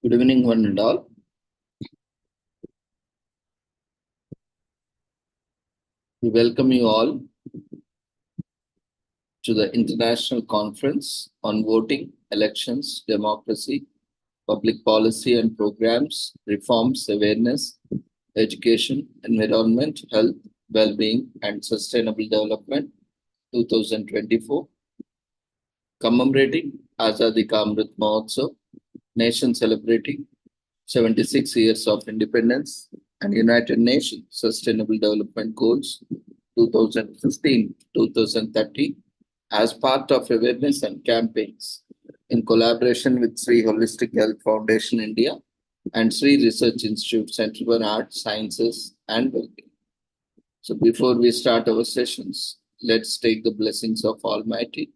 Good evening, one and all. We welcome you all to the International Conference on Voting, Elections, Democracy, Public Policy and Programs, Reforms, Awareness, Education, Environment, Health, Well-being and Sustainable Development 2024, commemorating Azadi Ka Amrit Mahotsav, nation celebrating 76 years of independence and United Nations Sustainable Development Goals 2015-2030 as part of awareness and campaigns in collaboration with Sri Holistic Health Foundation India and Sri Research Institute Center for Arts, Sciences and Wellbeing. So before we start our sessions, let's take the blessings of Almighty.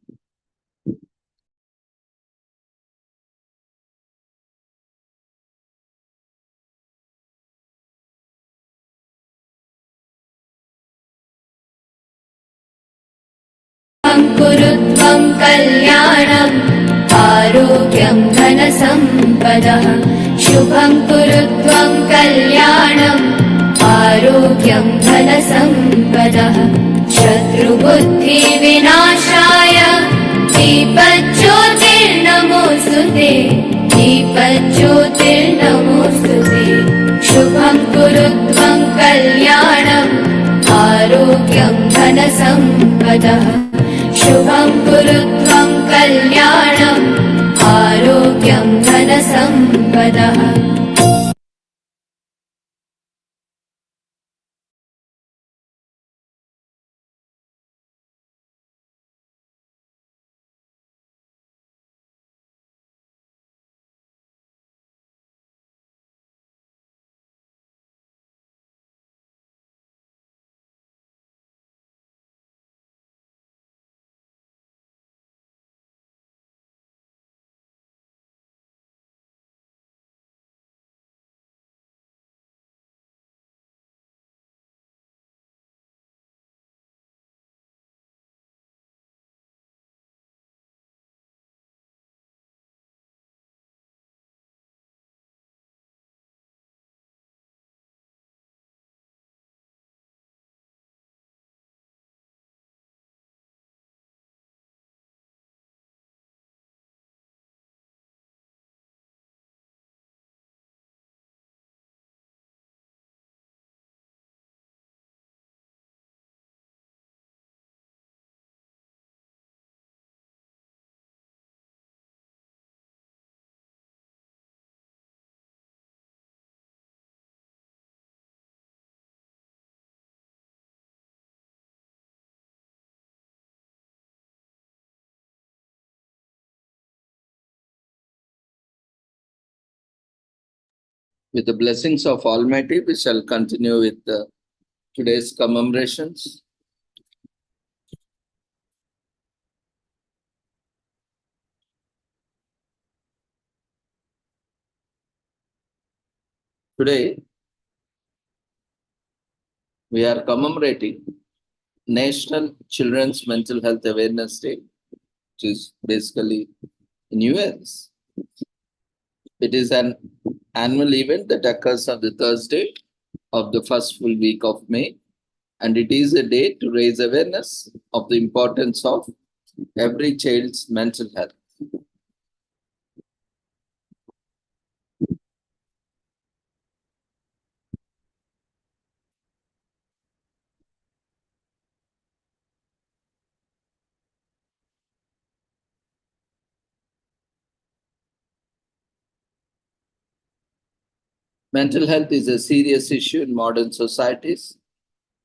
कुरुत्वं कल्याणम् आरोग्यं धनसम्पदः शुभं कुरुत्वं कल्याणम् आरोग्यं धनसम्पदः शत्रुबुद्धिविनाशाय दीपज्योतिर्नमोऽस्तुते दीपज्योतिर्नमोऽस्तुते शुभं कुरुत्वं कल्याणम् आरोग्यं धनसम्पदः शुभं कुरुत्वं कल्याणम् आरोग्यं धनसम्पदः. With the blessings of Almighty, we shall continue with today's commemorations. Today, we are commemorating National Children's Mental Health Awareness Day, which is basically in US. It is an annual event that occurs on the Thursday of the first full week of May, and it is a day to raise awareness of the importance of every child's mental health. Mental health is a serious issue in modern societies.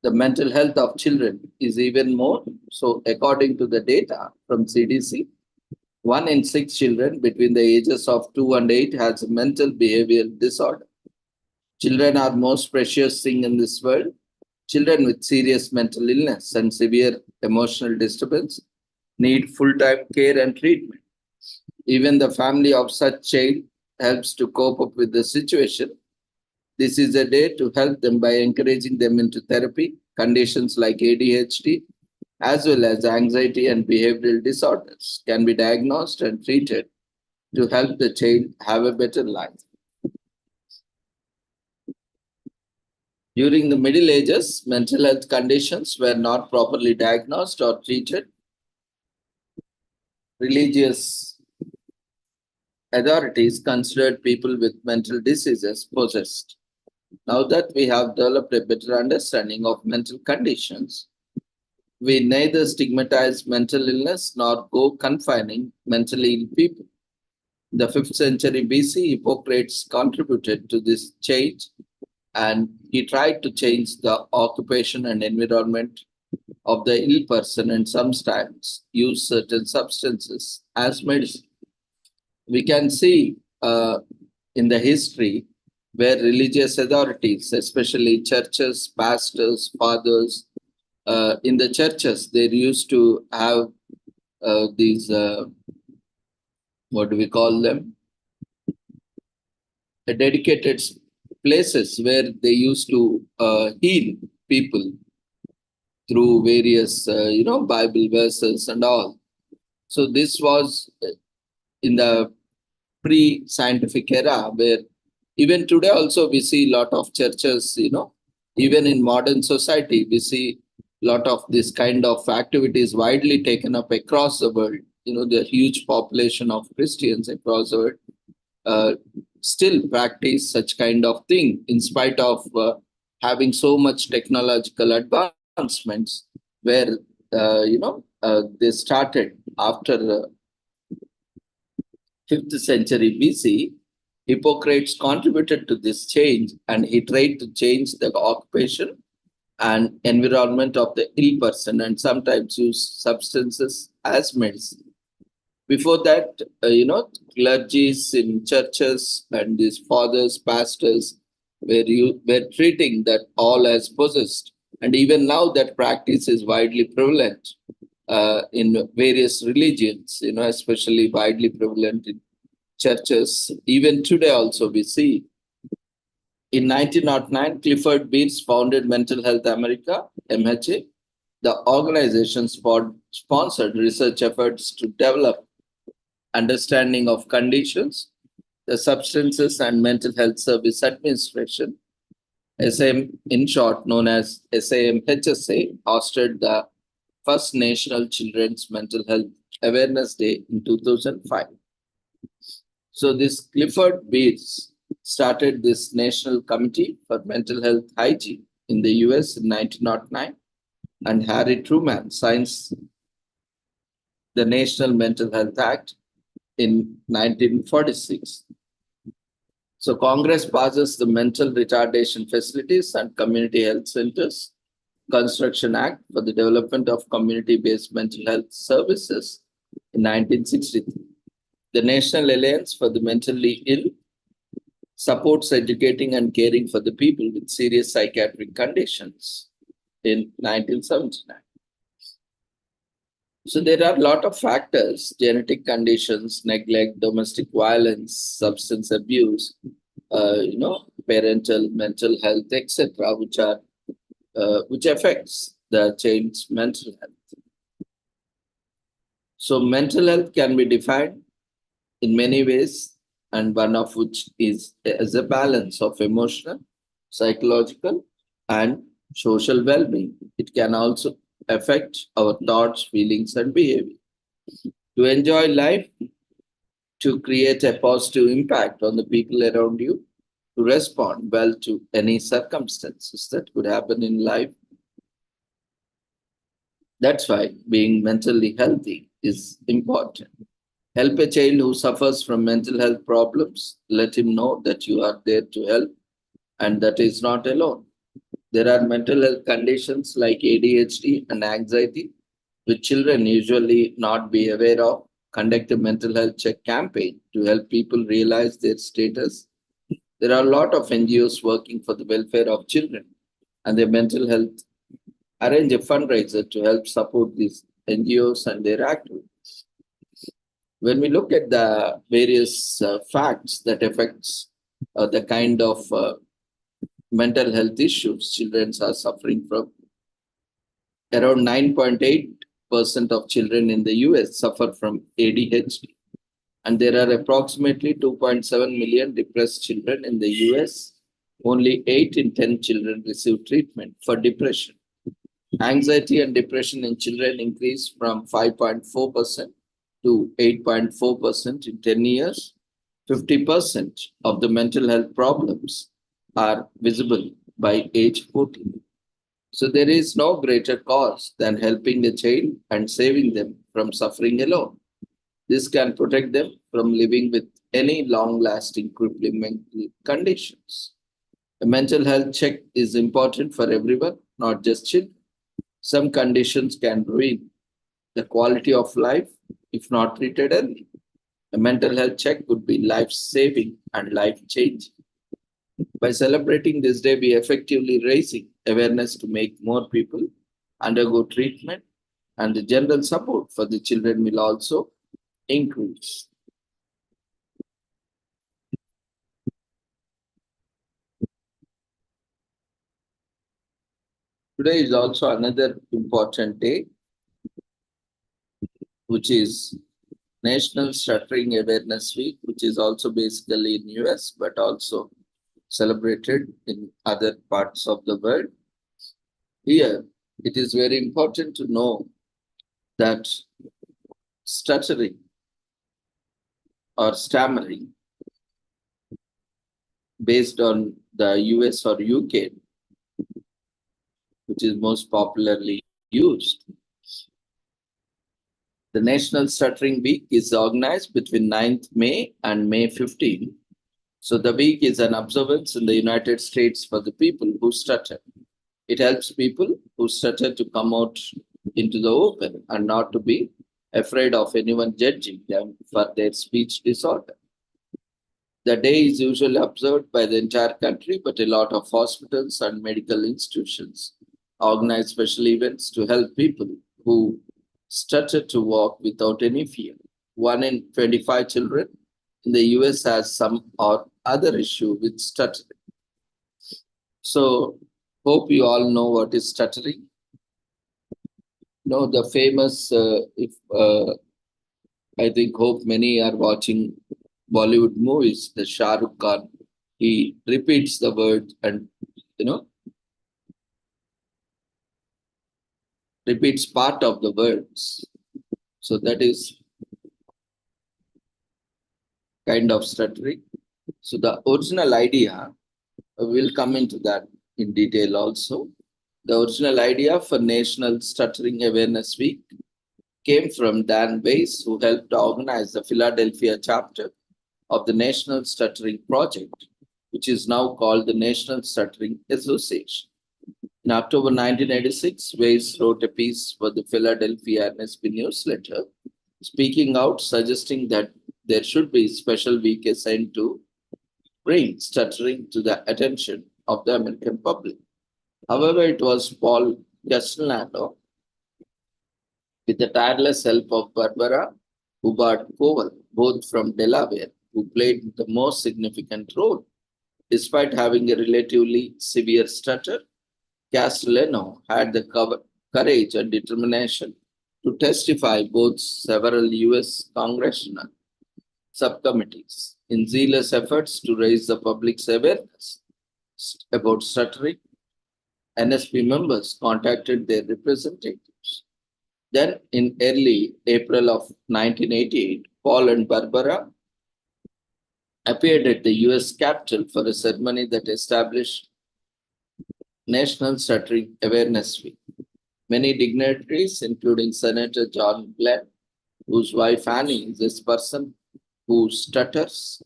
The mental health of children is even more so. According to the data from CDC, 1 in 6 children between the ages of 2 and 8 has a mental behavioral disorder. Children are most precious thing in this world. Children with serious mental illness and severe emotional disturbance need full-time care and treatment. Even the family of such child helps to cope up with the situation. This is a day to help them by encouraging them into therapy. Conditions like ADHD, as well as anxiety and behavioral disorders, can be diagnosed and treated to help the child have a better life. During the Middle Ages, mental health conditions were not properly diagnosed or treated. Religious authorities considered people with mental diseases possessed. Now that we have developed a better understanding of mental conditions, we neither stigmatize mental illness nor go confining mentally ill people. In the 5th century BC, Hippocrates contributed to this change and he tried to change the occupation and environment of the ill person and sometimes use certain substances as medicine. We can see in the history where religious authorities, especially churches, pastors, fathers, in the churches, they used to have these, what do we call them? Dedicated places where they used to heal people through various, Bible verses and all. So this was in the pre-scientific era where even today also we see a lot of churches, even in modern society, we see a lot of this kind of activities widely taken up across the world. The huge population of Christians across the world still practice such kind of thing in spite of having so much technological advancements where, they started after 5th century BC. Hippocrates contributed to this change and he tried to change the occupation and environment of the ill person and sometimes use substances as medicine. Before that, clergies in churches and these fathers, pastors were treating that all as possessed. And even now that practice is widely prevalent in various religions, especially widely prevalent in churches. Even today also we see. In 1909, Clifford Beers founded Mental Health America, MHA. The organization sponsored research efforts to develop understanding of conditions, the Substances and Mental Health Service Administration, SAM in short, known as SAMHSA, hosted the first National Children's Mental Health Awareness Day in 2005. So this Clifford Beers started this National Committee for Mental Health Hygiene in the US in 1909, and Harry Truman signs the National Mental Health Act in 1946. So Congress passes the Mental Retardation Facilities and Community Health Centers Construction Act for the development of community-based mental health services in 1963. The National Alliance for the Mentally Ill supports educating and caring for the people with serious psychiatric conditions in 1979. So there are a lot of factors: genetic conditions, neglect, domestic violence, substance abuse, parental mental health, etc., which affects the child's mental health. So mental health can be defined in many ways, and one of which is as a balance of emotional, psychological, and social well-being. It can also affect our thoughts, feelings, and behavior. To enjoy life, to create a positive impact on the people around you, to respond well to any circumstances that could happen in life. That's why being mentally healthy is important. Help a child who suffers from mental health problems. Let him know that you are there to help and that is not alone. There are mental health conditions like ADHD and anxiety, which children usually not be aware of. Conduct a mental health check campaign to help people realize their status. There are a lot of NGOs working for the welfare of children and their mental health. Arrange a fundraiser to help support these NGOs and their activities. When we look at the various facts that affects the kind of mental health issues children are suffering from, around 9.8% of children in the US suffer from ADHD. And there are approximately 2.7 million depressed children in the US Only 8 in 10 children receive treatment for depression. Anxiety and depression in children increased from 5.4% to 8.4% in 10 years. 50% of the mental health problems are visible by age 14. So there is no greater cause than helping a child and saving them from suffering alone. This can protect them from living with any long lasting crippling mental conditions. A mental health check is important for everyone, not just children. Some conditions can ruin the quality of life if not treated early. A mental health check could be life saving and life changing. By celebrating this day, we effectively raising awareness to make more people undergo treatment, and the general support for the children will also increase. Today is also another important day, which is National Stuttering Awareness Week, which is also basically in US, but also celebrated in other parts of the world. Here, it is very important to know that stuttering or stammering, based on the US or UK, which is most popularly used. The National Stuttering Week is organized between 9th May and May 15. So the week is an observance in the United States for the people who stutter. It helps people who stutter to come out into the open and not to be afraid of anyone judging them for their speech disorder. The day is usually observed by the entire country, but a lot of hospitals and medical institutions organize special events to help people who stutter to walk without any fear. 1 in 25 children in the US has some or other issue with stuttering. So, hope you all know what is stuttering. The famous, if I think, hope many are watching Bollywood movies, the Shah Rukh Khan, he repeats the word and, repeats part of the words. So that is kind of stuttering. So the original idea, we'll come into that in detail also. The original idea for National Stuttering Awareness Week came from Dan Weiss, who helped organize the Philadelphia chapter of the National Stuttering Project, which is now called the National Stuttering Association. In October 1986, Weiss wrote a piece for the Philadelphia NSP newsletter, speaking out, suggesting that there should be a special week assigned to bring stuttering to the attention of the American public. However, it was Paul Castellano, with the tireless help of Barbara Hubbard-Covell, both from Delaware, who played the most significant role. Despite having a relatively severe stutter, Castellano had the courage and determination to testify both several US congressional subcommittees in zealous efforts to raise the public's awareness about stuttering. NSP members contacted their representatives. Then, in early April of 1988, Paul and Barbara appeared at the US Capitol for a ceremony that established National Stuttering Awareness Week. Many dignitaries, including Senator John Glenn, whose wife Annie is this person who stutters,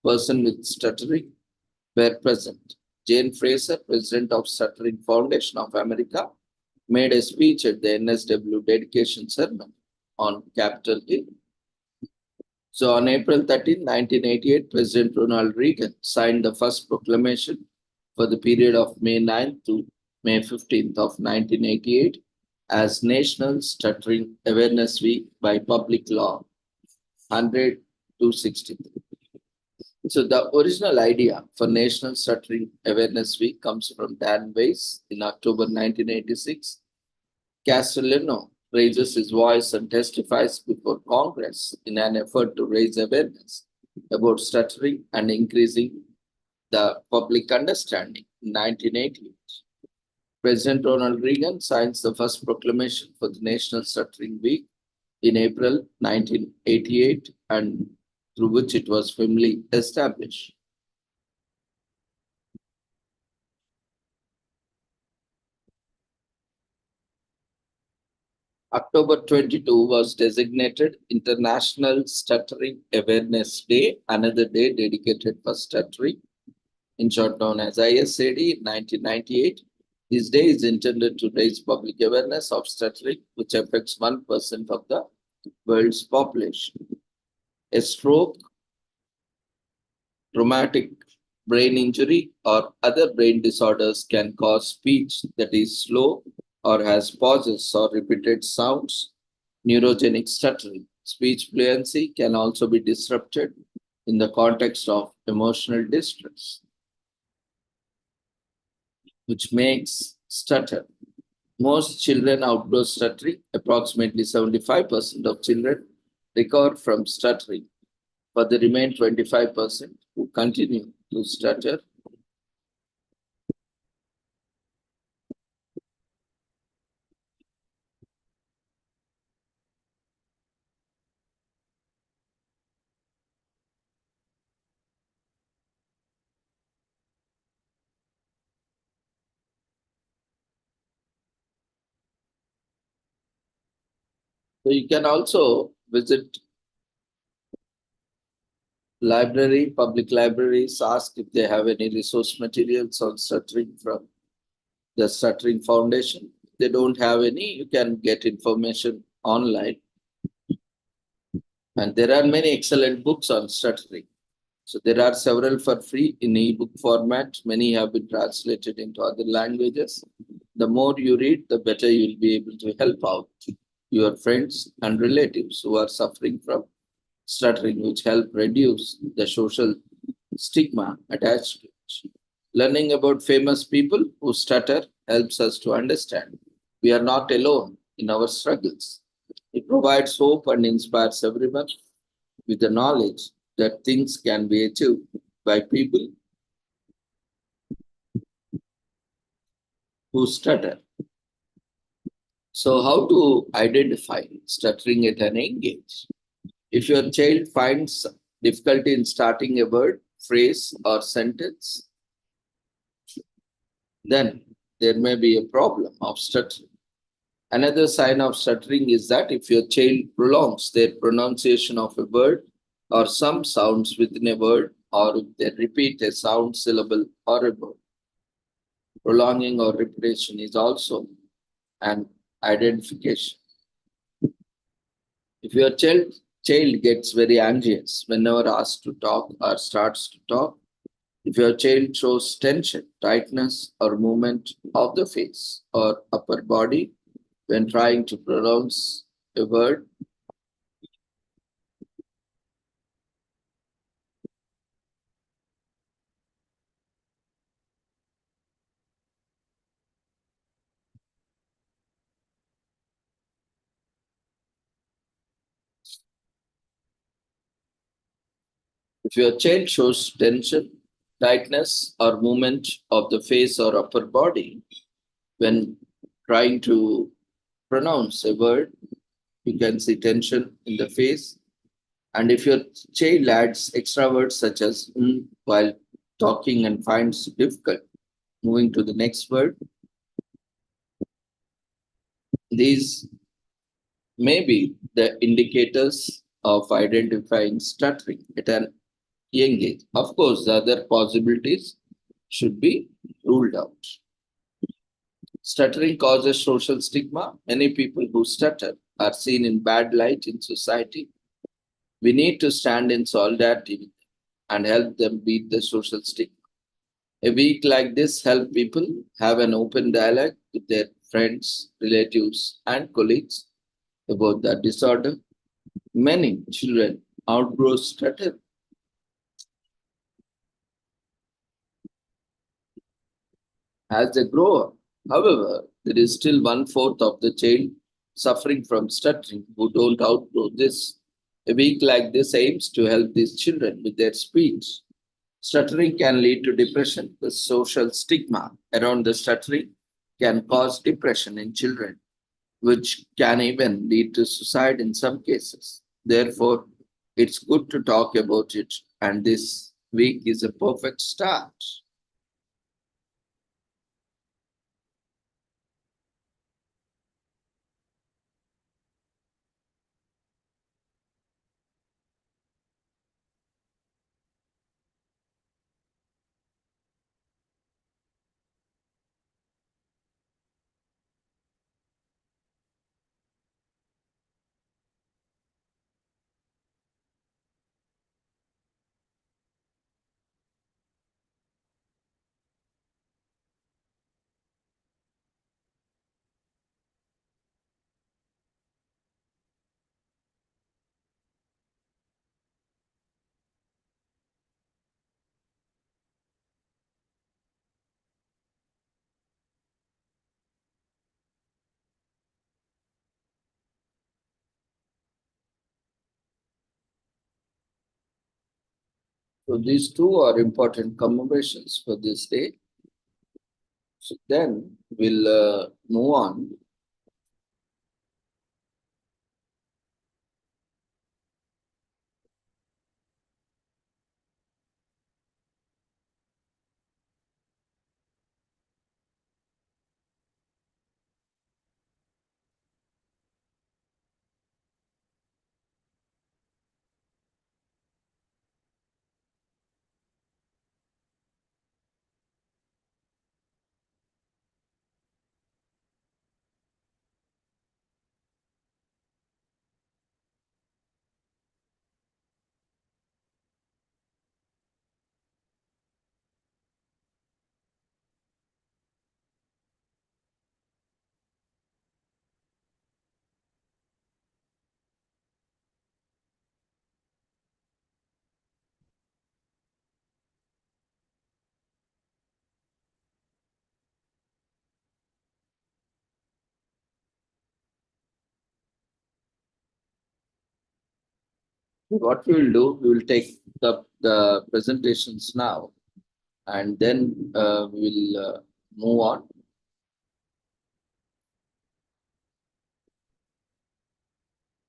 person with stuttering, were present. Jane Fraser, president of Stuttering Foundation of America, made a speech at the NSW dedication ceremony on Capitol Hill. So on April 13, 1988, President Ronald Reagan signed the first proclamation for the period of May 9th to May 15th of 1988 as National Stuttering Awareness Week by Public Law 100-63. So the original idea for National Stuttering Awareness Week comes from Dan Weiss in October 1986. Castellano raises his voice and testifies before Congress in an effort to raise awareness about stuttering and increasing the public understanding. In 1988, President Ronald Reagan signs the first proclamation for the National Stuttering Week in April 1988, and through which it was firmly established. October 22 was designated International Stuttering Awareness Day, another day dedicated for stuttering, in short known as ISAD, in 1998. This day is intended to raise public awareness of stuttering, which affects 1% of the world's population. A stroke, traumatic brain injury, or other brain disorders can cause speech that is slow or has pauses or repeated sounds. Neurogenic stuttering. Speech fluency can also be disrupted in the context of emotional distress, which makes stutter. Most children outgrow stuttering. Approximately 75% of children recover from stuttering. For the remaining 25% who continue to stutter, so you can also visit public libraries, ask if they have any resource materials on stuttering from the Stuttering Foundation. If they don't have any, you can get information online. And there are many excellent books on stuttering. So there are several for free in ebook format. Many have been translated into other languages. The more you read, the better you'll be able to help out your friends and relatives who are suffering from stuttering, which help reduce the social stigma attached to it. Learning about famous people who stutter helps us to understand we are not alone in our struggles. It provides hope and inspires everyone with the knowledge that things can be achieved by people who stutter. So, how to identify stuttering at an young age? If your child finds difficulty in starting a word, phrase, or sentence, then there may be a problem of stuttering. Another sign of stuttering is that if your child prolongs their pronunciation of a word or some sounds within a word, or if they repeat a sound syllable or a word. Prolonging or repetition is also an identification. If your child gets very anxious whenever asked to talk or starts to talk, if your child shows tension, tightness, or movement of the face or upper body when trying to pronounce a word, if your child shows tension, tightness, or movement of the face or upper body when trying to pronounce a word, you can see tension in the face. And if your child adds extra words such as while talking and finds it difficult moving to the next word, these may be the indicators of identifying stuttering at an young age. Of course, the other possibilities should be ruled out. Stuttering causes social stigma. Many people who stutter are seen in bad light in society. We need to stand in solidarity and help them beat the social stigma. A week like this help people have an open dialogue with their friends, relatives, and colleagues about the disorder. Many children outgrow stutter as they grow up. However, there is still 1/4 of the child suffering from stuttering who don't outgrow this. A week like this aims to help these children with their speech Stuttering can lead to depression. The social stigma around the stuttering can cause depression in children, which can even lead to suicide in some cases. Therefore, it's good to talk about it, and this week is a perfect start. So these two are important commemorations for this day. So then we'll move on. What we will do, we will take the presentations now, and then we'll move on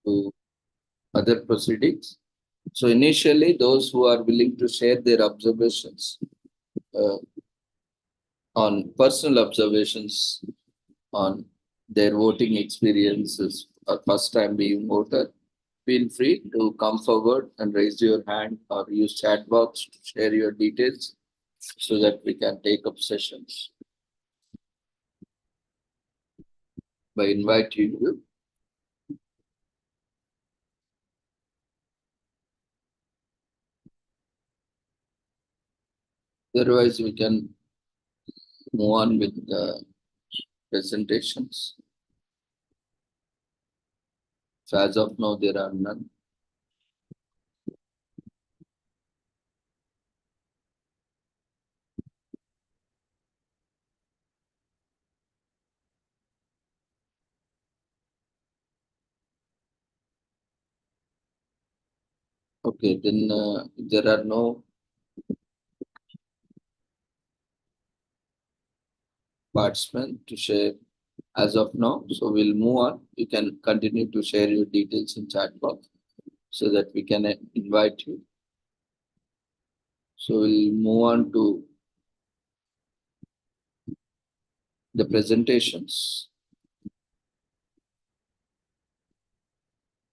to other proceedings. So initially, those who are willing to share their observations uh, on personal observations on their voting experiences or first time being voter, feel free to come forward and raise your hand or use chat box to share your details so that we can take up sessions by inviting you. Otherwise, we can move on with the presentations. So as of now, there are none. Okay, then there are no participants to share as of now. So we'll move on. You can continue to share your details in chat box so that we can invite you. So we'll move on to the presentations.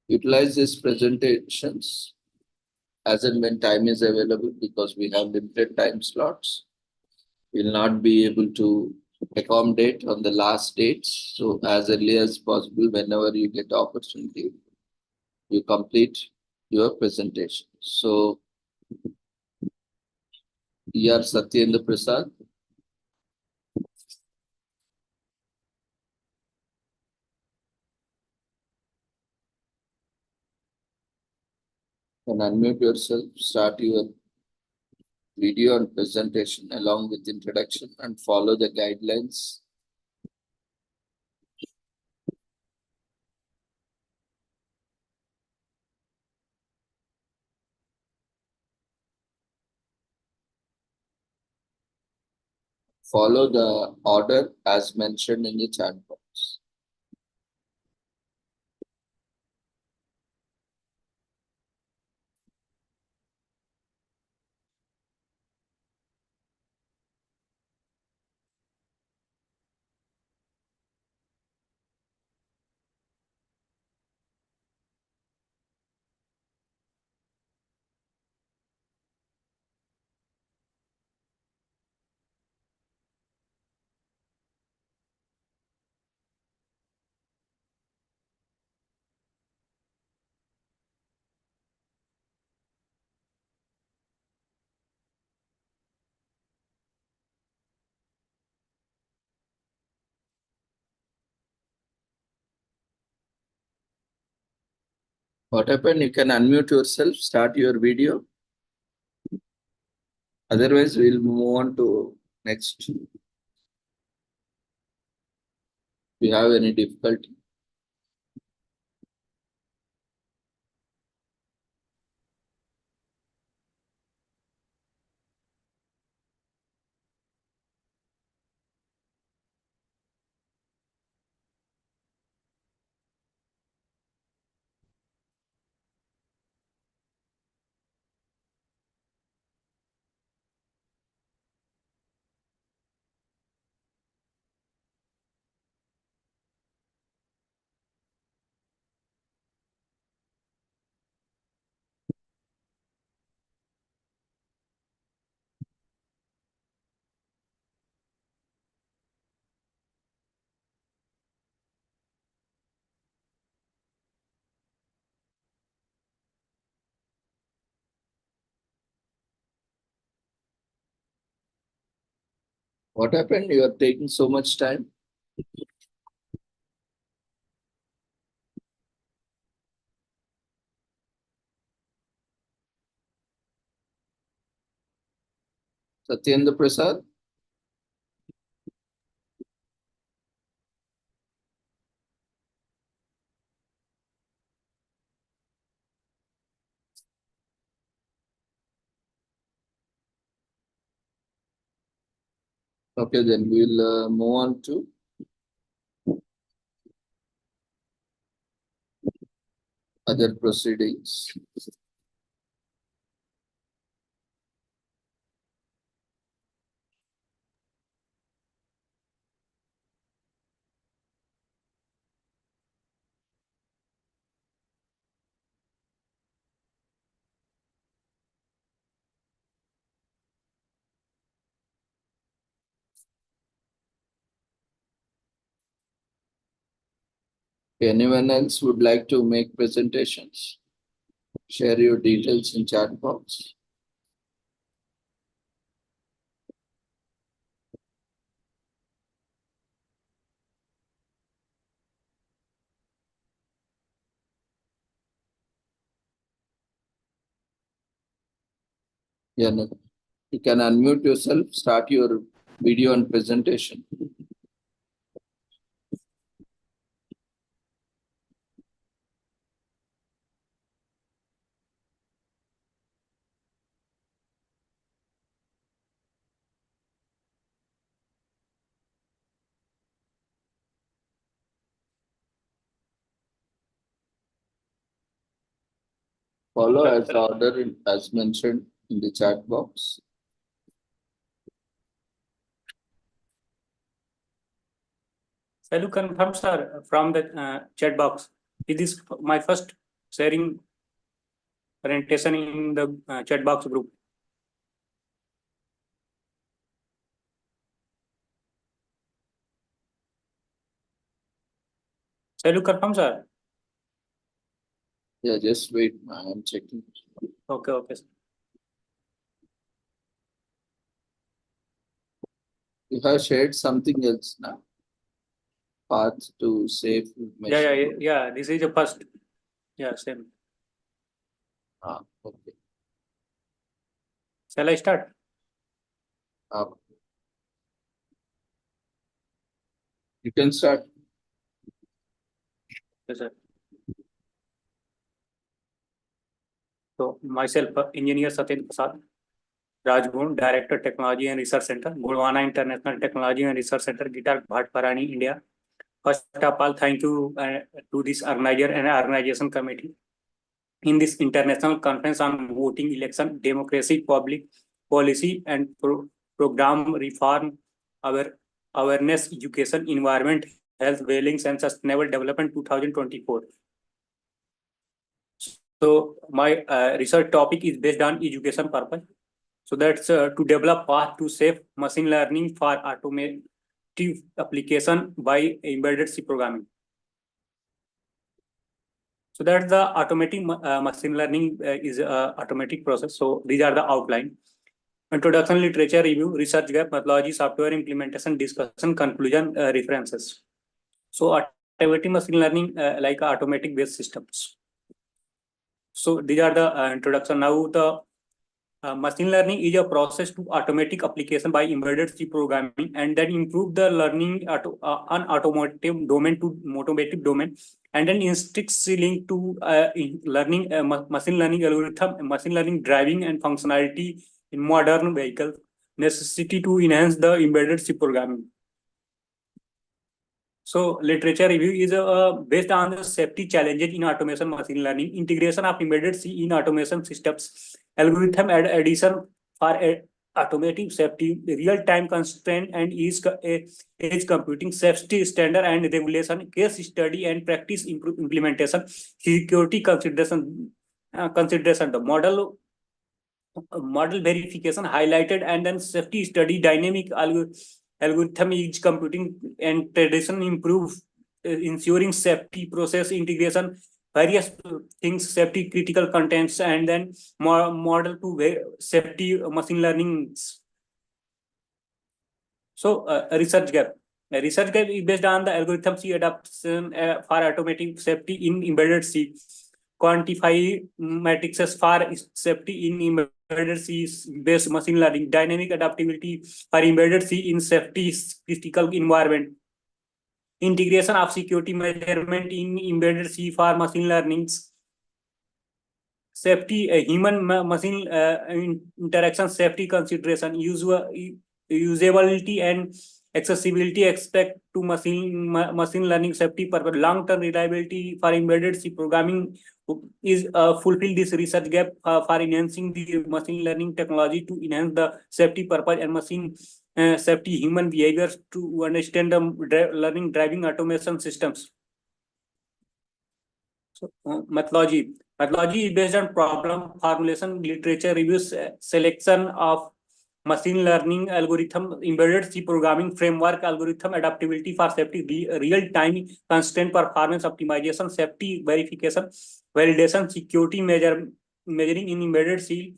Utilize these presentations as and when time is available because we have limited time slots. We'll not be able to accommodate on the last dates. So as early as possible, whenever you get opportunity, you complete your presentation. So E.R. Satyendra Prasad. And unmute yourself, start your video and presentation along with introduction and follow the guidelines. Follow the order as mentioned in the chat box. What happened? You can unmute yourself, start your video. Otherwise, we'll move on to next. If you have any difficulty. What happened? You are taking so much time. Satyendra Prasad. Okay, then we'll move on to other proceedings. Anyone else would like to make presentations? Share your details in chat box. Yeah, no. You can unmute yourself, start your video and presentation. Follow as order as mentioned in the chat box. Shall you confirm, sir, from the chat box? It is my first sharing presentation in the chat box group. Shall you confirm, sir? Yeah, just wait. I am checking. Okay, okay, sir. You have shared something else now. Path to safe information. Yeah. This is the first. Yeah, same. Okay. Shall I start? You can start. Yes, sir. So myself, Engineer Satyendra Prasad, Rajbun, Director Technology and Research Center, Gulwana International Technology and Research Center, Gitar Bhatparani, India. First of all, thank you to this organizer and organization committee in this international conference on voting, election, democracy, public policy, and program reform, awareness, education, environment, health, wellness, and sustainable development 2024. So my research topic is based on education purpose. So that's to develop path to safe machine learning for automative application by embedded C programming. So that's the automatic machine learning is automatic process. So these are the outline. Introduction, literature review, research gap, methodology, software implementation, discussion, conclusion, references. So automatic machine learning like automatic based systems. So these are the introduction. Now the machine learning is a process to automatic application by embedded C programming and then improve the learning on automotive domain to motomative domain and then instrictly linked to learning machine learning algorithm, machine learning driving and functionality in modern vehicles, necessity to enhance the embedded C programming. So literature review is based on the safety challenges in automation machine learning, integration of embedded C in automation systems, algorithm addition for automatic safety, real-time constraint and edge computing, safety standard and regulation, case study and practice implementation, security consideration, the model verification highlighted, and then safety study, dynamic algorithm edge computing and tradition improve, ensuring safety process integration, various things, safety critical contents, and then model to safety machine learning. So research gap. A research gap is based on the algorithm C adoption for automatic safety in embedded C. Quantify matrices for safety in embedded C based machine learning, dynamic adaptability for embedded C in safety critical environment, integration of security measurement in embedded C for machine learning, safety human machine interaction safety consideration, usability and accessibility expect to machine learning safety purpose, long-term reliability for embedded C programming is fulfill this research gap for enhancing the machine learning technology to enhance the safety purpose and machine safety human behaviors to understand the learning driving automation systems. So methodology is based on problem formulation, literature reviews, selection of machine learning algorithm, embedded C programming framework, algorithm adaptability for safety, real-time constraint performance optimization, safety verification, validation, security measuring in embedded C,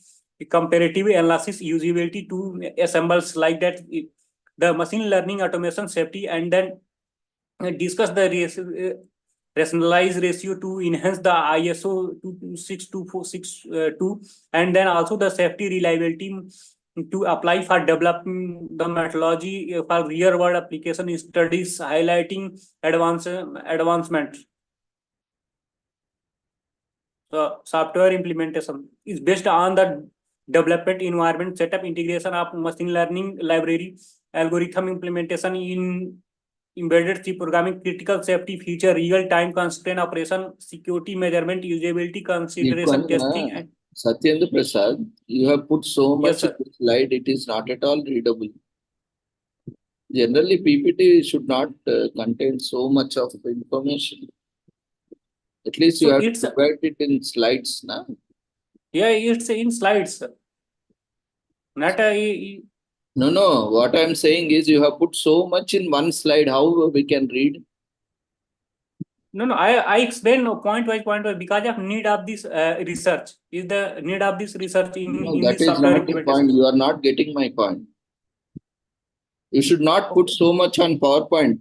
comparative analysis, usability to assembles like that, the machine learning automation safety, and then discuss the rationalized ratio to enhance the ISO 26262 and then also the safety reliability to apply for developing the methodology for real world application studies highlighting advancement. So software implementation is based on the development environment, setup, integration of machine learning library, algorithm implementation in embedded C programming, critical safety feature, real-time constraint operation, security measurement, usability consideration, testing. And Satyendra Prasad, you have put so much Yes, in the slide, it is not at all readable. Generally, PPT should not contain so much of information. At least you so have to provide it in slides now. Yeah, it's in slides. Not No. What I'm saying is you have put so much in one slide. How we can read? No. I explain point by because of need of this research. Is the need of this research in That this is software not the implementation? point. You are not getting my point. You should not put so much on PowerPoint.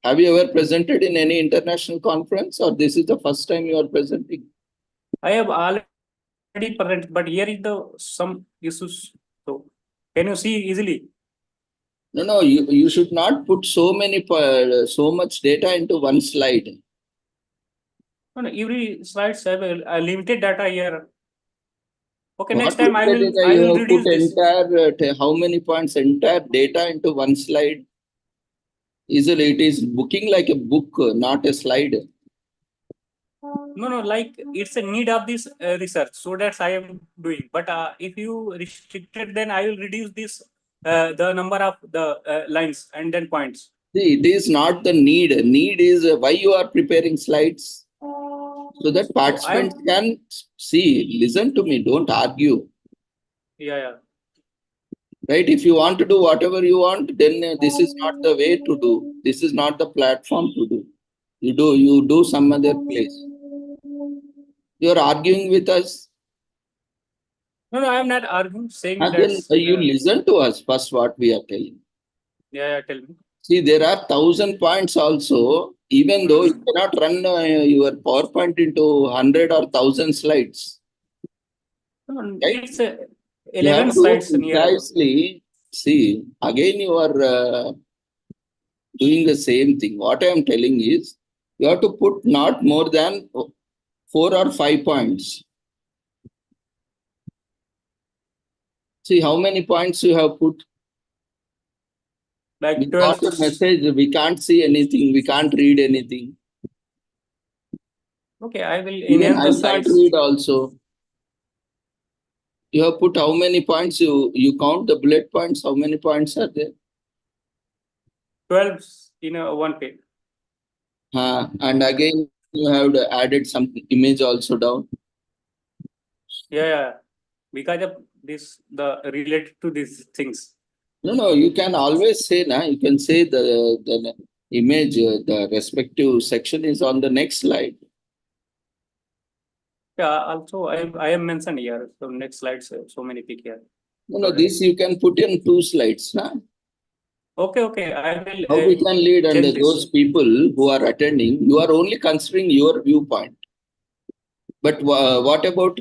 Have you ever presented in any international conference, or this is the first time you are presenting? I have already presented, but here is the some issues. So can you see easily? No. You should not put so much data into one slide. No. Every slides have a limited data here. Okay, What next time I will data you I will have reduce put this. entire, how many points, entire data into one slide? Easily, it is booking like a book, not a slide. No, like it's a need of this research, so that's I am doing. But if you restricted, then I will reduce this the number of the lines and then points. See, it is not the need. Need is why you are preparing slides, so that So I participants am can see, listen to me, don't argue. yeah. Right? If you want to do whatever you want, then this is not the way to do. This is not the platform to do. You do some other place. You are arguing with us. No, I am not arguing. Saying And then that's you listen to us first what we are telling. yeah. Tell me. See, there are 1,000 points also, even though you cannot run your PowerPoint into 100 or 1,000 slides. No, Right? it's You have 11 to slides near about. precisely see, again you are doing the same thing. What I am telling is, you have to put not more than 4 or 5 points. See how many points you have put. We Like got 12. a message, we can't see anything, we can't read anything. Okay, I will Even enhance I the can't size. read also. You have put how many points, you count the bullet points, how many points are there? 12 in one page. And again, you have added some image also down. Yeah. Because of this, the related to these things. No, you can always say, you can say the image, the respective section is on the next slide. Yeah, also I am mentioned here. So next slides, so many pick here. No, this you can put in 2 slides. Okay. I will How we can lead under change those this. people who are attending? You are only considering your viewpoint. But what about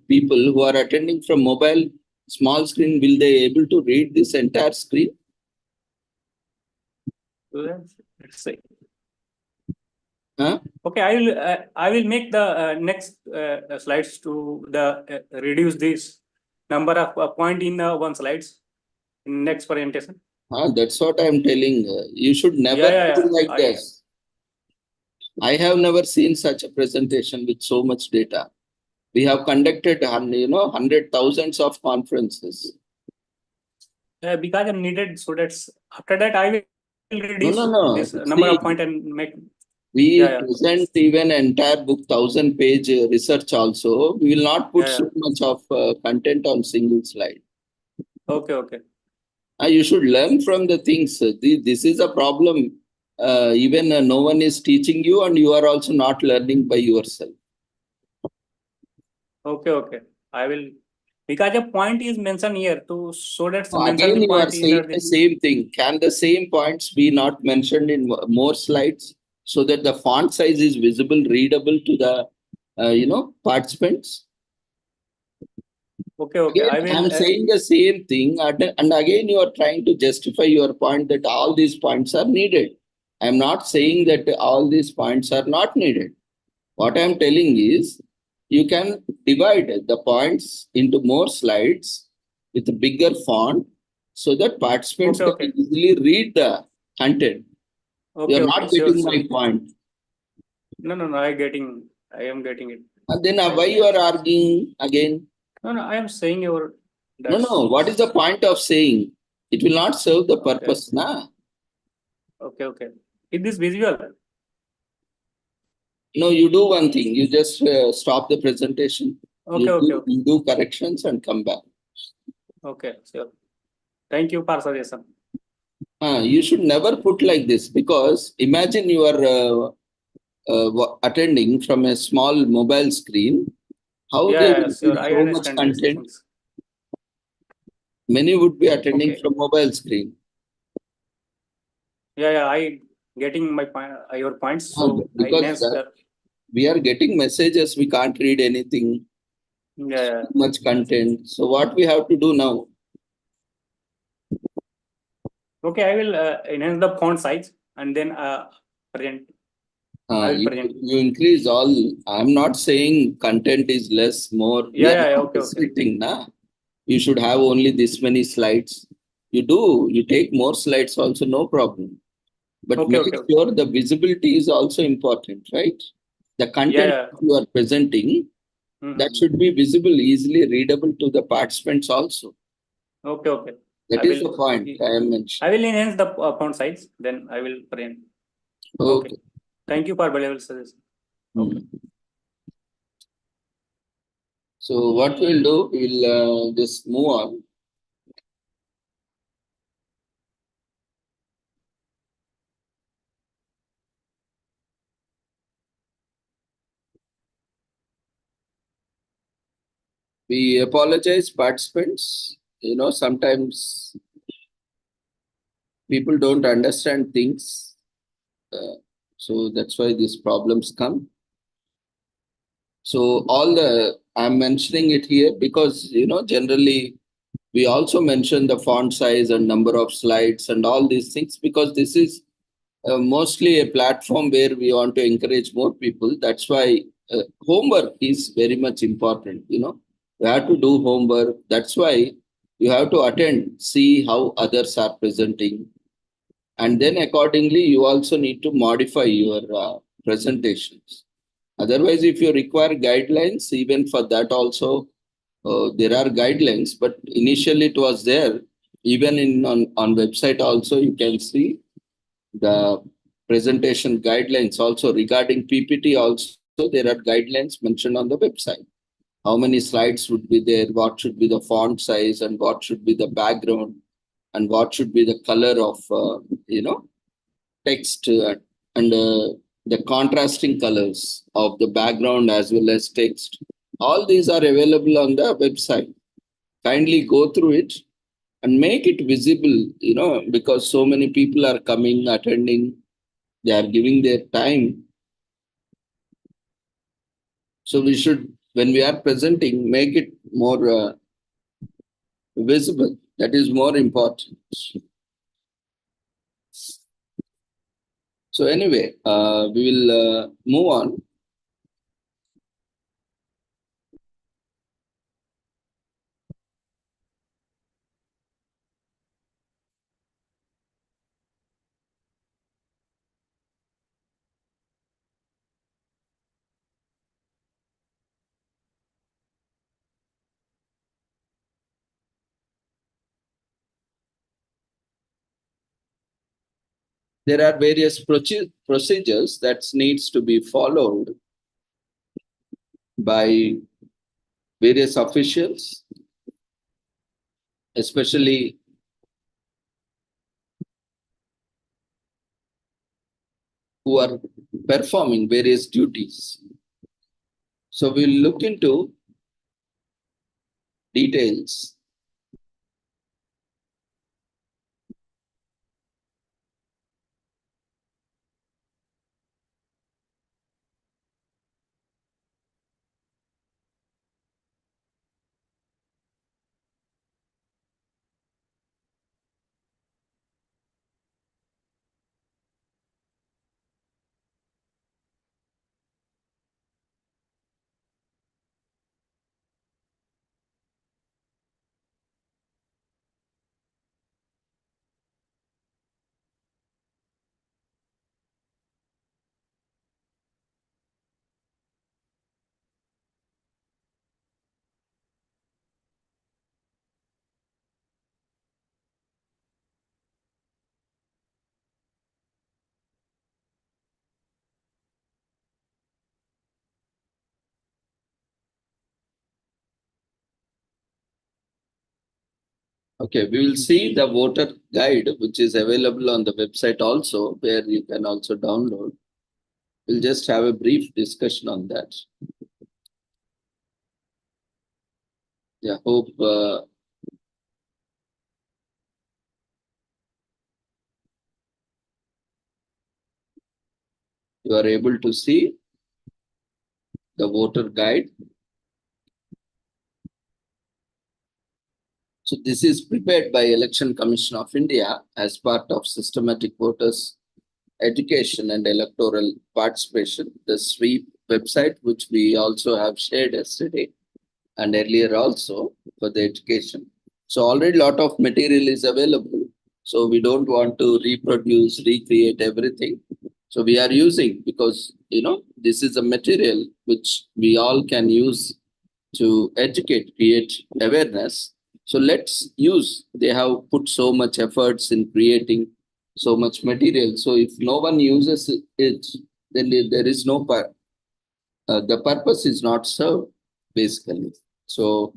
people who are attending from mobile, small screen? Will they able to read this entire screen? Let's see. Huh? Okay, I will make the next slides to the reduce this number of point in one slides in next presentation. That's what I'm telling. You should never do Yeah. like this. I have never seen such a presentation with so much data. We have conducted, hundred thousands of conferences. Because I'm needed, so that's after that I will reduce No. this number of See, point and make. we Yeah. present even entire book, 1,000-page research also. We will not put Yeah. so much of content on single slide. Okay. You should learn from the things. This is a problem. Even no one is teaching you, and you are also not learning by yourself. Okay. I will, because a point is mentioned here to so that's mention Again, the you are point in saying the the same thing. Can the same points be not mentioned in more slides so that the font size is visible, readable to the participants? okay. Again, I will I'm saying the same thing, and again, you are trying to justify your point that all these points are needed. I'm not saying that all these points are not needed. What I'm telling is, you can divide the points into more slides with a bigger font so that participants can okay. easily read the content. You're Okay. not Sure. getting my point. No. I am getting it. And then why you are arguing again? No. I am saying your No. that's What is the point of saying? It will not serve the okay. purpose, na? Okay. Is this visual? No, you do one thing. You just stop the presentation. Okay. You do corrections and come back. Okay. Sure. Thank you for suggestion. You should never put like this, because imagine you are attending from a small mobile screen. How they will Sure. read I so much understand these content? things. Many would be attending Okay. from mobile screen. I getting my point, your points. So I Because enhanced. we are getting messages, we can't read anything, Yeah. too much content. So what we have to do now? Okay. I will enhance the font size and then present. I will You, present. you increase all. I'm not saying content is less, more. We Yeah, are yeah, not okay, okay. restricting, na. You should have only this many slides. You take more slides also, no problem. But Okay, make okay, okay. sure the visibility is also important, right? The Yeah, content yeah. you are presenting, that Mm-hmm. should be visible, easily readable to the participants also. Okay, okay. I That is will. the point I am I mentioning. will enhance the font size. Then I will present. Okay. Okay. Thank you for valuable suggestion. Okay. Hmm. So what we'll do, we'll just move on. We apologize, participants. Sometimes people don't understand things. Uh, so that's why these problems come. So I'm mentioning it here because, generally we also mention the font size and number of slides and all these things because this is mostly a platform where we want to encourage more people. That's why homework is very much important. You have to do homework. That's why you have to attend, see how others are presenting, and then accordingly you also need to modify your presentations. Otherwise, if you require guidelines, even for that also there are guidelines. But initially it was there. Even on website also you can see the presentation guidelines also regarding PPT also there are guidelines mentioned on the website. How many slides would be there, what should be the font size and what should be the background and what should be the color of text and the contrasting colors of the background as well as text. All these are available on the website. Kindly go through it and make it visible, because so many people are coming, attending, they are giving their time. So we should, when we are presenting, make it more visible. That is more important. So anyway, we will move on. There are various procedures that needs to be followed by various officials, especially who are performing various duties. So we'll look into details. Okay, we will see the voter guide, which is available on the website also, where you can also download. We'll just have a brief discussion on that. Yeah, hope you are able to see the voter guide. So this is prepared by Election Commission of India as part of systematic voters education and electoral participation, the sweep website, which we also have shared yesterday and earlier also for the education. So already a lot of material is available. So we don't want to reproduce, recreate everything. So we are using, because this is a material which we all can use to educate, create awareness. So let's use. They have put so much efforts in creating so much material. So if no one uses it, then there is no the purpose is not served basically. So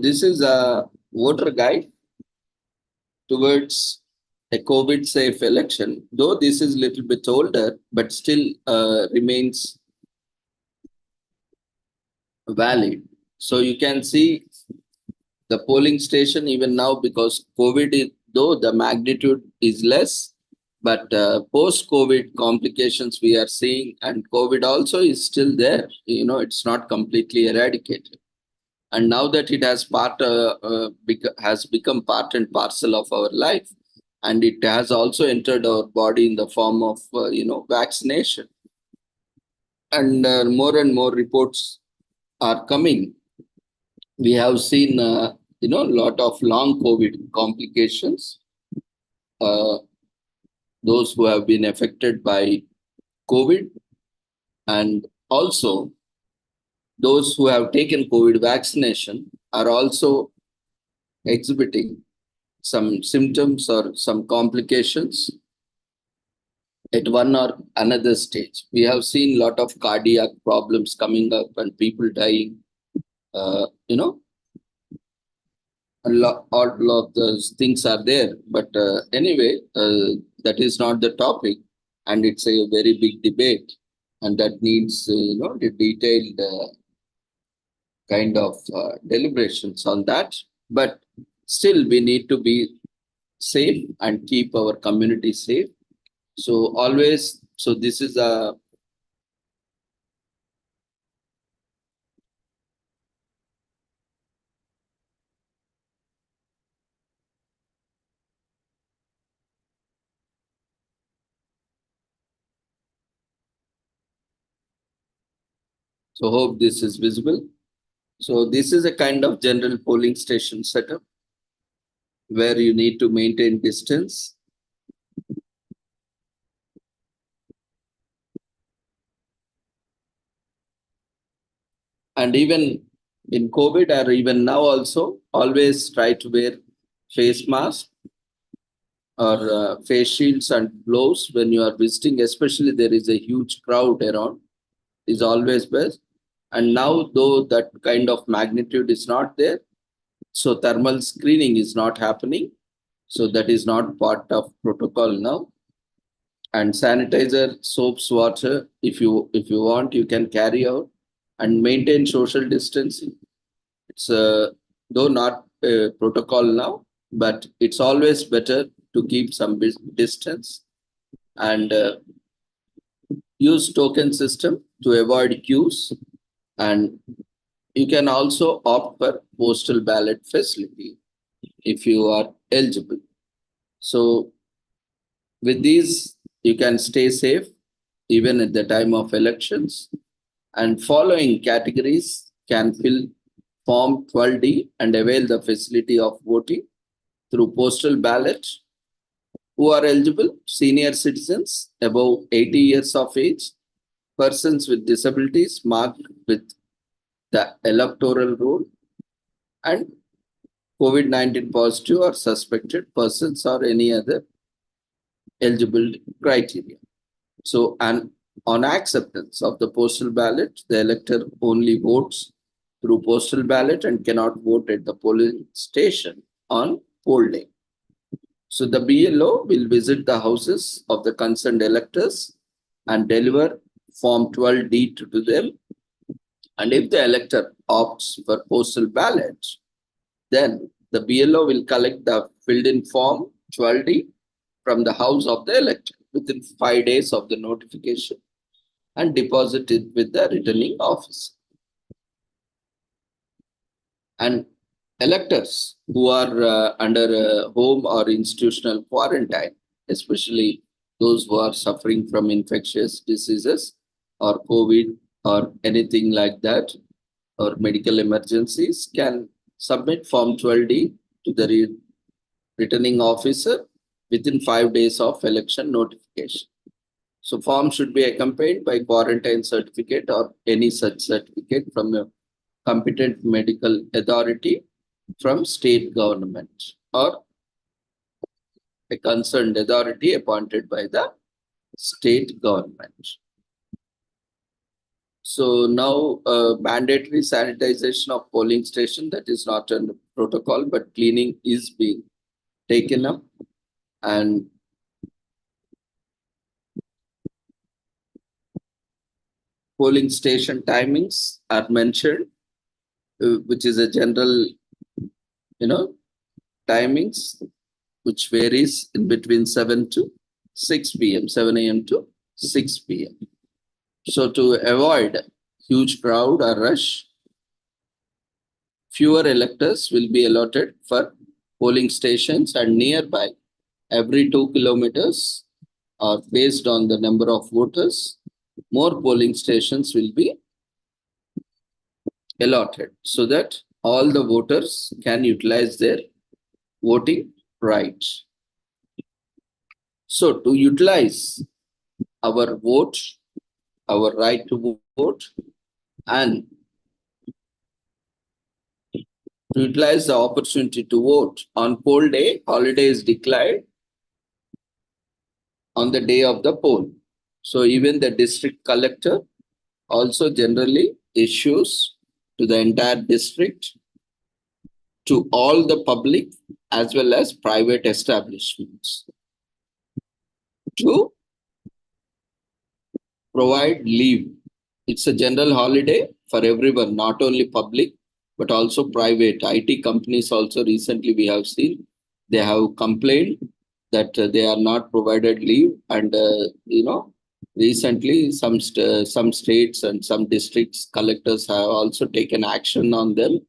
this is a voter guide towards a COVID safe election. Though this is a little bit older, but still remains valid. So you can see the polling station even now, because COVID is, though the magnitude is less, but post-COVID complications we are seeing, and COVID also is still there. It's not completely eradicated. And now that it has has become part and parcel of our life, and it has also entered our body in the form of vaccination, and more reports are coming. We have seen a lot of long COVID complications. Uh, those who have been affected by COVID, and also those who have taken COVID vaccination are also exhibiting some symptoms or some complications at one or another stage. We have seen a lot of cardiac problems coming up and people dying. Uh, you know, all of those things are there. But anyway, that is not the topic, and it's a very big debate, and that needs the detailed kind of deliberations on that. But still, we need to be safe and keep our community safe. So always, so this is a so hope this is visible. So this is a kind of general polling station setup where you need to maintain distance. And even in COVID or even now also, always try to wear face mask or face shields and gloves when you are visiting, especially there is a huge crowd around, is always best. And now, though that kind of magnitude is not there, so thermal screening is not happening. So that is not part of protocol now. And sanitizer, soaps, water, if you want, you can carry out, and maintain social distancing. It's though not a protocol now, but it's always better to keep some distance, and use token system to avoid queues. And you can also opt for postal ballot facility if you are eligible. So with these, you can stay safe even at the time of elections. And following categories can fill Form 12D and avail the facility of voting through postal ballot. Who are eligible? Senior citizens above 80 years of age, persons with disabilities marked with the electoral roll, and COVID-19 positive or suspected persons or any other eligible criteria. So, and on acceptance of the postal ballot, the elector only votes through postal ballot and cannot vote at the polling station on poll day. So the BLO will visit the houses of the concerned electors and deliver Form 12D to them. And if the elector opts for postal ballot, then the BLO will collect the filled in Form 12D from the house of the elector. within 5 days of the notification and deposit it with the returning officer. And electors who are under home or institutional quarantine, especially those who are suffering from infectious diseases or COVID or anything like that, or medical emergencies, can submit Form 12D to the returning officer within 5 days of election notification. So form should be accompanied by quarantine certificate or any such certificate from a competent medical authority from state government or a concerned authority appointed by the state government. So now mandatory sanitization of polling station, that is not a protocol, but cleaning is being taken up, and polling station timings are mentioned, which is a general, timings, which varies in between 7 to 6 p.m., 7 a.m. to 6 p.m. So to avoid huge crowd or rush, fewer electors will be allotted for polling stations, and nearby every 2 kilometers or based on the number of voters, more polling stations will be allotted so that all the voters can utilize their voting rights. So to utilize our vote, our right to vote, and to utilize the opportunity to vote on poll day, holiday is declared on the day of the poll. So even the district collector also generally issues to the entire district, to all the public as well as private establishments, to provide leave. It's a general holiday for everyone, not only public, but also private. IT companies also recently we have seen, they have complained that they are not provided leave, and recently some states and some districts collectors have also taken action on them,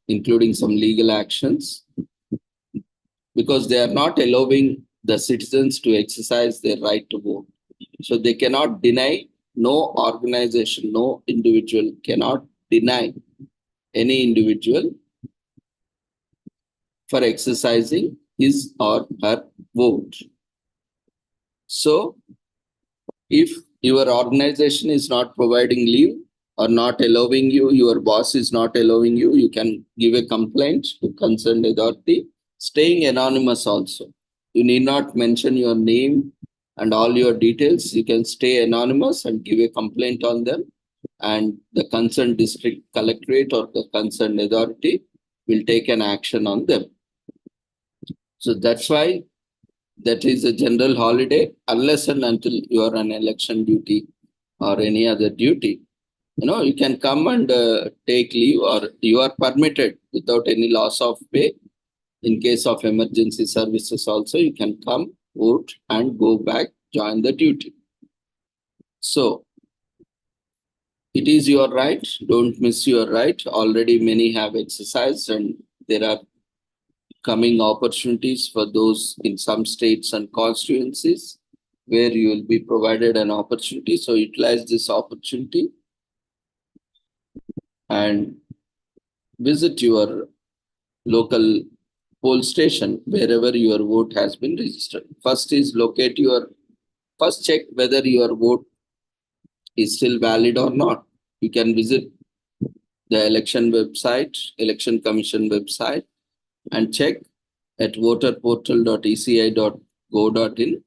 including some legal actions, because they are not allowing the citizens to exercise their right to vote. So they cannot deny, no organization, no individual cannot deny any individual for exercising his or her vote. So if your organization is not providing leave or not allowing you, your boss is not allowing you, you can give a complaint to concerned authority, staying anonymous also. You need not mention your name and all your details. You can stay anonymous and give a complaint on them, and the concerned district collectorate or the concerned authority will take an action on them. So that's why that is a general holiday, unless and until you are on election duty or any other duty. You can come and take leave, or you are permitted without any loss of pay. In case of emergency services also, you can come, vote, and go back, join the duty. So it is your right. Don't miss your right. Already many have exercised, and there are coming opportunities for those in some states and constituencies where you will be provided an opportunity. So utilize this opportunity and visit your local poll station wherever your vote has been registered. First check whether your vote is still valid or not. You can visit the election website, Election Commission website, and check at voterportal.eci.go.in.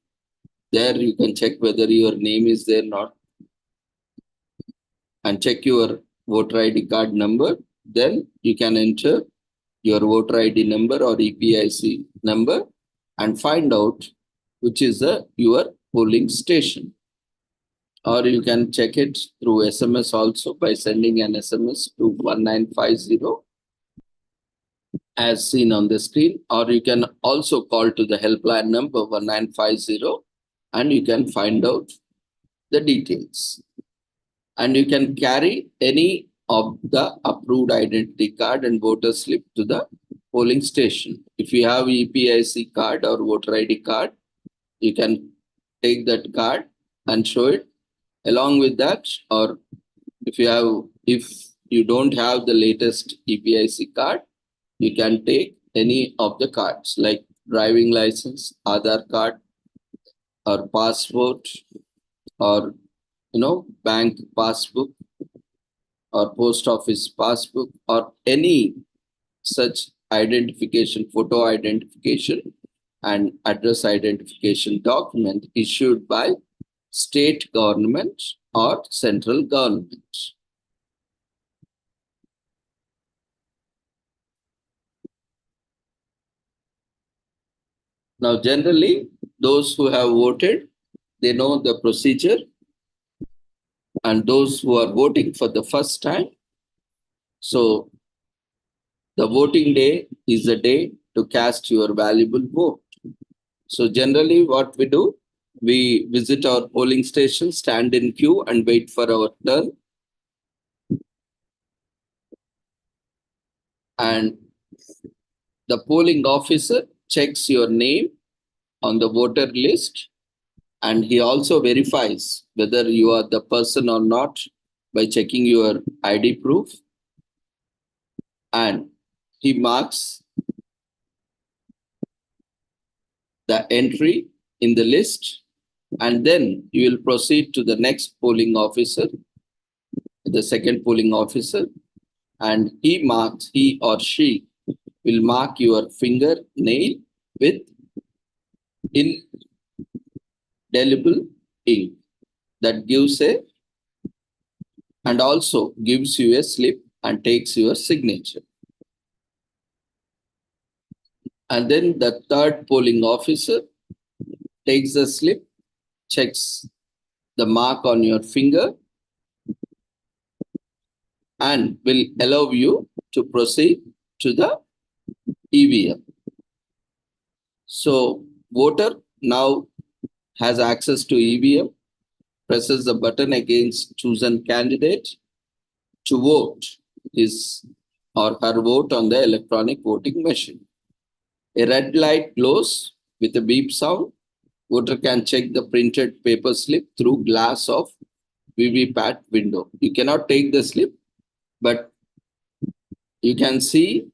There you can check whether your name is there or not, and check your voter ID card number. Then you can enter your voter ID number or EPIC number and find out which is your polling station. Or you can check it through SMS also by sending an SMS to 1950 as seen on the screen, or you can also call to the helpline number 1950 and you can find out the details. And you can carry any of the approved identity card and voter slip to the polling station. If you have EPIC card or voter ID card, you can take that card and show it along with that. Or if you don't have the latest EPIC card, you can take any of the cards like driving license, Aadhaar card, or passport, or bank passbook, or post office passbook, or any such identification, photo identification and address identification document issued by state government or central government. Now, generally, those who have voted, they know the procedure, and those who are voting for the first time, so the voting day is the day to cast your valuable vote. So generally what we do, we visit our polling station, stand in queue and wait for our turn. And the polling officer checks your name on the voter list, and he also verifies whether you are the person or not by checking your ID proof. And he marks the entry in the list, and then you will proceed to the next polling officer, the second polling officer, and he or she will mark your fingernail with indelible ink that gives and also gives you a slip and takes your signature. And then the third polling officer takes the slip, checks the mark on your finger, and will allow you to proceed to the EVM. So voter now has access to EVM, presses the button against chosen candidate to vote his or her vote on the electronic voting machine. A red light glows with a beep sound. Voter can check the printed paper slip through glass of VVPAT window. You cannot take the slip, but you can see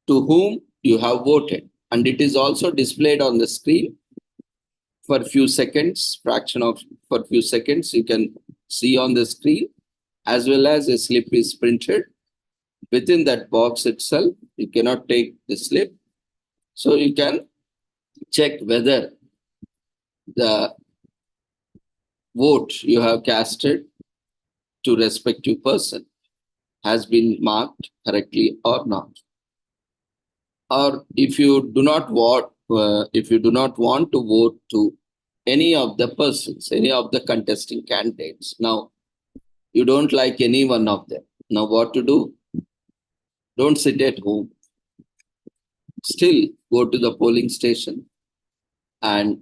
to whom you have voted. And it is also displayed on the screen for a few seconds, for a few seconds, you can see on the screen, as well as a slip is printed. Within that box itself, you cannot take the slip. So you can check whether the vote you have casted to respective person has been marked correctly or not. Or if you do not want to vote to any of the persons, any of the contesting candidates, now you don't like any one of them. Now what to do? Don't sit at home. Still go to the polling station, and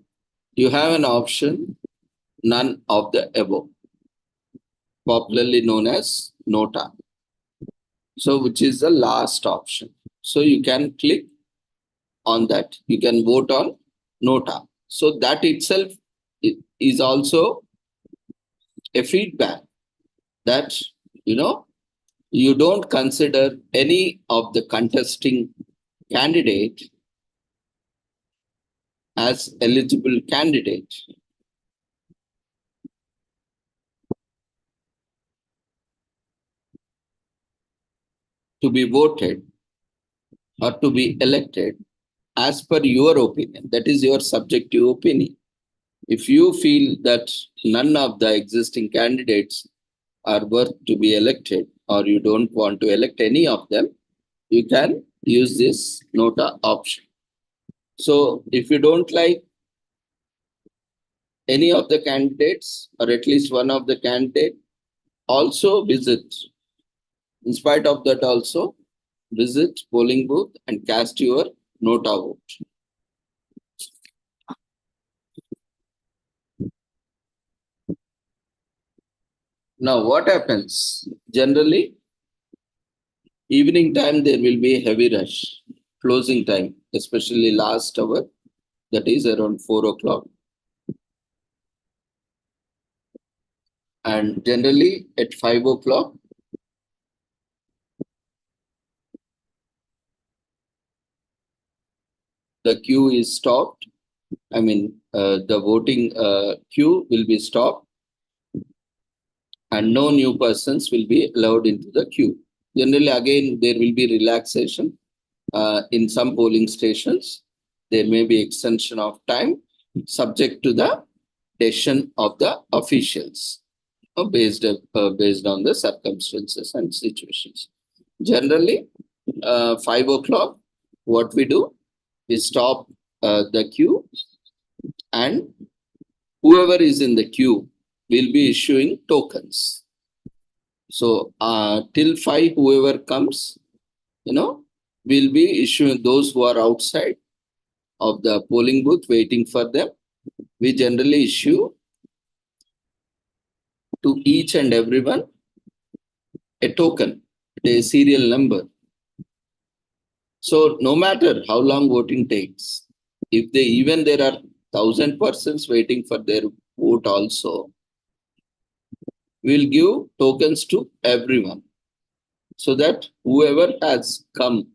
you have an option, none of the above, popularly known as nota. So which is the last option. So you can click on that. You can vote on nota. So that itself is also a feedback that, you don't consider any of the contesting candidate as eligible candidate. To be voted or to be elected as per your opinion. That is your subjective opinion. If you feel that none of the existing candidates are worth to be elected, or you don't want to elect any of them, you can use this nota option. So if you don't like any of the candidates, or at least one of the candidate, also visit. In spite of that, also visit polling booth and cast your nota vote. Now, what happens? Generally, evening time there will be a heavy rush, closing time, especially last hour, that is around 4 o'clock. And generally at 5 o'clock, the queue is stopped. I mean, the voting queue will be stopped and no new persons will be allowed into the queue. Generally, again, there will be relaxation. In some polling stations, there may be extension of time subject to the decision of the officials based on the circumstances and situations. Generally, 5 o'clock, what we do, we stop the queue and whoever is in the queue will be issuing tokens. So till 5, whoever comes, will be issuing those who are outside of the polling booth waiting for them. We generally issue to each and everyone a token, a serial number. So no matter how long voting takes, if even there are 1,000 persons waiting for their vote also, we'll give tokens to everyone so that whoever has come,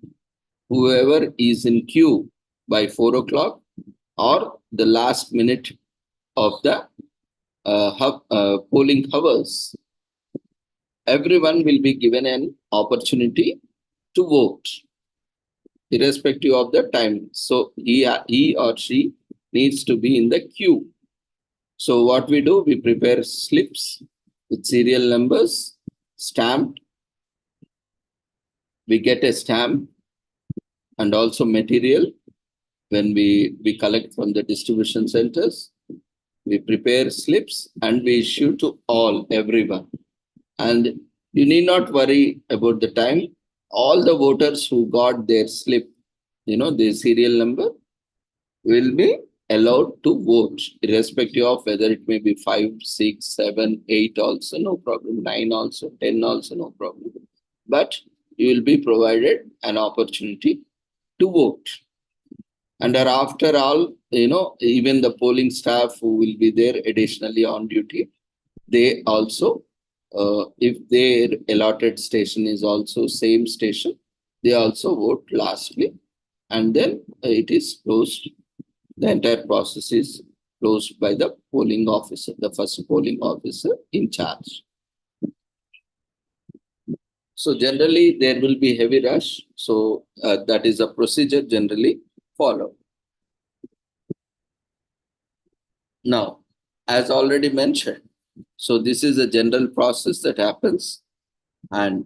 whoever is in queue by 4 o'clock or the last minute of the polling hours, everyone will be given an opportunity to vote, irrespective of the time. So he or she needs to be in the queue. So what we do, we prepare slips with serial numbers, stamped. We get a stamp and also material when we collect from the distribution centers. We prepare slips and we issue to everyone. And you need not worry about the time. All the voters who got their slip, their serial number, will be allowed to vote, irrespective of whether it may be 5, 6, 7, 8 also, no problem, 9 also, 10 also, no problem. But you will be provided an opportunity to vote. And after all, even the polling staff who will be there additionally on duty, they also, if their allotted station is also same station, they also vote lastly. And then it is closed. The entire process is closed by the polling officer, the first polling officer in charge. So generally, there will be heavy rush. So that is a procedure generally followed. Now, as already mentioned, so this is a general process that happens. And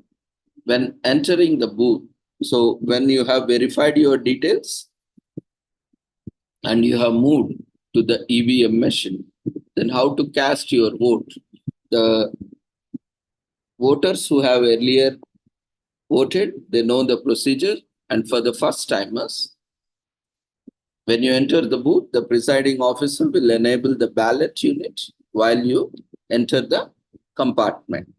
when entering the booth, so when you have verified your details and you have moved to the EVM machine, then how to cast your vote? The voters who have earlier voted, they know the procedure. And for the first timers, when you enter the booth, the presiding officer will enable the ballot unit while you enter the compartment.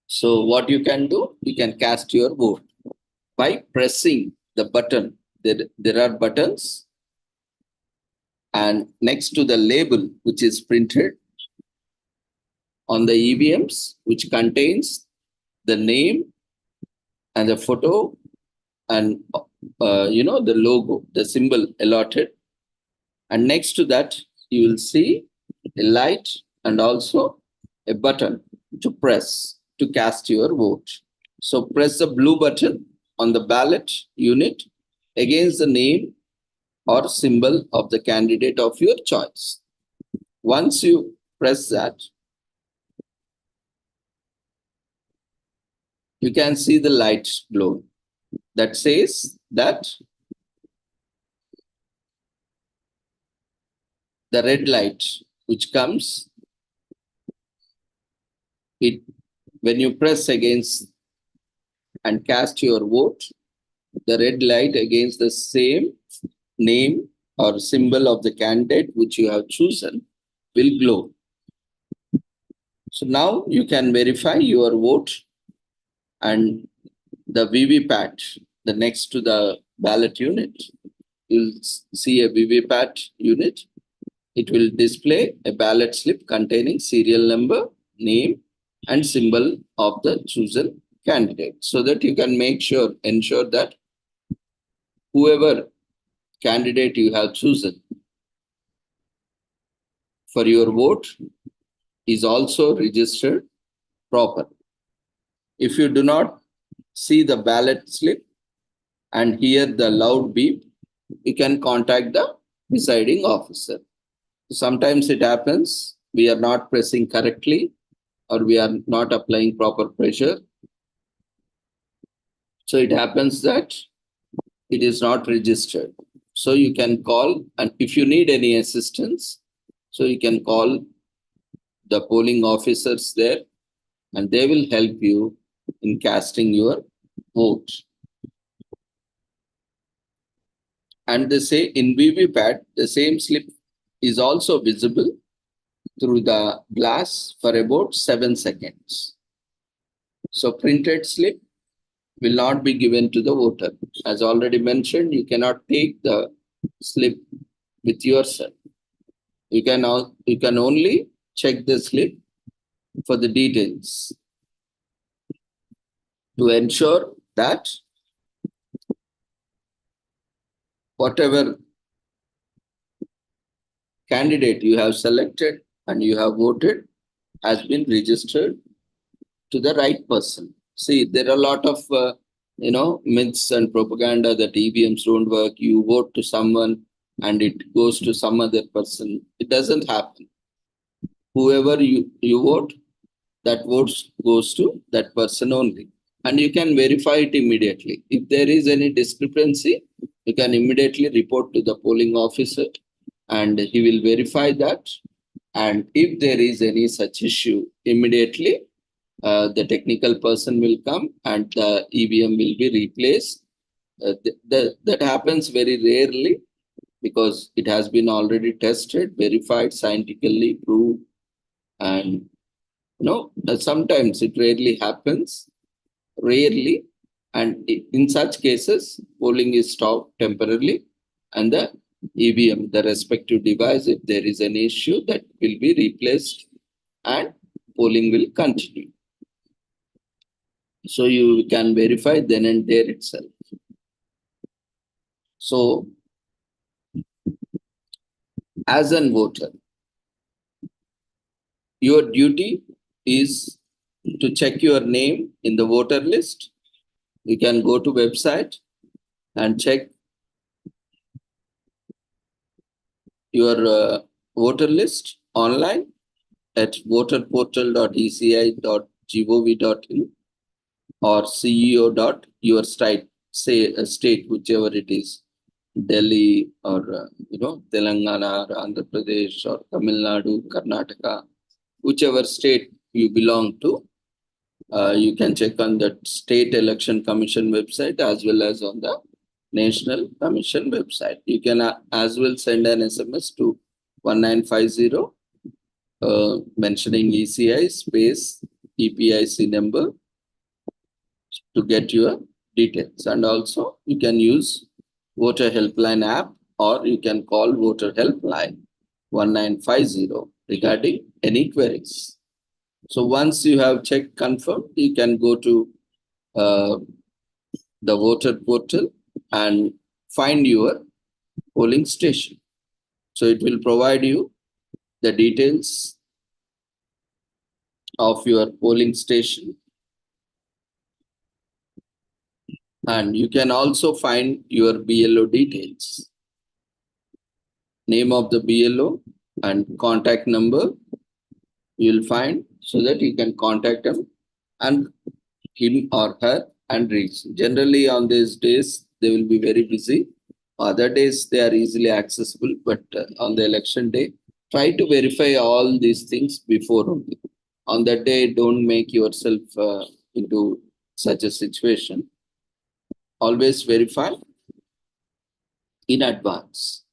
So what you can do, you can cast your vote by pressing the button. There are buttons, and next to the label which is printed on the EVMs, which contains the name and the photo and the logo, the symbol allotted. And next to that, you will see a light and also a button to press to cast your vote. So press the blue button on the ballot unit against the name or symbol of the candidate of your choice. Once you press that, you can see the light glow that says that the red light which comes, when you press against and cast your vote, the red light against the same name or symbol of the candidate which you have chosen will glow. So now you can verify your vote, and the VVPAT, the next to the ballot unit, you'll see a VVPAT unit. It will display a ballot slip containing serial number, name, and symbol of the chosen candidate, so that you can ensure that whoever candidate you have chosen for your vote is also registered proper. If you do not see the ballot slip and hear the loud beep, you can contact the presiding officer. Sometimes it happens we are not pressing correctly or we are not applying proper pressure. So it happens that it is not registered. So you can call, and if you need any assistance, so you can call the polling officers there and they will help you in casting your vote. And they say in VVPAT, the same slip is also visible through the glass for about 7 seconds. So printed slip will not be given to the voter. As already mentioned, you cannot take the slip with yourself. You can only check the slip for the details to ensure that whatever candidate you have selected and you have voted has been registered to the right person. See, there are a lot of myths and propaganda that EVMs don't work. You vote to someone and it goes to some other person. It doesn't happen. Whoever you vote, that votes goes to that person only. And you can verify it immediately. If there is any discrepancy, you can immediately report to the polling officer and he will verify that. And if there is any such issue, immediately the technical person will come and the EVM will be replaced. That happens very rarely because it has been already tested, verified, scientifically proved. And sometimes it rarely happens, and in such cases, polling is stopped temporarily and the EVM, the respective device, if there is an issue, that will be replaced and polling will continue. So you can verify then and there itself. So as a voter, your duty is to check your name in the voter list. You can go to website and check your voter list online at voterportal.eci.gov.in or ceo.your state, state, whichever it is, Delhi or Telangana or Andhra Pradesh or Tamil Nadu, Karnataka, whichever state you belong to. You can check on the State Election Commission website as well as on the National Commission website. You can as well send an SMS to 1950 mentioning ECI space EPIC number to get your details. And also you can use Voter Helpline app or you can call Voter Helpline 1950 regarding any queries. So once you have checked confirmed, you can go to the voter portal and find your polling station. So it will provide you the details of your polling station. And you can also find your BLO details, name of the BLO and contact number you'll find, so that you can contact him or her and reach. Generally on these days, they will be very busy. Other days, they are easily accessible, but on the election day, try to verify all these things before only. On that day, don't make yourself into such a situation. Always verify in advance.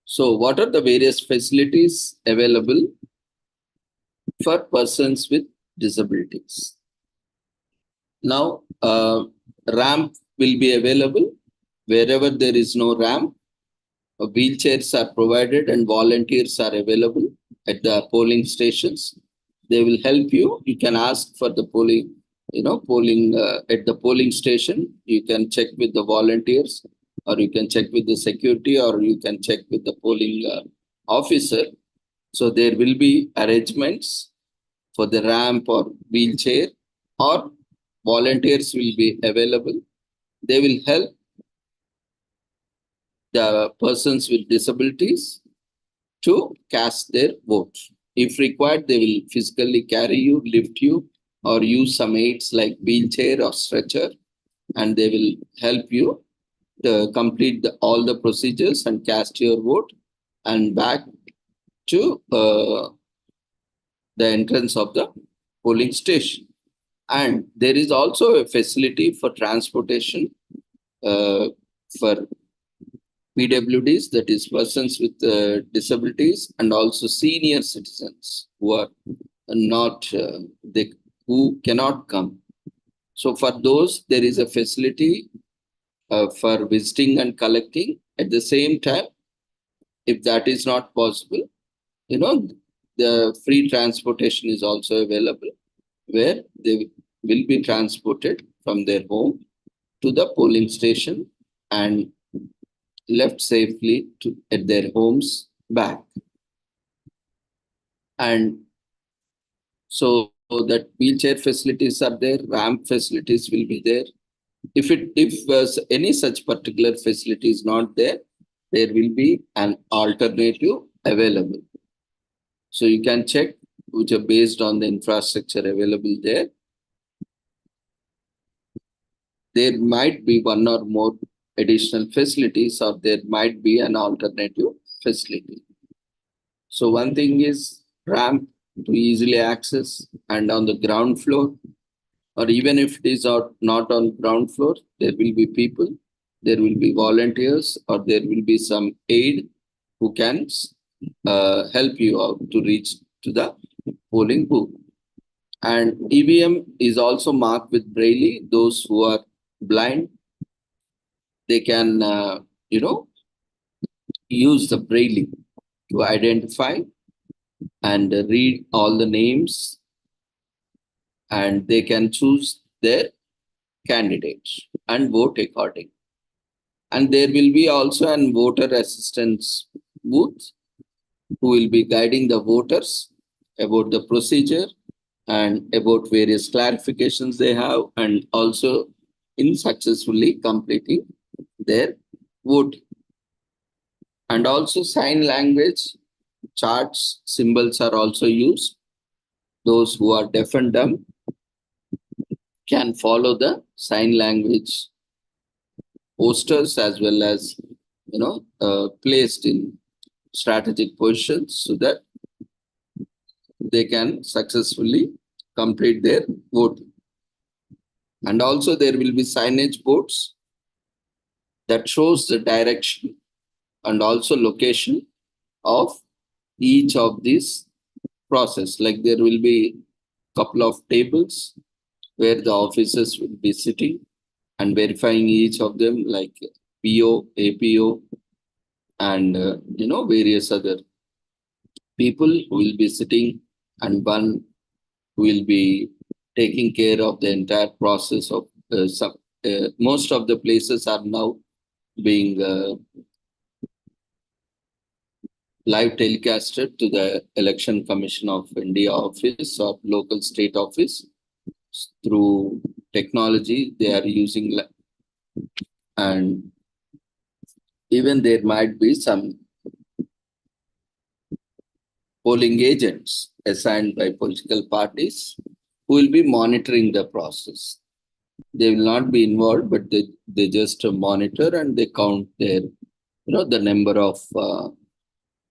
So what are the various facilities available for persons with disabilities. Now, ramp will be available wherever there is no ramp. Wheelchairs are provided and volunteers are available at the polling stations. They will help you. You can ask for the polling, polling at the polling station. You can check with the volunteers, or you can check with the security, or you can check with the polling officer. So there will be arrangements for the ramp or wheelchair, or volunteers will be available. They will help the persons with disabilities to cast their vote. If required, they will physically carry you, lift you, or use some aids like wheelchair or stretcher, and they will help you to complete all the procedures and cast your vote and back to the entrance of the polling station. And there is also a facility for transportation for PWDs, that is persons with disabilities, and also senior citizens who are not who cannot come. So for those, there is a facility for visiting and collecting. At the same time, if that is not possible, the free transportation is also available, where they will be transported from their home to the polling station and left safely at their homes back. And so that wheelchair facilities are there, ramp facilities will be there. If any such particular facility is not there, there will be an alternative available. So you can check which are based on the infrastructure available there. There might be one or more additional facilities, or there might be an alternative facility. So one thing is ramp to easily access, and on the ground floor, or even if it is not on ground floor, there will be people, there will be volunteers, or there will be some aid who can help you out to reach to the polling booth. And EVM is also marked with Braille. Those who are blind, they can, use the Braille to identify and read all the names, and they can choose their candidates and vote according. And there will be also an voter assistance booth who will be guiding the voters about the procedure and about various clarifications they have, and also in successfully completing their voting. And also sign language charts, symbols are also used. Those who are deaf and dumb can follow the sign language posters, as well as placed in strategic positions so that they can successfully complete their voting. And also there will be signage boards that shows the direction and also location of each of these process. Like there will be a couple of tables where the officers will be sitting and verifying each of them, like PO, APO, and various other people who will be sitting, and one who will be taking care of the entire process of most of the places are now being live telecasted to the Election Commission of India office or local state office through technology they are using. And even there might be some polling agents assigned by political parties who will be monitoring the process. They will not be involved, but they just monitor and they count their, the number of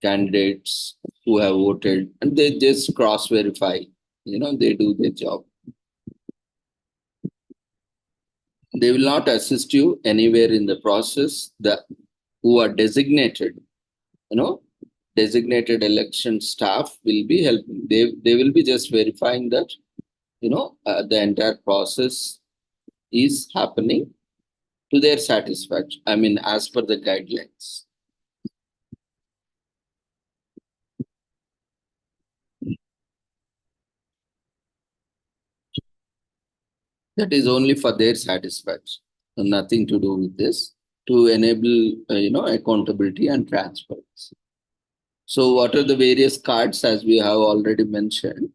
candidates who have voted, and they just cross-verify, they do their job. They will not assist you anywhere in the process. The who are designated, designated election staff will be helping. They will be just verifying that, the entire process is happening to their satisfaction. I mean, as per the guidelines. That is only for their satisfaction, nothing to do with this, to enable, accountability and transparency. So what are the various cards, as we have already mentioned?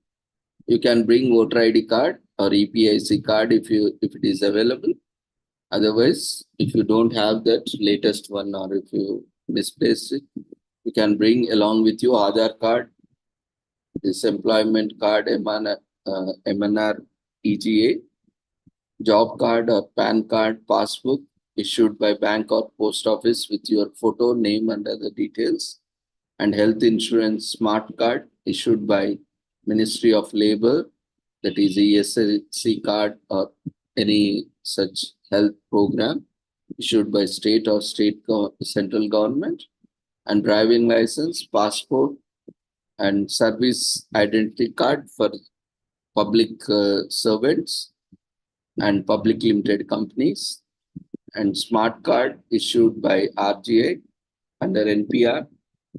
You can bring voter ID card or EPIC card if it is available. Otherwise, if you don't have that latest one, or if you misplace it, you can bring along with you Aadhaar card, this employment card, MNR, EGA, job card or PAN card, passbook issued by bank or post office with your photo, name and other details, and health insurance smart card issued by Ministry of Labor, that is ESC card or any such health program issued by state or central government, and driving license, passport, and service identity card for public servants and public limited companies, and smart card issued by RGA under NPR,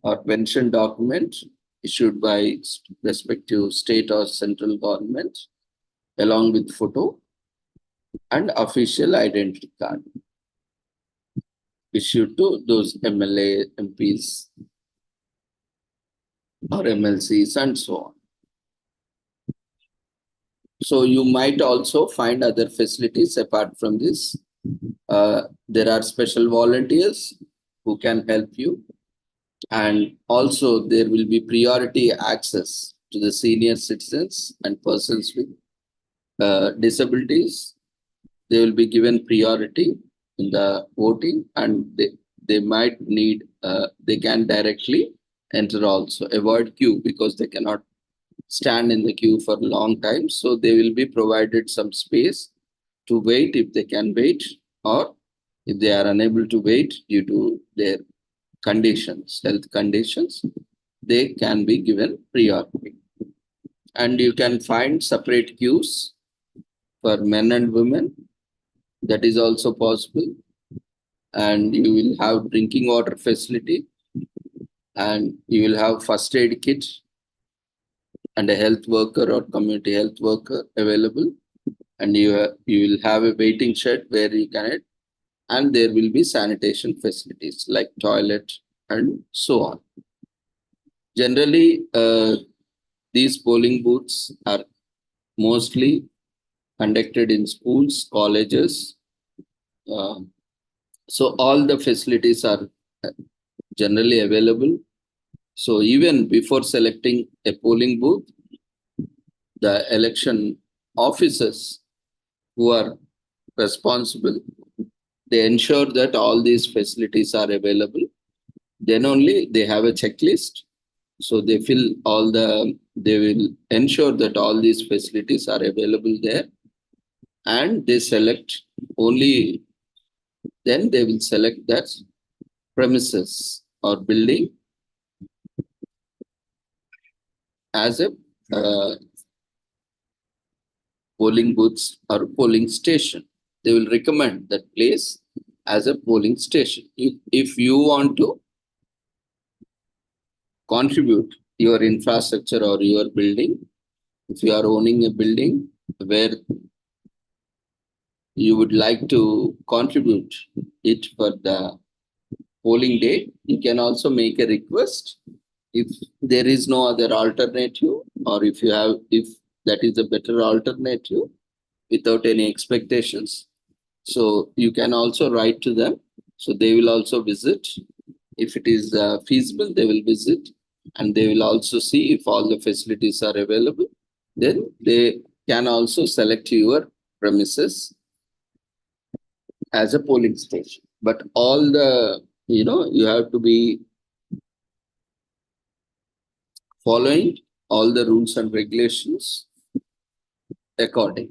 or pension document issued by respective state or central government along with photo, and official identity card issued to those MLA, MPs or MLCs and so on. So you might also find other facilities apart from this. There are special volunteers who can help you. And also there will be priority access to the senior citizens and persons with disabilities. They will be given priority in the voting, and they might need, they can directly enter also, avoid queue because they cannot stand in the queue for a long time. So they will be provided some space to wait if they can wait, or if they are unable to wait due to their conditions, health conditions, they can be given priority. And you can find separate queues for men and women. That is also possible. And you will have drinking water facility, and you will have first aid kit and a health worker or community health worker available. And you will have a waiting shed where you can, and there will be sanitation facilities like toilet and so on. Generally, these polling booths are mostly conducted in schools, colleges. So all the facilities are generally available. So even before selecting a polling booth, the election officers who are responsible, they ensure that all these facilities are available. Then only they have a checklist. So they will ensure that all these facilities are available there, and they select only, then they will select that premises or building as a polling booths or polling station. They will recommend that place as a polling station. If you want to contribute your infrastructure or your building, if you are owning a building where you would like to contribute it for the polling day, you can also make a request. If there is no other alternative, or if that is a better alternative without any expectations, so you can also write to them. So they will also visit. If it is feasible, they will visit, and they will also see if all the facilities are available. Then they can also select your premises as a polling station. But all the, you have to be following all the rules and regulations according.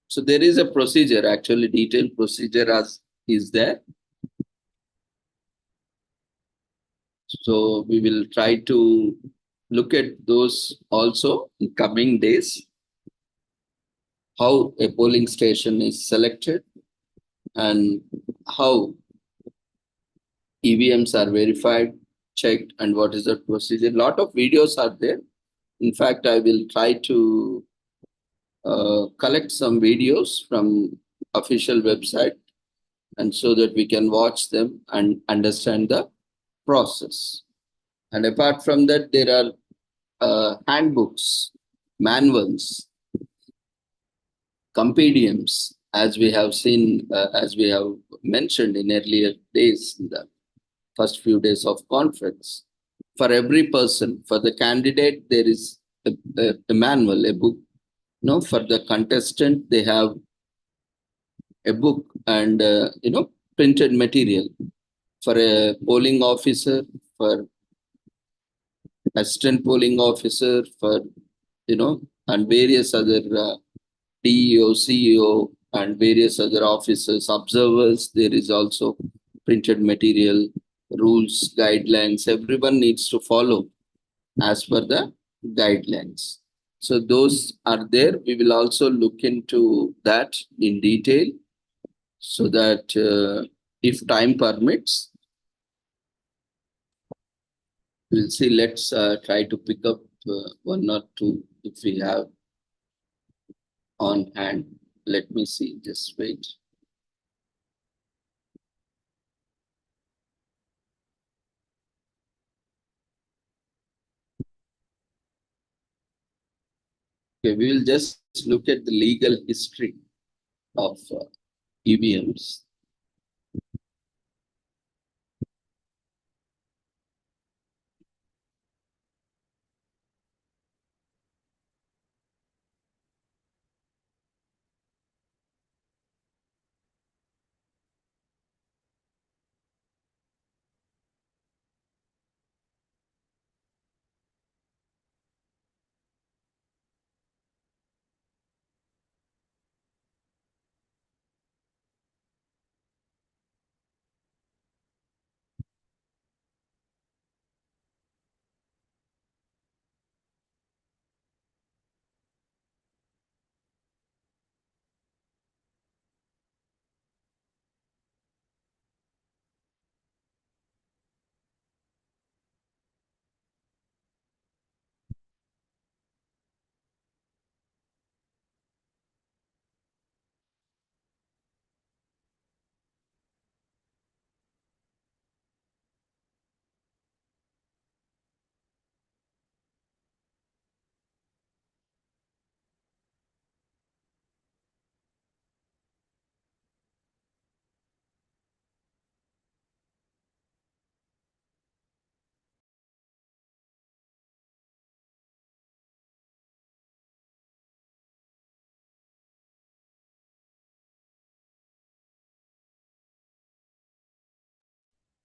So there is a procedure, actually detailed procedure is there. So we will try to look at those also in coming days, how a polling station is selected and how EVMs are verified, checked, and what is the procedure. A lot of videos are there. In fact, I will try to collect some videos from official website, and so that we can watch them and understand the process. And apart from that, there are handbooks, manuals, compendiums, as we have seen, as we have mentioned in earlier days, in the first few days of conference. For every person, for the candidate, there is a manual, a book. No, for the contestant, they have a book and printed material. For a polling officer, for assistant polling officer, for and various other DEO, CEO, and various other officers, observers. There is also printed material, rules, guidelines. Everyone needs to follow as per the guidelines. So those are there. We will also look into that in detail so that if time permits, we'll see. Let's try to pick up one or two if we have on hand. Let me see. Just wait. Okay, we will just look at the legal history of EVMs.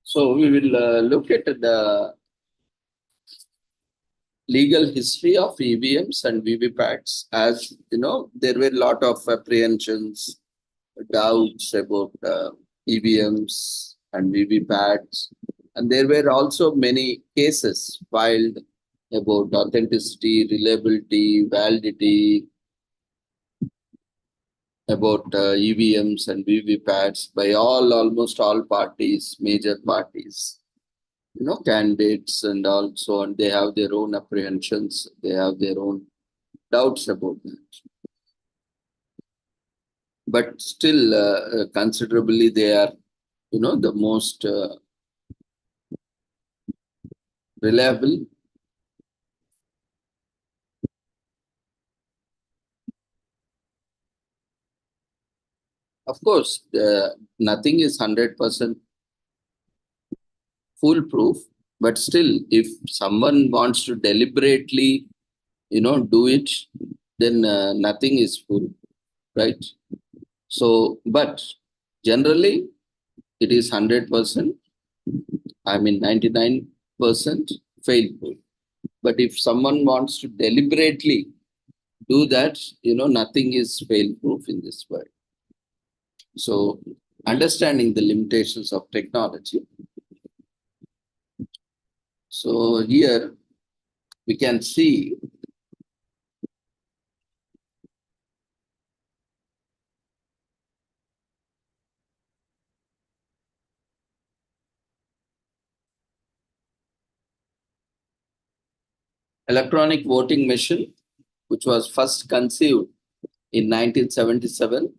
So we will look at the legal history of EVMs and VVPATs. As you know, there were a lot of apprehensions, doubts about EVMs and VVPATs, and there were also many cases filed about authenticity, reliability, validity, about EVMs and VVPATs by almost all parties, major parties, candidates and also, and they have their own apprehensions, they have their own doubts about that. But still, considerably, they are, the most reliable. Of course, nothing is 100% foolproof, but still, if someone wants to deliberately, do it, then nothing is fool, right? So, but generally, it is 100%, I mean 99% fail-proof. But if someone wants to deliberately do that, nothing is fail-proof in this world. So, understanding the limitations of technology, So here we can see electronic voting machine, which was first conceived in 1977.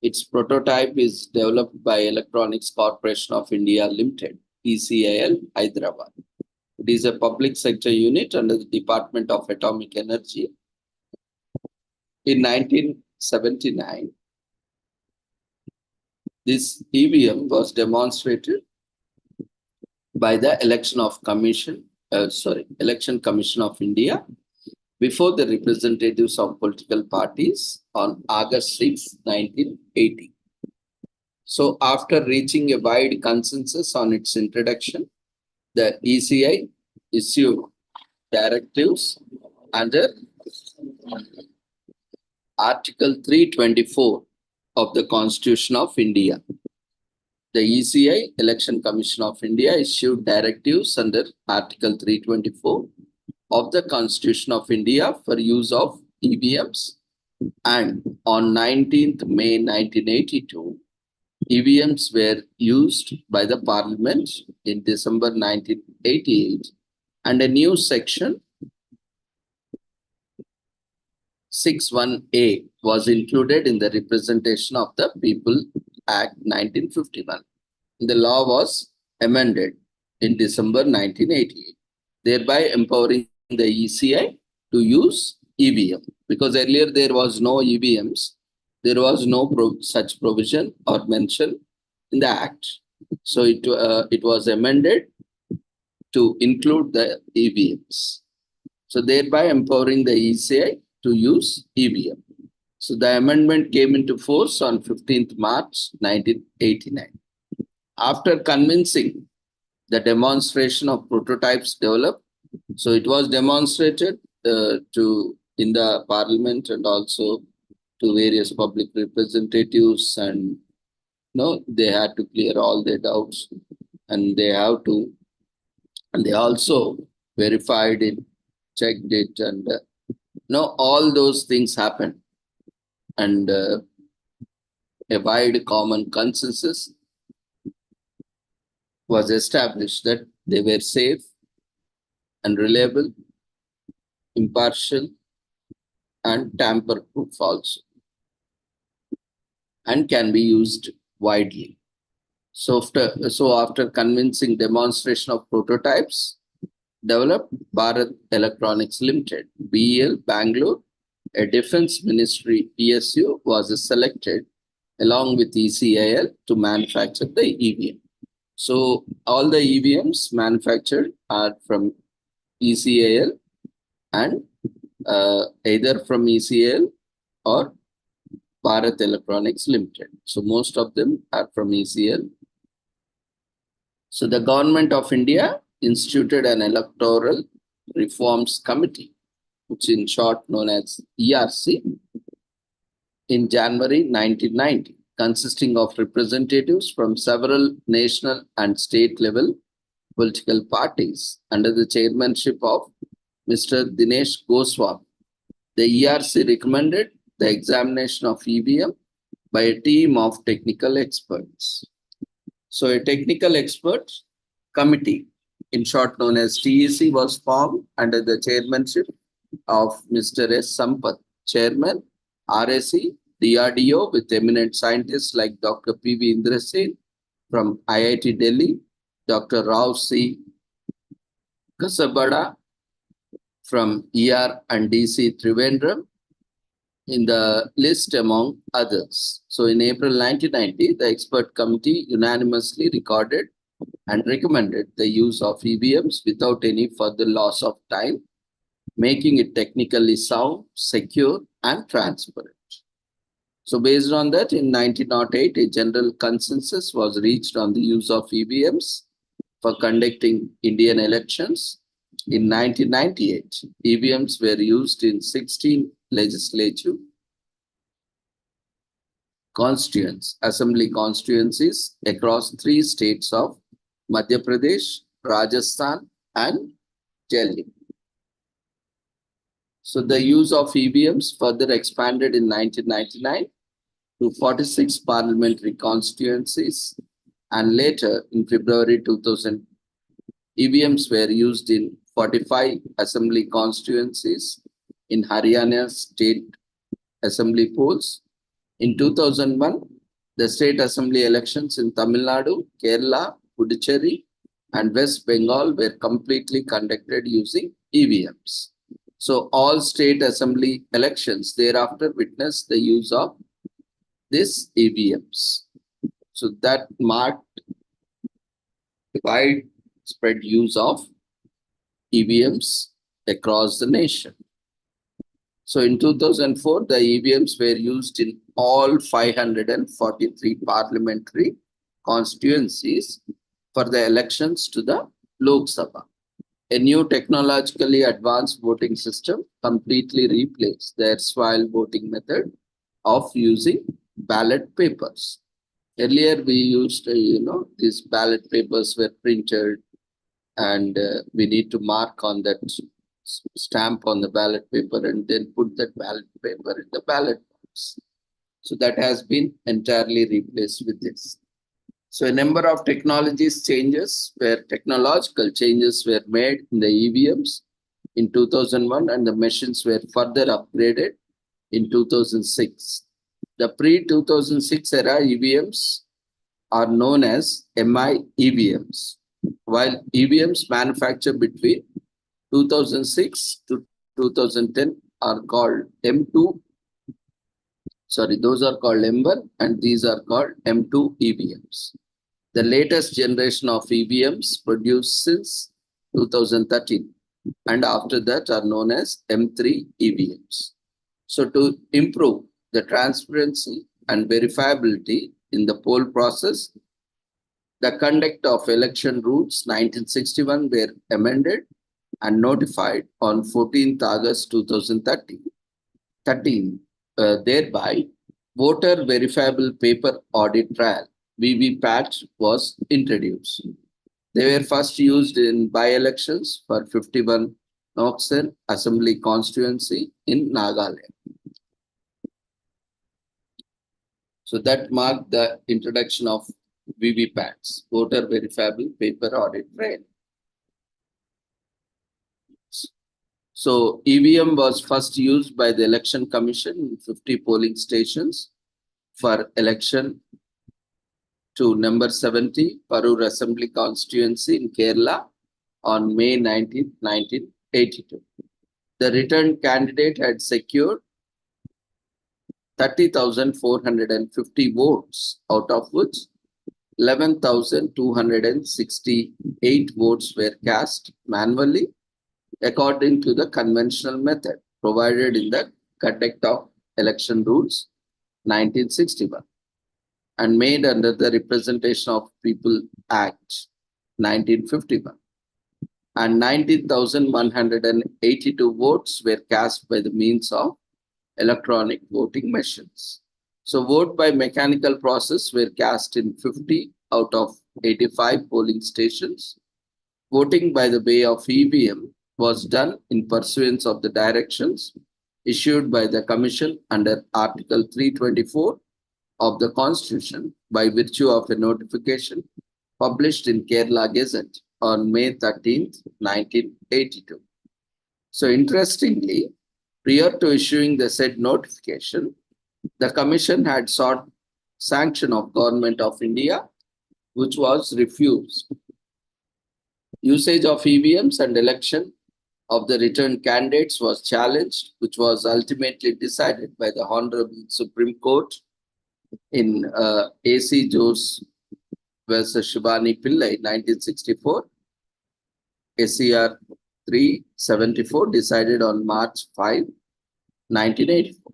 Its prototype is developed by Electronics Corporation of India Limited, ECIL, Hyderabad. It is a public sector unit under the Department of Atomic Energy. In 1979, this EVM was demonstrated by the Election Commission of India before the representatives of political parties on August 6, 1980. So after reaching a wide consensus on its introduction, the ECI issued directives under Article 324 of the Constitution of India. The ECI, Election Commission of India, issued directives under Article 324 of the Constitution of India for use of EVMs, and on 19th May 1982, EVMs were used by the Parliament in December 1988, and a new section 61A was included in the Representation of the People Act 1951. The law was amended in December 1988, thereby empowering the ECI to use EVM. Because earlier there was no EVMs, there was no such provision or mention in the Act. So it was amended to include the EVMs. So thereby empowering the ECI to use EVM. So the amendment came into force on 15th March 1989. After convincing the demonstration of prototypes developed, so it was demonstrated in the Parliament and also to various public representatives, and they had to clear all their doubts, and they also verified it, checked it, and all those things happened, and a wide common consensus was established that they were safe and reliable, impartial, and tamper-proof also, and can be used widely. So after convincing demonstration of prototypes, developed Bharat Electronics Limited, BEL, Bangalore, a Defense Ministry PSU was selected along with ECIL to manufacture the EVM. So all the EVMs manufactured are from ECIL, and either from ECIL or Bharat Electronics Limited. So most of them are from ECIL. So the Government of India instituted an Electoral Reforms Committee, which in short known as ERC, in January 1990, consisting of representatives from several national and state level political parties under the chairmanship of Mr. Dinesh Goswami. The ERC recommended the examination of EVM by a team of technical experts. So a technical expert committee, in short known as TEC, was formed under the chairmanship of Mr. S. Sampath, Chairman, RAC, DRDO, with eminent scientists like Dr. P.V. Indrasen from IIT Delhi, Dr. Rao C. Kasabada from ER and DC Trivandrum in the list, among others. So in April 1990, the expert committee unanimously recorded and recommended the use of EVMs without any further loss of time, making it technically sound, secure, and transparent. So based on that, in 1908, a general consensus was reached on the use of EVMs for conducting Indian elections. In 1998, EVMs were used in 16 legislative assembly constituencies across 3 states of Madhya Pradesh, Rajasthan, and Delhi. So the use of EVMs further expanded in 1999 to 46 parliamentary constituencies, and later in February 2000, EVMs were used in 45 assembly constituencies in Haryana state assembly polls. In 2001, the state assembly elections in Tamil Nadu, Kerala, Puducherry, and West Bengal were completely conducted using EVMs. So all state assembly elections thereafter witnessed the use of this EVMs. So that marked the widespread use of EVMs across the nation. So in 2004, the EVMs were used in all 543 parliamentary constituencies for the elections to the Lok Sabha. A new technologically advanced voting system completely replaced the erstwhile voting method of using ballot papers. Earlier, we used, these ballot papers were printed and we need to mark on that stamp on the ballot paper and then put that ballot paper in the ballot box. So that has been entirely replaced with this. So a number of technological changes were made in the EVMs in 2001 and the machines were further upgraded in 2006. The pre-2006 era EVMs are known as MI EVMs, while EVMs manufactured between 2006 to 2010 are called M2. Sorry, those are called M1 and these are called M2 EVMs. The latest generation of EVMs produced since 2013 and after that are known as M3 EVMs. So to improve the transparency and verifiability in the poll process, the conduct of election rules 1961 were amended and notified on 14th August 2013. Thereby, voter verifiable paper audit trial VVPAT was introduced. They were first used in by-elections for 51 Noksen Assembly constituency in Nagaland. So that marked the introduction of VVPATs, voter verifiable paper audit trail. So EVM was first used by the Election Commission in 50 polling stations for election to number 70 Parur Assembly constituency in Kerala on May 19, 1982. The returned candidate had secured 30,450 votes, out of which 11,268 votes were cast manually according to the conventional method provided in the Conduct of Election Rules 1961 and made under the Representation of People Act 1951. And 19,182 votes were cast by the means of electronic voting machines. So vote by mechanical process were cast in 50 out of 85 polling stations. Voting by the way of EVM was done in pursuance of the directions issued by the Commission under Article 324 of the Constitution by virtue of a notification published in Kerala Gazette on May 13, 1982. So interestingly, prior to issuing the said notification, the Commission had sought sanction of Government of India, which was refused. Usage of EVMs and election of the returned candidates was challenged, which was ultimately decided by the Honorable Supreme Court in AC Jose versus Shivani Pillai, 1964, SCR 374, decided on March 5, 1984.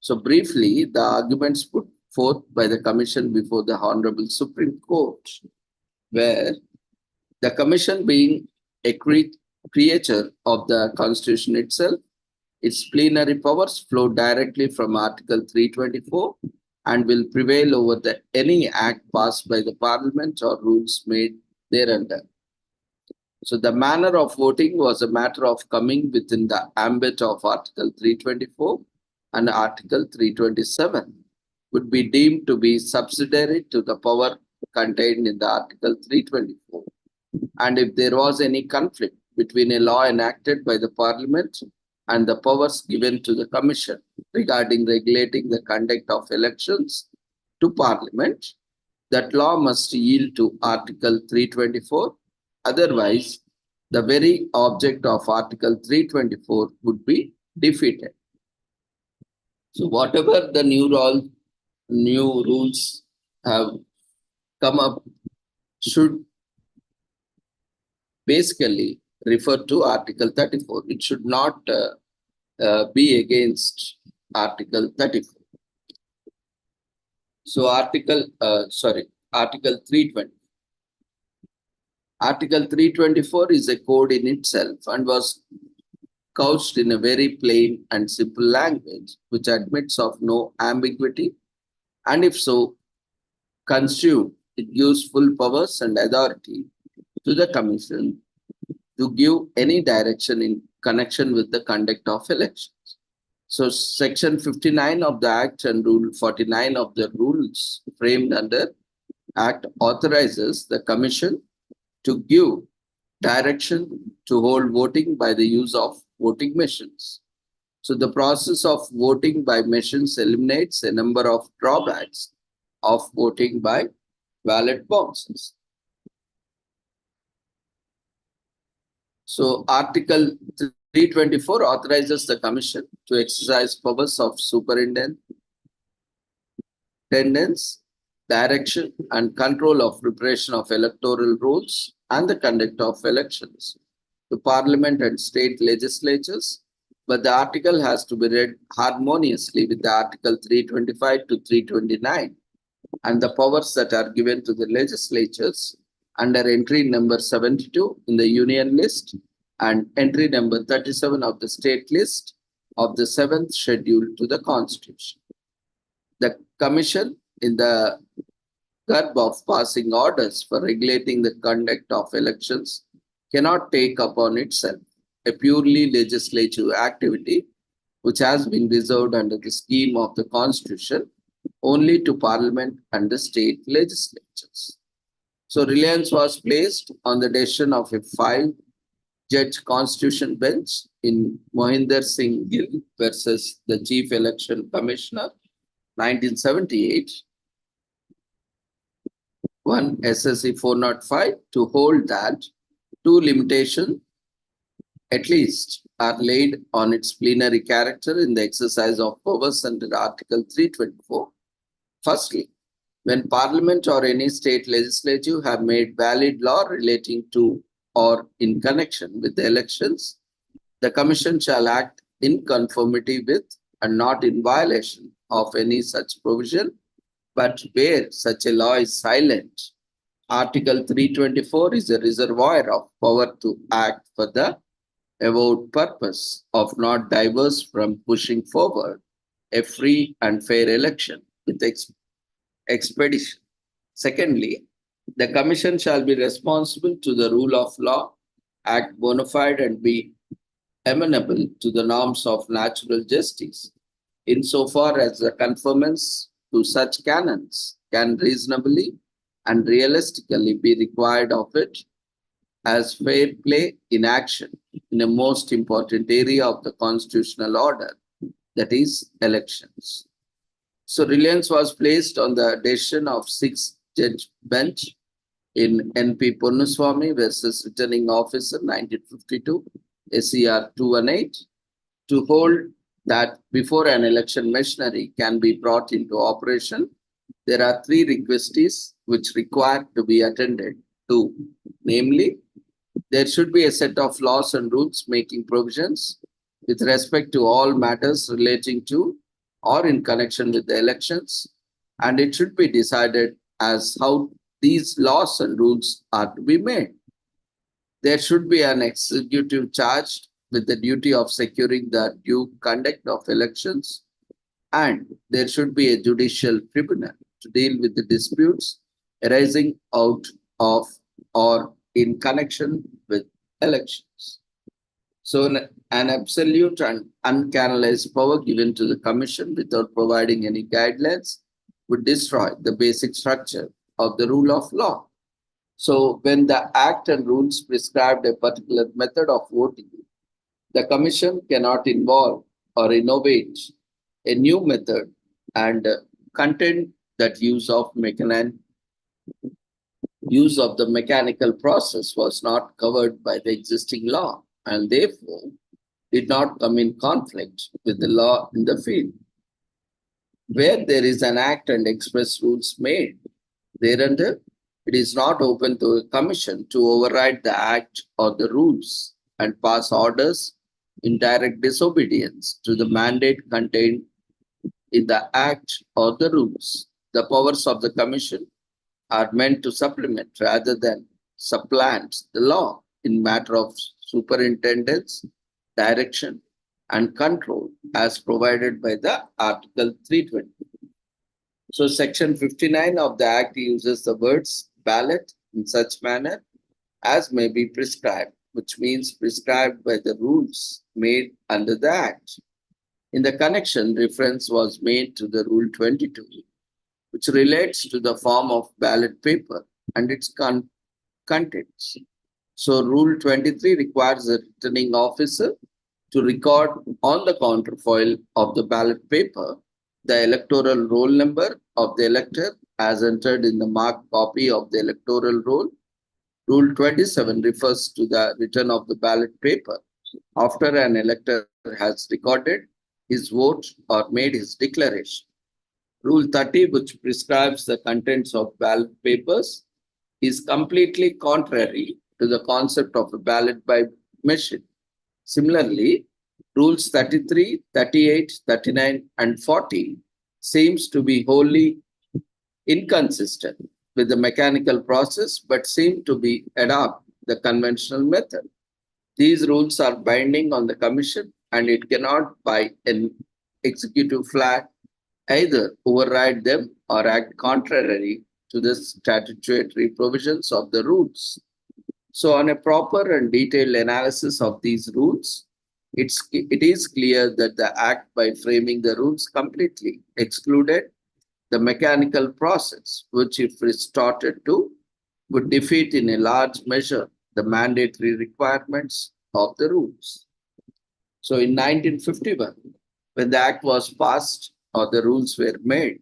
So briefly, the arguments put forth by the Commission before the Honorable Supreme Court, where the Commission being a creature of the Constitution itself, its plenary powers flow directly from Article 324 and will prevail over any act passed by the Parliament or rules made thereunder. So the manner of voting was a matter of coming within the ambit of Article 324 and Article 327 would be deemed to be subsidiary to the power contained in the Article 324. And if there was any conflict between a law enacted by the Parliament and the powers given to the Commission regarding regulating the conduct of elections to Parliament, that law must yield to Article 324. Otherwise, the very object of Article 324 would be defeated. So whatever the new rules have come up should basically refer to Article 34. It should not be against Article 34. So Article 320. Article 324 is a code in itself and was couched in a very plain and simple language, which admits of no ambiguity, and if so construed, it gives full powers and authority to the Commission to give any direction in connection with the conduct of elections. So Section 59 of the Act and Rule 49 of the rules framed under Act authorizes the Commission to give direction to hold voting by the use of voting machines. So the process of voting by machines eliminates a number of drawbacks of voting by ballot boxes. So Article 324 authorizes the Commission to exercise powers of superintendence, direction, and control of preparation of electoral rules and the conduct of elections to Parliament and state legislatures, but the article has to be read harmoniously with the Article 325 to 329 and the powers that are given to the legislatures under entry number 72 in the Union list and entry number 37 of the state list of the 7th schedule to the Constitution. The Commission, in the curb of passing orders for regulating the conduct of elections, cannot take upon itself a purely legislative activity which has been reserved under the scheme of the Constitution only to Parliament and the state legislatures. So reliance was placed on the decision of a 5-judge Constitution bench in Mohinder Singh Gill versus the Chief Election Commissioner, 1978, 1 SSE 405, to hold that 2 limitations at least are laid on its plenary character in the exercise of powers under Article 324. Firstly, when Parliament or any state legislature have made valid law relating to or in connection with the elections, the Commission shall act in conformity with and not in violation of any such provision, but where such a law is silent, Article 324 is a reservoir of power to act for the avowed purpose of not diverse from pushing forward a free and fair election with expedition. Secondly, the Commission shall be responsible to the rule of law, act bona fide, and be amenable to the norms of natural justice, insofar as the conformance to such canons can reasonably and realistically be required of it as fair play in action in a most important area of the constitutional order, that is, elections. So reliance was placed on the decision of 6-judge bench in N.P. Ponnuswamy versus Returning Officer, 1952, SCR 218, to hold that before an election machinery can be brought into operation, there are 3 requisites which require to be attended to, namely, there should be a set of laws and rules making provisions with respect to all matters relating to or in connection with the elections, and it should be decided as how these laws and rules are to be made. There should be an executive charged with the duty of securing the due conduct of elections, and there should be a judicial tribunal to deal with the disputes arising out of or in connection with elections. So an absolute and uncanalized power given to the Commission without providing any guidelines would destroy the basic structure of the rule of law. So when the Act and rules prescribed a particular method of voting, the Commission cannot involve or innovate a new method and content that use of the mechanical process was not covered by the existing law and therefore did not come in conflict with the law in the field. Where there is an act and express rules made, thereunder, it is not open to a commission to override the act or the rules and pass orders in direct disobedience to the mandate contained in the act or the rules. The powers of the commission are meant to supplement rather than supplant the law in matter of superintendence, direction, and control as provided by the Article 320. So Section 59 of the Act uses the words ballot in such manner as may be prescribed, which means prescribed by the rules made under the Act. In the connection, reference was made to the Rule 22, which relates to the form of ballot paper and its contents. So Rule 23 requires the returning officer to record on the counterfoil of the ballot paper the electoral roll number of the elector as entered in the marked copy of the electoral roll. Rule 27 refers to the return of the ballot paper after an elector has recorded his vote or made his declaration. Rule 30, which prescribes the contents of ballot papers, is completely contrary to the concept of a ballot by machine. Similarly, Rules 33, 38, 39, and 40 seems to be wholly inconsistent with the mechanical process but seem to be adopt the conventional method. These rules are binding on the Commission and it cannot by an executive flag either override them or act contrary to the statutory provisions of the rules. So on a proper and detailed analysis of these rules, it is clear that the Act by framing the rules completely excluded the mechanical process, which if resorted to, would defeat in a large measure the mandatory requirements of the rules. So in 1951, when the Act was passed or the rules were made,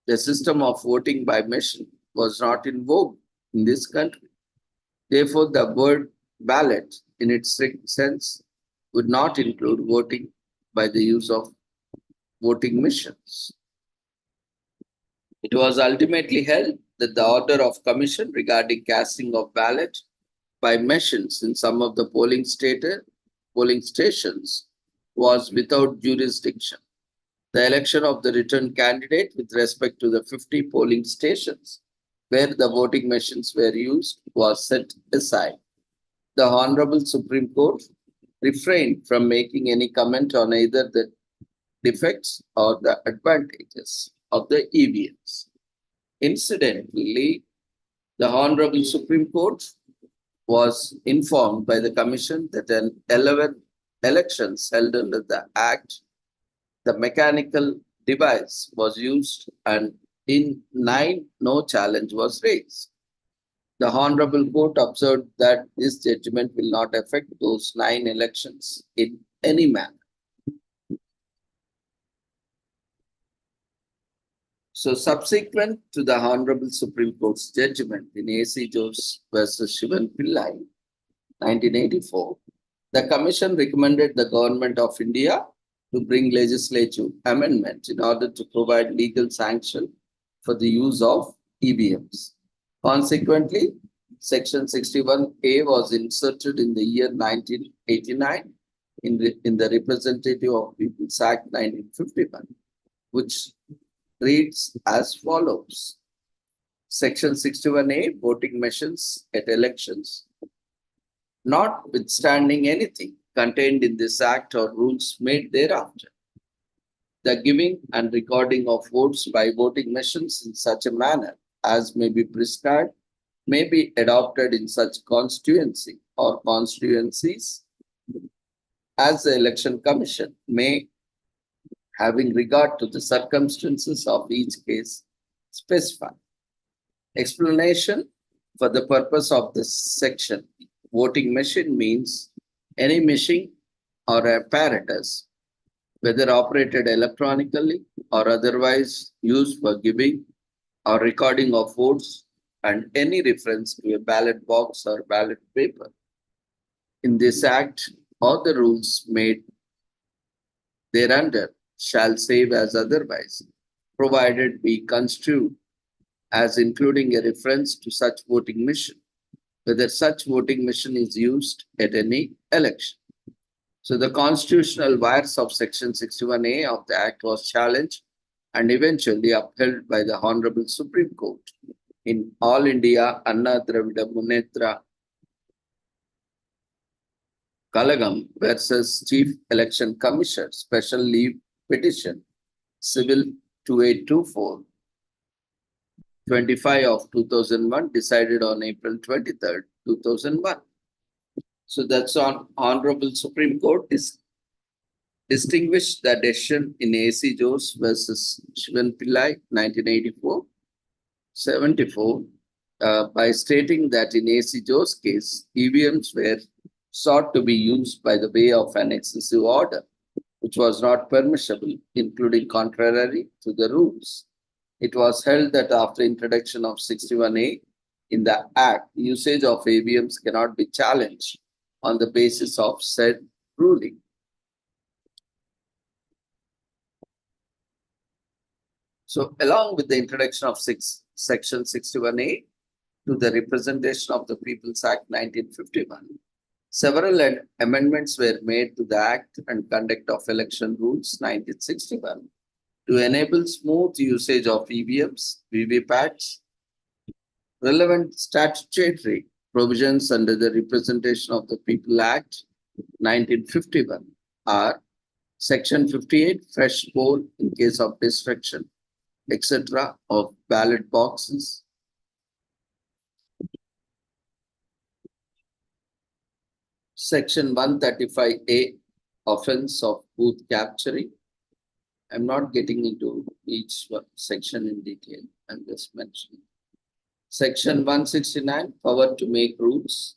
the system of voting by machine was not in vogue in this country. Therefore, the word ballot in its strict sense would not include voting by the use of voting machines. It was ultimately held that the order of commission regarding casting of ballot by machines in some of the polling stations was without jurisdiction. The election of the returned candidate with respect to the 50 polling stations where the voting machines were used was set aside. The Honorable Supreme Court refrained from making any comment on either the defects or the advantages of the EVMs. Incidentally, the Honorable Supreme Court was informed by the Commission that in 11 elections held under the Act, the mechanical device was used and in 9, no challenge was raised. The Honorable Court observed that this judgment will not affect those 9 elections in any manner. So subsequent to the Honorable Supreme Court's judgment in A.C. Jose versus Shivan Pillai, 1984, the Commission recommended the Government of India to bring legislative amendment in order to provide legal sanction for the use of EVMs. Consequently, Section 61A was inserted in the year 1989 in the Representative of People's Act 1951, which reads as follows. Section 61A, voting machines at elections. Notwithstanding anything contained in this act or rules made thereafter, the giving and recording of votes by voting machines in such a manner as may be prescribed may be adopted in such constituency or constituencies, as the Election Commission may, having regard to the circumstances of each case, specify. Explanation for the purpose of this section. Voting machine means any machine or apparatus, whether operated electronically or otherwise used for giving or recording of votes, and any reference to a ballot box or ballot paper. In this act, all the rules made thereunder shall save as otherwise, provided be construed as including a reference to such voting machine, whether such voting machine is used at any election. So the constitutional wires of Section 61A of the Act was challenged and eventually upheld by the Honorable Supreme Court in All India Anna Dravida Munnetra Kalagam versus Chief Election Commissioner Special Leave Petition Civil 2824 25 of 2001 decided on April 23rd, 2001. So that's on Honorable Supreme Court distinguished the decision in A.C. Jose versus Shivan Pillai 1984 74 by stating that in A.C. Jose's case, EVMs were sought to be used by the way of an excessive order, which was not permissible, including contrary to the rules. It was held that after introduction of 61A in the Act, usage of AVMs cannot be challenged on the basis of said ruling. So, along with the introduction of Section 61A to the Representation of the People's Act 1951, several amendments were made to the Act and Conduct of Election Rules 1961 to enable smooth usage of EVMs, VVPATs. Relevant statutory provisions under the Representation of the People Act 1951 are Section 58, fresh poll in case of destruction, etc., of ballot boxes. Section 135A, offense of booth capturing. I'm not getting into each section in detail. I'm just mentioning. Section 169, power to make rules.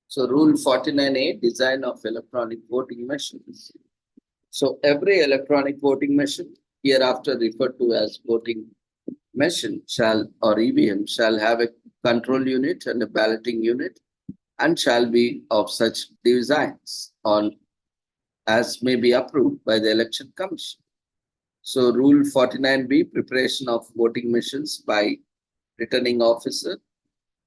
So Rule 49A, design of electronic voting machines. So every electronic voting machine, hereafter referred to as voting machine, shall or EVM shall have a control unit and a balloting unit, and shall be of such designs on as may be approved by the Election Commission. So Rule 49B, preparation of voting machines by returning officer.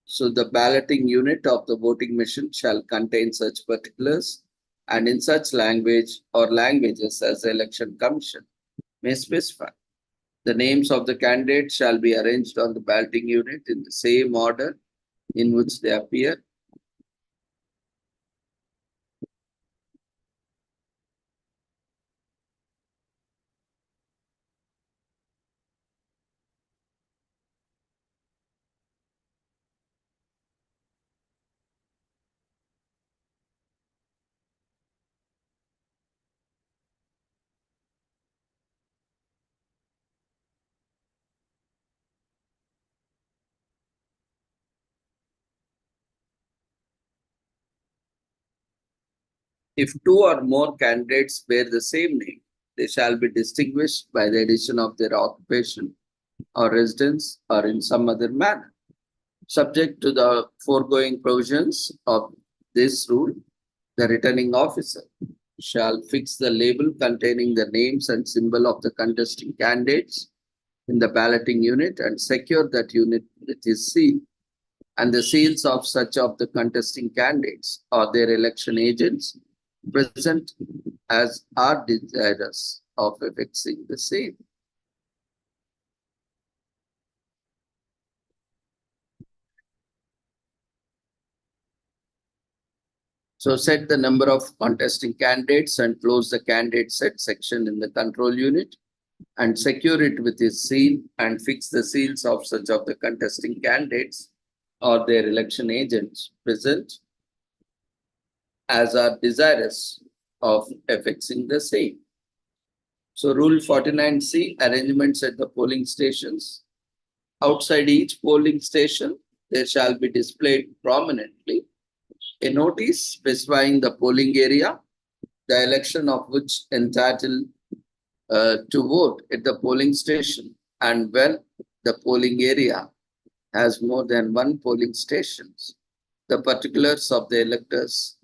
So the balloting unit of the voting machine shall contain such particulars and in such language or languages as the Election Commission may specify. The names of the candidates shall be arranged on the balloting unit in the same order in which they appear. If two or more candidates bear the same name, they shall be distinguished by the addition of their occupation or residence or in some other manner. Subject to the foregoing provisions of this rule, the returning officer shall fix the label containing the names and symbol of the contesting candidates in the balloting unit and secure that unit with his seal and the seals of such of the contesting candidates or their election agents present as are desirous of affixing the same. So set the number of contesting candidates and close the candidate set section in the control unit and secure it with a seal and fix the seals of such of the contesting candidates or their election agents present as are desirous of affixing the same. So Rule 49C, arrangements at the polling stations. Outside each polling station, there shall be displayed prominently a notice specifying the polling area, the election of which entitled to vote at the polling station, and when the polling area has more than one polling stations, the particulars of the electors.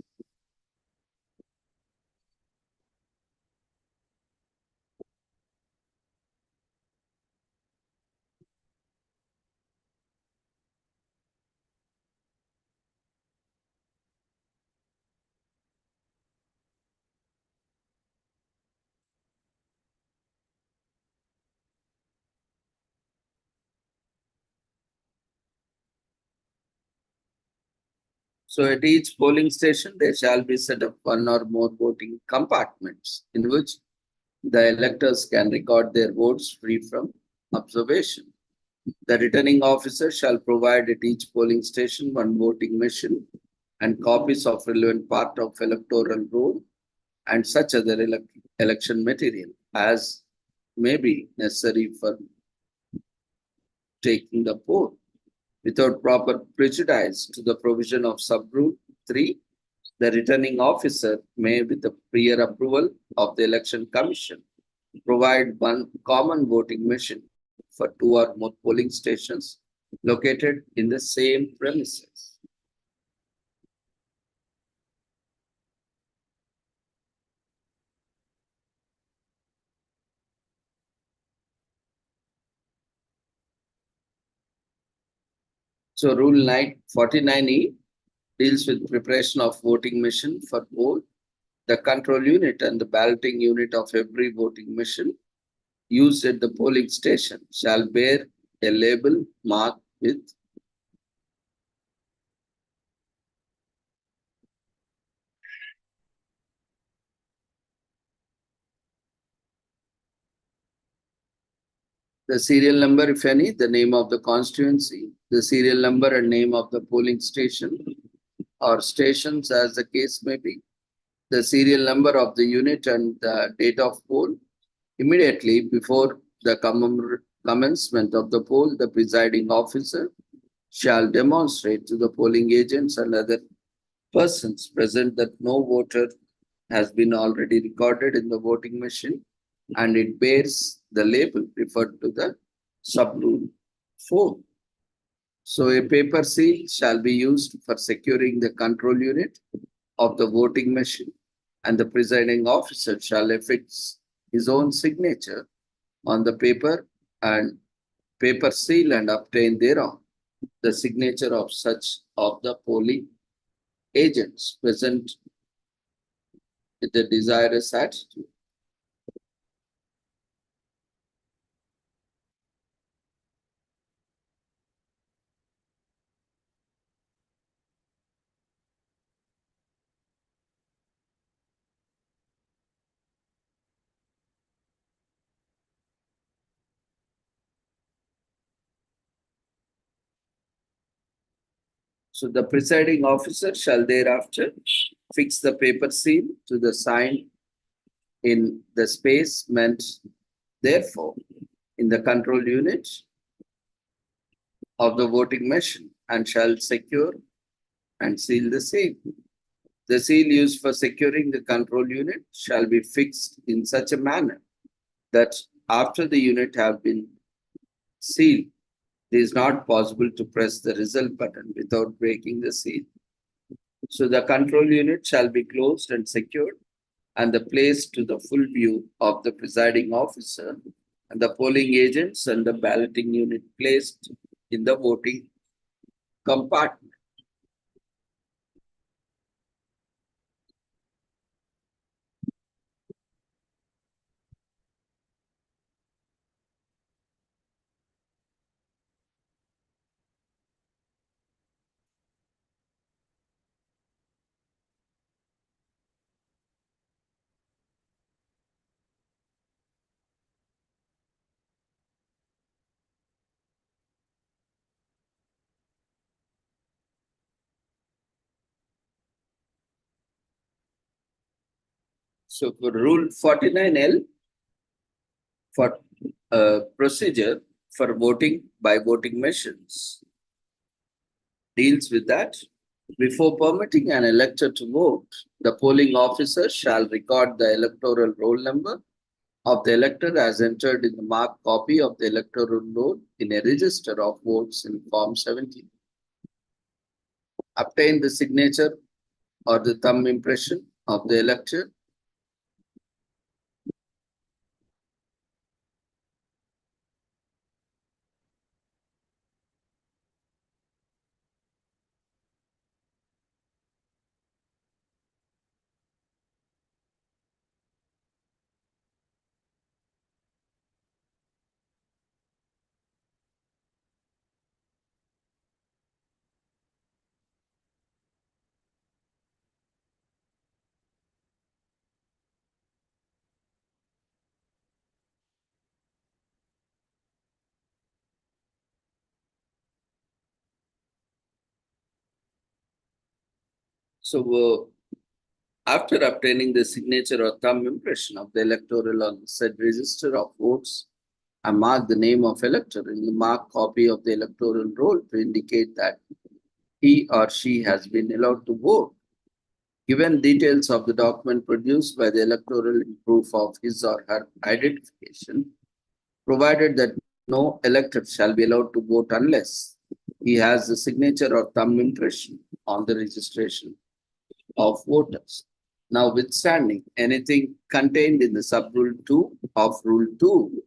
So at each polling station, there shall be set up one or more voting compartments in which the electors can record their votes free from observation. The returning officer shall provide at each polling station one voting machine and copies of relevant part of electoral roll and such other election material as may be necessary for taking the poll without proper prejudice to the provision of subrule 3. The returning officer may, with the prior approval of the election commission, provide one common voting machine for two or more polling stations located in the same premises. So Rule 49E deals with preparation of voting machine for poll. The control unit and the balloting unit of every voting machine used at the polling station shall bear a label marked with the serial number, if any, the name of the constituency, the serial number and name of the polling station or stations as the case may be, the serial number of the unit and the date of poll. Immediately before the commencement of the poll, the presiding officer shall demonstrate to the polling agents and other persons present that no voter has been already recorded in the voting machine and it bears the label referred to the subrule 4. So a paper seal shall be used for securing the control unit of the voting machine and the presiding officer shall affix his own signature on the paper and paper seal and obtain thereon the signature of such of the polling agents present with the desirous attitude. So the presiding officer shall thereafter fix the paper seal to the sign in the space meant therefore in the control unit of the voting machine and shall secure and seal the same. The seal used for securing the control unit shall be fixed in such a manner that after the unit have been sealed, it is not possible to press the result button without breaking the seal. So the control unit shall be closed and secured and the place to the full view of the presiding officer and the polling agents and the balloting unit placed in the voting compartment. So for Rule 49L, for procedure for voting by voting machines, deals with that. Before permitting an elector to vote, the polling officer shall record the electoral roll number of the elector as entered in the marked copy of the electoral roll in a register of votes in Form 17. Obtain the signature or the thumb impression of the elector. So after obtaining the signature or thumb impression of the electoral on said register of votes, I mark the name of elector in the marked copy of the electoral roll to indicate that he or she has been allowed to vote. Given details of the document produced by the electoral in proof of his or her identification, provided that no elector shall be allowed to vote unless he has the signature or thumb impression on the registration of voters. Notwithstanding anything contained in the sub-rule 2 of Rule 2,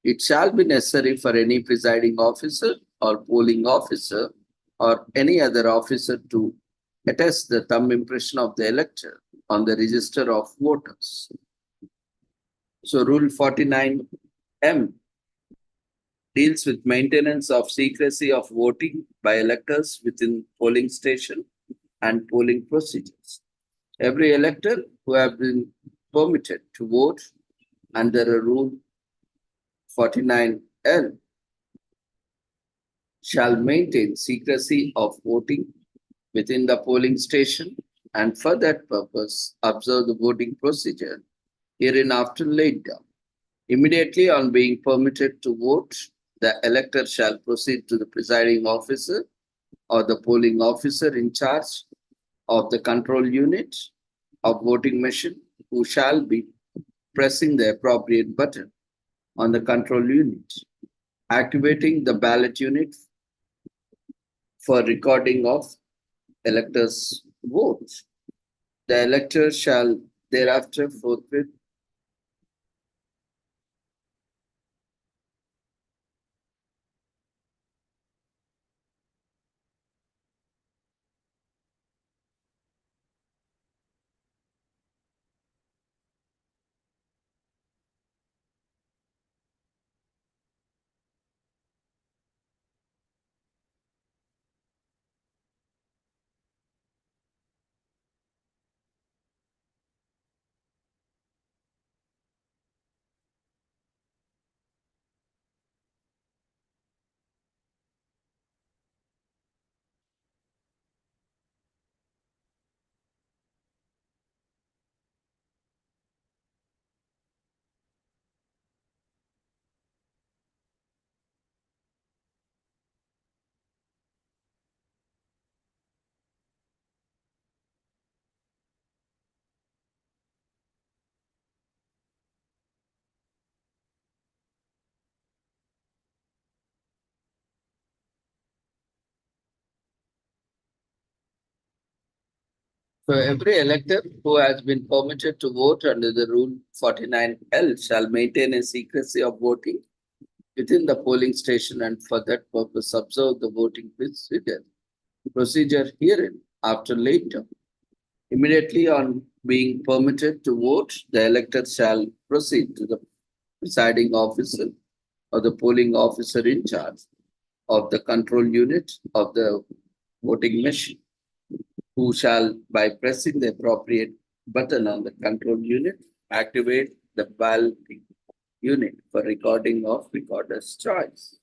it shall be necessary for any presiding officer or polling officer or any other officer to attest the thumb impression of the elector on the register of voters. So Rule 49M deals with maintenance of secrecy of voting by electors within polling station and polling procedures. Every elector who has been permitted to vote under a Rule 49L shall maintain secrecy of voting within the polling station and for that purpose observe the voting procedure hereinafter laid down. Immediately on being permitted to vote, the elector shall proceed to the presiding officer or the polling officer in charge of the control unit of voting machine who shall be pressing the appropriate button on the control unit, activating the ballot unit for recording of electors' votes. The elector shall thereafter forthwith So every elector who has been permitted to vote under the Rule 49L shall maintain a secrecy of voting within the polling station and for that purpose observe the voting procedure herein after laid down. Immediately on being permitted to vote, the elector shall proceed to the presiding officer or the polling officer in charge of the control unit of the voting machine, who shall, by pressing the appropriate button on the control unit, activate the balloting unit for recording of recorder's choice.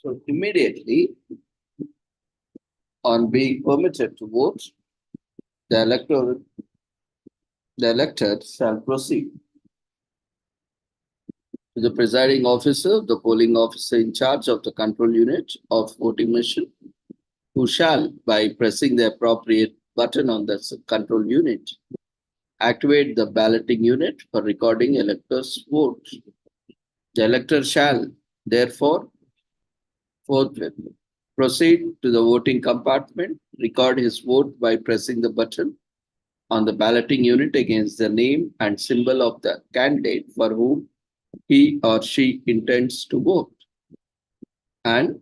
So immediately on being permitted to vote, the elector shall proceed to the presiding officer, the polling officer in charge of the control unit of voting machine, who shall, by pressing the appropriate button on the control unit, activate the balloting unit for recording electors' vote. The elector shall, therefore, forthwith proceed to the voting compartment, record his vote by pressing the button on the balloting unit against the name and symbol of the candidate for whom he or she intends to vote, and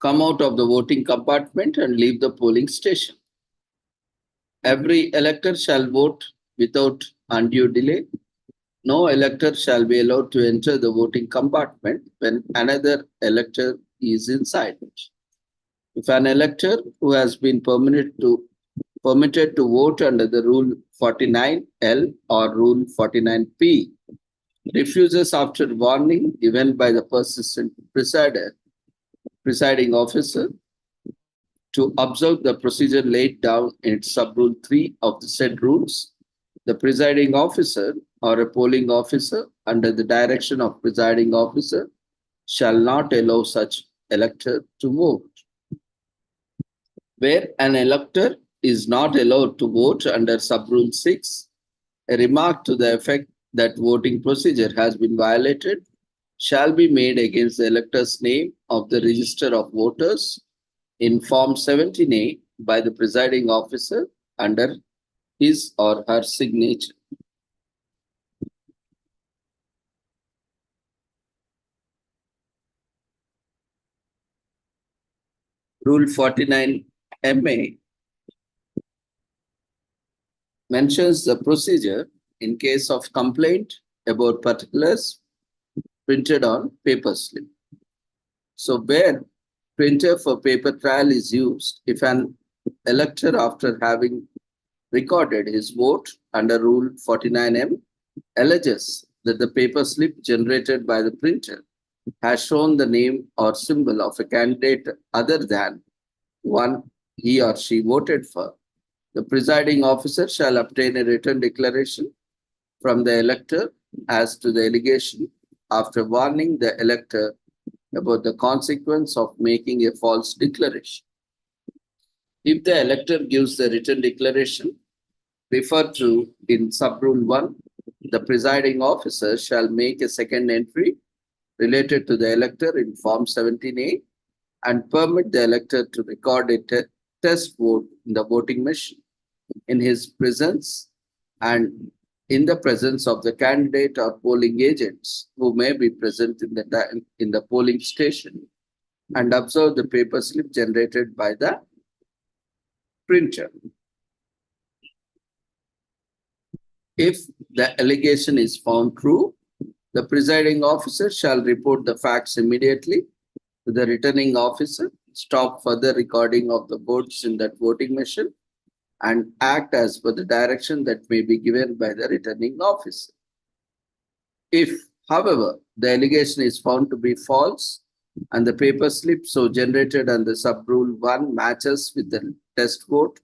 come out of the voting compartment and leave the polling station. Every elector shall vote without undue delay. No elector shall be allowed to enter the voting compartment when another elector is inside. If an elector who has been permitted to vote under the Rule 49L or Rule 49P refuses after warning given by the persistent presiding officer to observe the procedure laid down in sub-rule 3 of the said rules, the presiding officer or a polling officer under the direction of presiding officer shall not allow such elector to vote. Where an elector is not allowed to vote under sub-rule 6, a remark to the effect that voting procedure has been violated shall be made against the elector's name of the register of voters in Form 17A by the presiding officer under his or her signature. Rule 49MA mentions the procedure in case of complaint about particulars printed on paper slip. So where printer for paper trail is used, if an elector, after having recorded his vote under Rule 49M, alleges that the paper slip generated by the printer has shown the name or symbol of a candidate other than one he or she voted for, the presiding officer shall obtain a written declaration from the elector as to the allegation after warning the elector about the consequence of making a false declaration. If the elector gives the written declaration referred to in sub-rule 1, the presiding officer shall make a second entry related to the elector in Form 17A and permit the elector to record a test vote in the voting machine in his presence and in the presence of the candidate or polling agents who may be present in the polling station, and observe the paper slip generated by the printer. If the allegation is found true, the presiding officer shall report the facts immediately to the returning officer, stop further recording of the votes in that voting machine, and act as per the direction that may be given by the returning officer. If, however, the allegation is found to be false and the paper slip so generated under sub-rule 1 matches with the test vote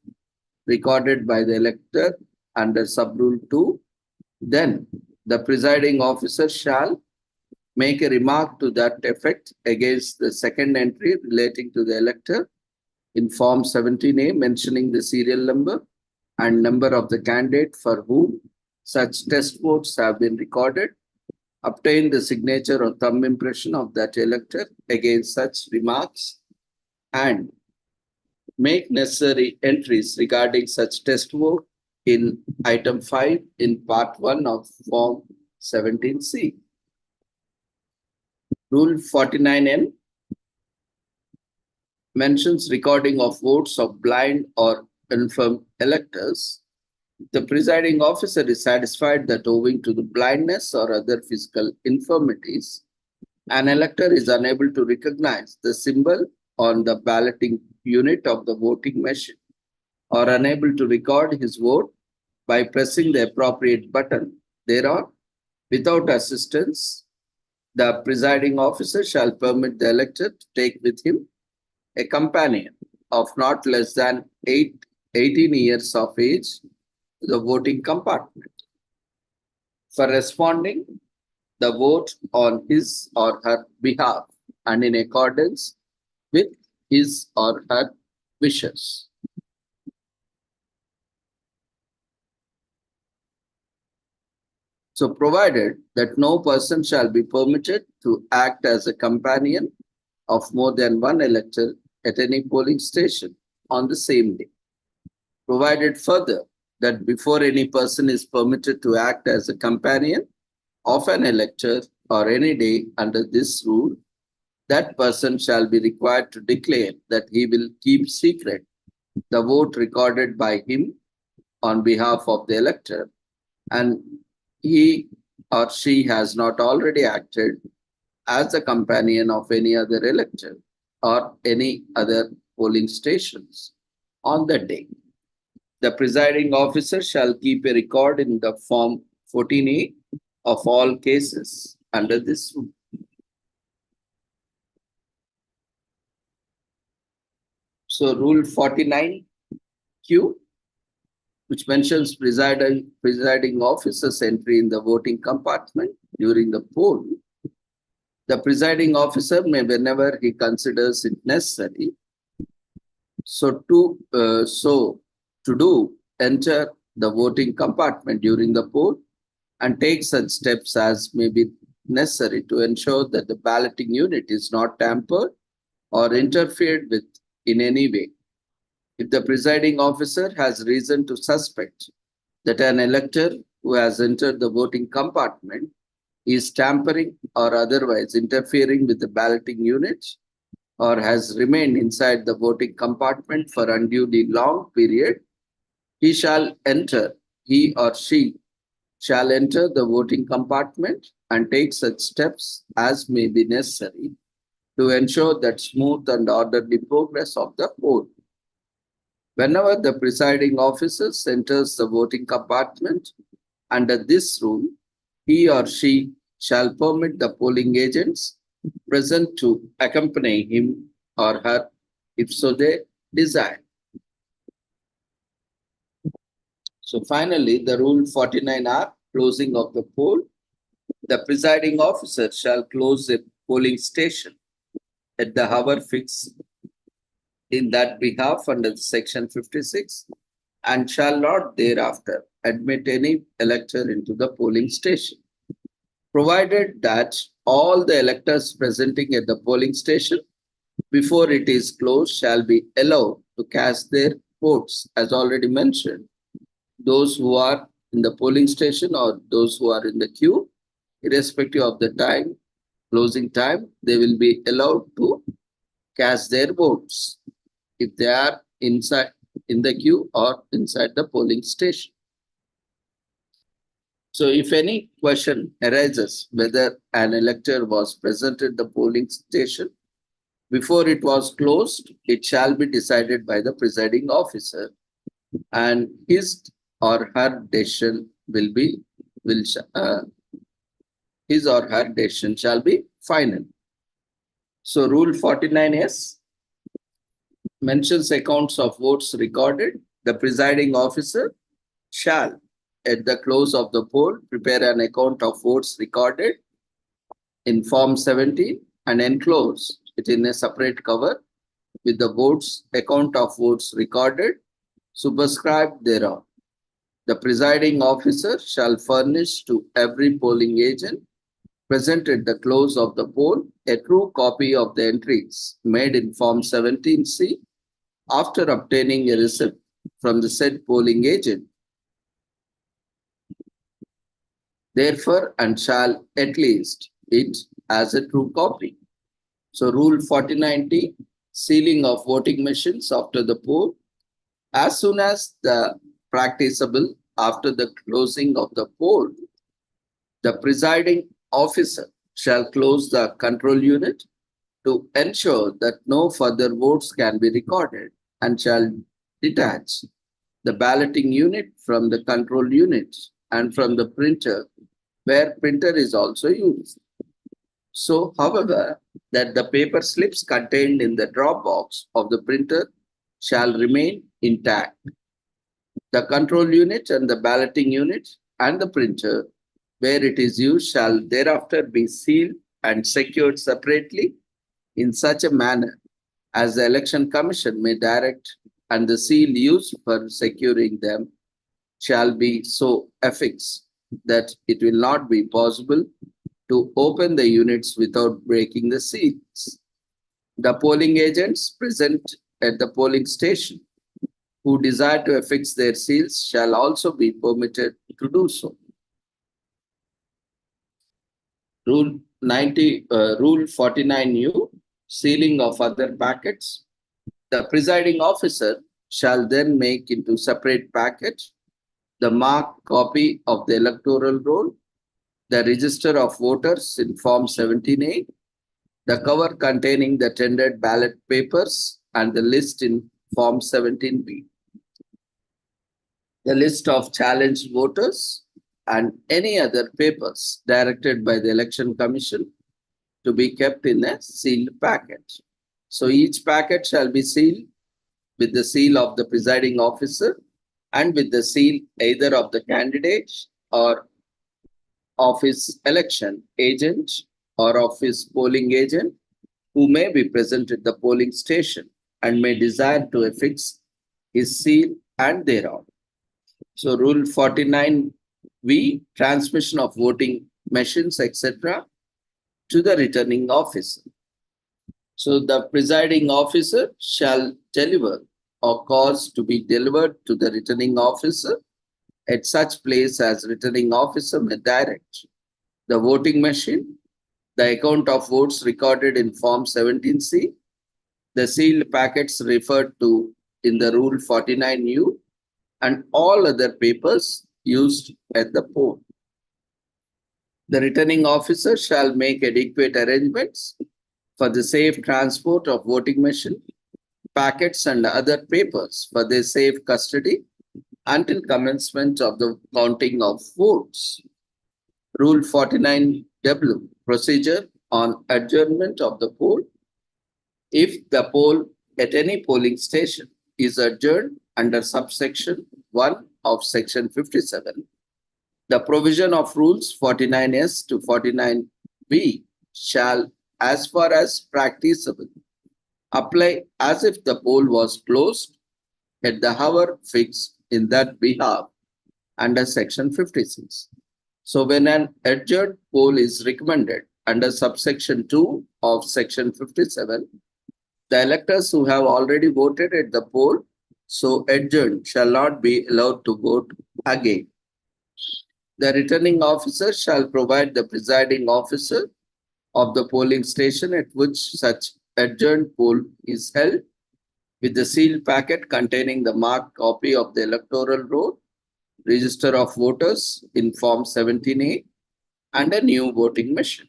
recorded by the elector under sub-rule 2, then the presiding officer shall make a remark to that effect against the second entry relating to the elector in Form 17A, mentioning the serial number and number of the candidate for whom such test votes have been recorded, obtain the signature or thumb impression of that elector against such remarks, and make necessary entries regarding such test vote in item 5 in part 1 of Form 17C. Rule 49N mentions recording of votes of blind or infirm electors. The presiding officer is satisfied that owing to the blindness or other physical infirmities, an elector is unable to recognize the symbol on the balloting unit of the voting machine or unable to record his vote by pressing the appropriate button thereon without assistance The presiding officer shall permit the elector to take with him a companion of not less than 18 years of age to the voting compartment for responding the vote on his or her behalf and in accordance with his or her wishes. So, provided that no person shall be permitted to act as a companion of more than one elector at any polling station on the same day. Provided further that before any person is permitted to act as a companion of an elector or any day under this rule, that person shall be required to declare that he will keep secret the vote recorded by him on behalf of the elector, and he or she has not already acted as a companion of any other elector or any other polling stations on that day. The presiding officer shall keep a record in the Form 14A of all cases under this rule. So, Rule 49Q, which mentions presiding officer's entry in the voting compartment during the poll. The presiding officer may, whenever he considers it necessary, enter the voting compartment during the poll and take such steps as may be necessary to ensure that the balloting unit is not tampered or interfered with in any way. If the presiding officer has reason to suspect that an elector who has entered the voting compartment is tampering or otherwise interfering with the balloting unit or has remained inside the voting compartment for unduly long period, he or she shall enter the voting compartment and take such steps as may be necessary to ensure that smooth and orderly progress of the poll. Whenever the presiding officer enters the voting compartment under this rule, he or she shall permit the polling agents present to accompany him or her if so they desire. So finally, the Rule 49R, closing of the poll. The presiding officer shall close a polling station at the hour fixed in that behalf under Section 56 and shall not thereafter admit any elector into the polling station, provided that all the electors presenting at the polling station before it is closed shall be allowed to cast their votes. As already mentioned, those who are in the polling station or those who are in the queue, irrespective of the time, closing time, they will be allowed to cast their votes if they are inside in the queue or inside the polling station. So if any question arises whether an elector was present at the polling station before it was closed, it shall be decided by the presiding officer, and his or her decision shall be final. So Rule 49S mentions accounts of votes recorded. The presiding officer shall, at the close of the poll, prepare an account of votes recorded in Form 17 and enclose it in a separate cover with the account of votes recorded superscribed thereon. The presiding officer shall furnish to every polling agent present at the close of the poll a true copy of the entries made in Form 17C after obtaining a receipt from the said polling agent. Therefore, and shall at least it as a true copy. So Rule 49T, sealing of voting machines after the poll. As soon as the practicable after the closing of the poll, the presiding officer shall close the control unit to ensure that no further votes can be recorded and shall detach the balloting unit from the control unit and from the printer where printer is also used. So, however, that the paper slips contained in the drop box of the printer shall remain intact. The control unit and the balloting unit and the printer where it is used shall thereafter be sealed and secured separately in such a manner as the Election Commission may direct, and the seal used for securing them shall be so affixed that it will not be possible to open the units without breaking the seals. The polling agents present at the polling station who desire to affix their seals shall also be permitted to do so. Rule 49U, sealing of other packets. The presiding officer shall then make into separate packets the marked copy of the electoral roll, the register of voters in Form 17A, the cover containing the tendered ballot papers, and the list in Form 17B. The list of challenged voters and any other papers directed by the Election Commission to be kept in a sealed packet. So each packet shall be sealed with the seal of the presiding officer and with the seal either of the candidate or of his election agent or of his polling agent who may be present at the polling station and may desire to affix his seal and thereon. So Rule 49V, transmission of voting machines, etc., to the returning officer. So the presiding officer shall deliver or cause to be delivered to the returning officer at such place as returning officer may direct the voting machine, the account of votes recorded in Form 17C, the sealed packets referred to in the Rule 49U, and all other papers used at the poll. The returning officer shall make adequate arrangements for the safe transport of voting machine, packets, and other papers for their safe custody until commencement of the counting of votes. Rule 49W, procedure on adjournment of the poll. If the poll at any polling station is adjourned under subsection 1 of section 57, the provision of rules 49S to 49B shall, as far as practicable, apply as if the poll was closed at the hour fixed in that behalf under section 56. So when an adjourned poll is recommended under subsection 2 of section 57, the electors who have already voted at the poll so adjourned shall not be allowed to vote again. The returning officer shall provide the presiding officer of the polling station at which such adjourned poll is held with the sealed packet containing the marked copy of the electoral roll, register of voters in Form 17A, and a new voting machine.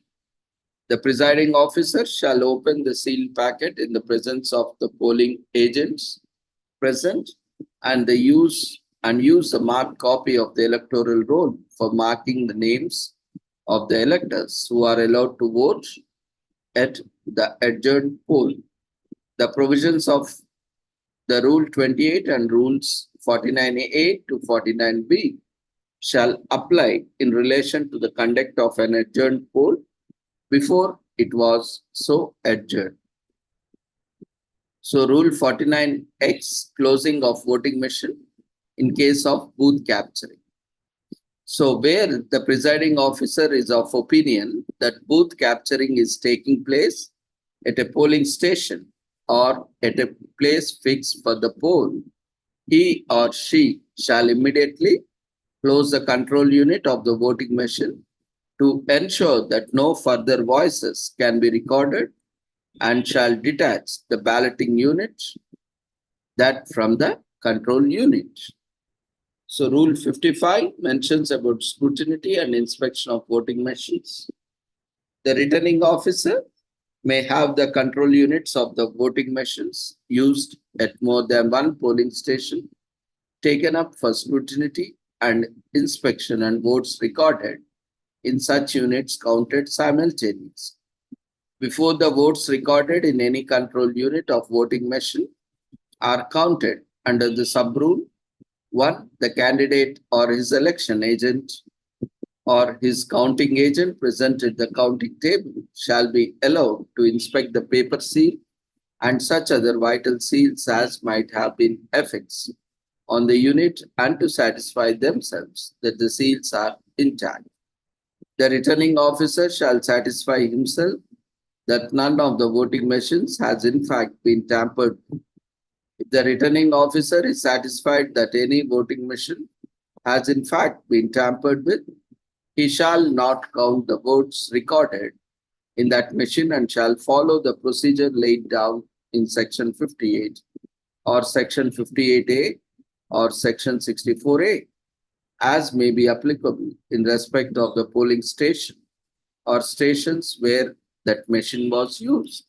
The presiding officer shall open the sealed packet in the presence of the polling agents present and use a marked copy of the electoral roll for marking the names of the electors who are allowed to vote at the adjourned poll. The provisions of the Rule 28 and Rules 49A to 49B shall apply in relation to the conduct of an adjourned poll before it was so adjourned. So Rule 49X, closing of voting machine in case of booth capturing. So where the presiding officer is of opinion that booth capturing is taking place at a polling station or at a place fixed for the poll, he or she shall immediately close the control unit of the voting machine to ensure that no further voices can be recorded and shall detach the balloting unit that from the control unit. So Rule 55 mentions about scrutiny and inspection of voting machines. The returning officer may have the control units of the voting machines used at more than one polling station taken up for scrutiny and inspection and votes recorded in such units counted simultaneously. before the votes recorded in any control unit of voting machine are counted under the sub-rule 1, the candidate or his election agent or his counting agent present at the counting table shall be allowed to inspect the paper seal and such other vital seals as might have been affixed on the unit and to satisfy themselves that the seals are intact. The returning officer shall satisfy himself that none of the voting machines has in fact been tampered with. If the returning officer is satisfied that any voting machine has in fact been tampered with, he shall not count the votes recorded in that machine and shall follow the procedure laid down in Section 58 or Section 58A or Section 64A, as may be applicable in respect of the polling station or stations where that machine was used.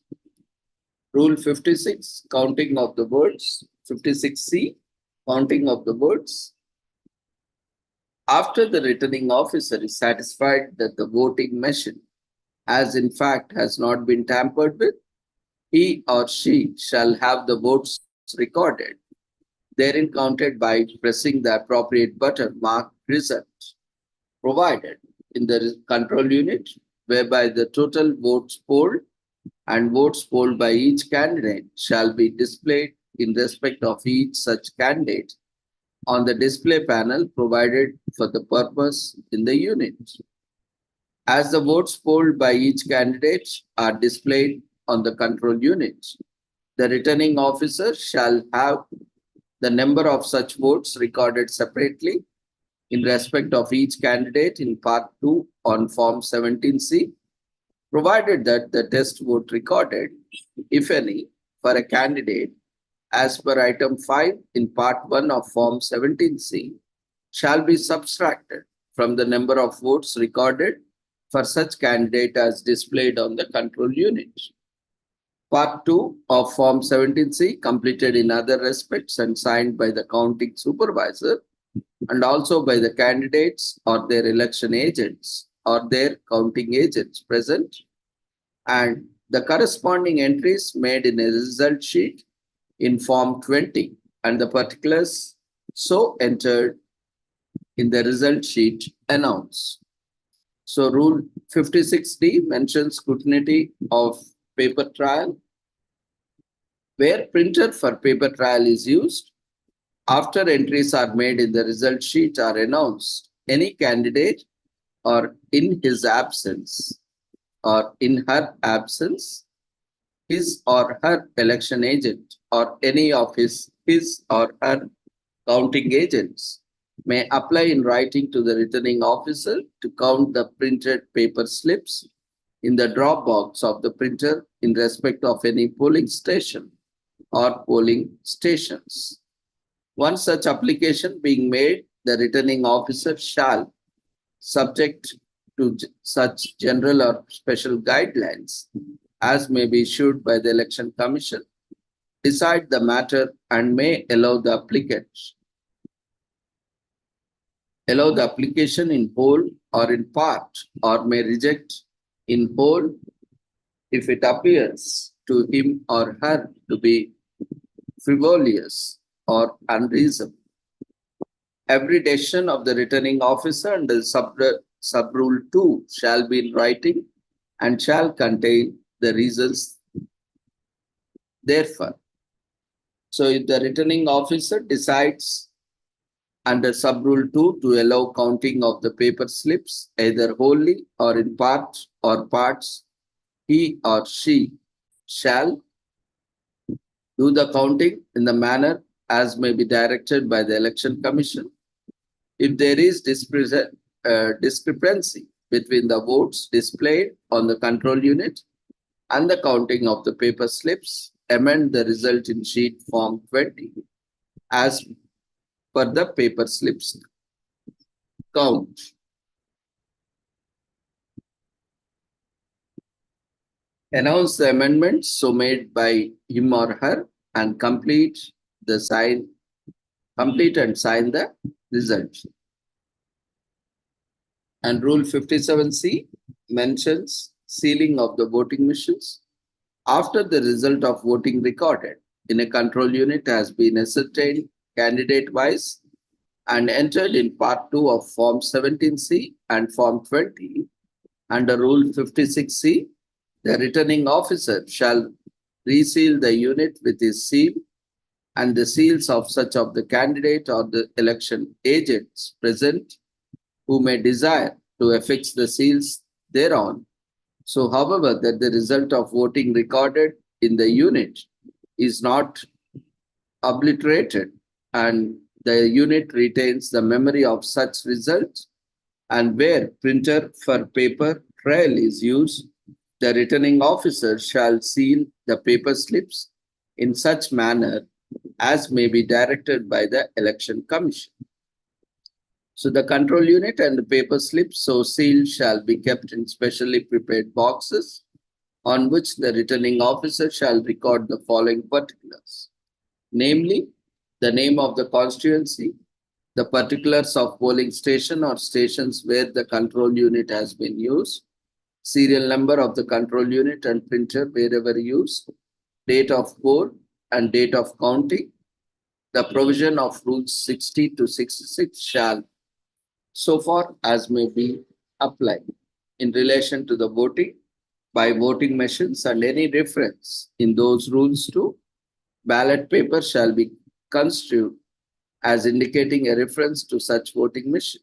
Rule 56, counting of the votes. 56C, counting of the votes. After the returning officer is satisfied that the voting machine as in fact has not been tampered with, he or she shall have the votes recorded, therein counted by pressing the appropriate button marked result, provided in the control unit, whereby the total votes polled and votes polled by each candidate shall be displayed in respect of each such candidate on the display panel provided for the purpose in the unit. As the votes polled by each candidate are displayed on the control unit, the returning officer shall have the number of such votes recorded separately in respect of each candidate in Part 2 on Form 17C, provided that the test vote recorded, if any, for a candidate as per item 5 in Part 1 of Form 17C shall be subtracted from the number of votes recorded for such candidate as displayed on the control unit. Part 2 of Form 17C, completed in other respects and signed by the counting supervisor and also by the candidates or their election agents or their counting agents present, and the corresponding entries made in a result sheet in Form 20 and the particulars so entered in the result sheet announced. So Rule 56D mentions scrutiny of paper trial. Where printer for paper trial is used, after entries are made in the result sheet are announced, any candidate or in his absence or in her absence, his or her election agent or any of his or her counting agents may apply in writing to the returning officer to count the printed paper slips in the drop box of the printer in respect of any polling station or polling stations. One such application being made, the returning officer shall, subject to such general or special guidelines as may be issued by the Election Commission, decide the matter and may allow the application in whole or in part, or may reject in whole if it appears to him or her to be frivolous or unreasonable. Every decision of the returning officer under sub-rule 2 shall be in writing and shall contain the reasons therefore. So if the returning officer decides under sub-rule 2 to allow counting of the paper slips either wholly or in part or parts, he or she shall do the counting in the manner as may be directed by the Election Commission. If there is discrepancy between the votes displayed on the control unit and the counting of the paper slips, amend the result in sheet Form 20 as per the paper slips count. Announce the amendments so made by him or her and complete and sign the result. And Rule 57C mentions sealing of the voting machines. After the result of voting recorded in a control unit has been ascertained candidate-wise and entered in Part 2 of Form 17C and Form 20 under Rule 56C, the returning officer shall reseal the unit with his seal and the seals of such of the candidate or the election agents present who may desire to affix the seals thereon. So, however, that the result of voting recorded in the unit is not obliterated and the unit retains the memory of such results, and where printer for paper trail is used, the returning officer shall seal the paper slips in such manner as may be directed by the Election Commission. So the control unit and the paper slips so sealed shall be kept in specially prepared boxes on which the returning officer shall record the following particulars, namely the name of the constituency, the particulars of polling station or stations where the control unit has been used, serial number of the control unit and printer wherever used, date of poll and date of counting. The provision of Rules 60 to 66 shall, so far as may be applied in relation to the voting by voting machines, and any reference in those rules to ballot paper shall be construed as indicating a reference to such voting machine.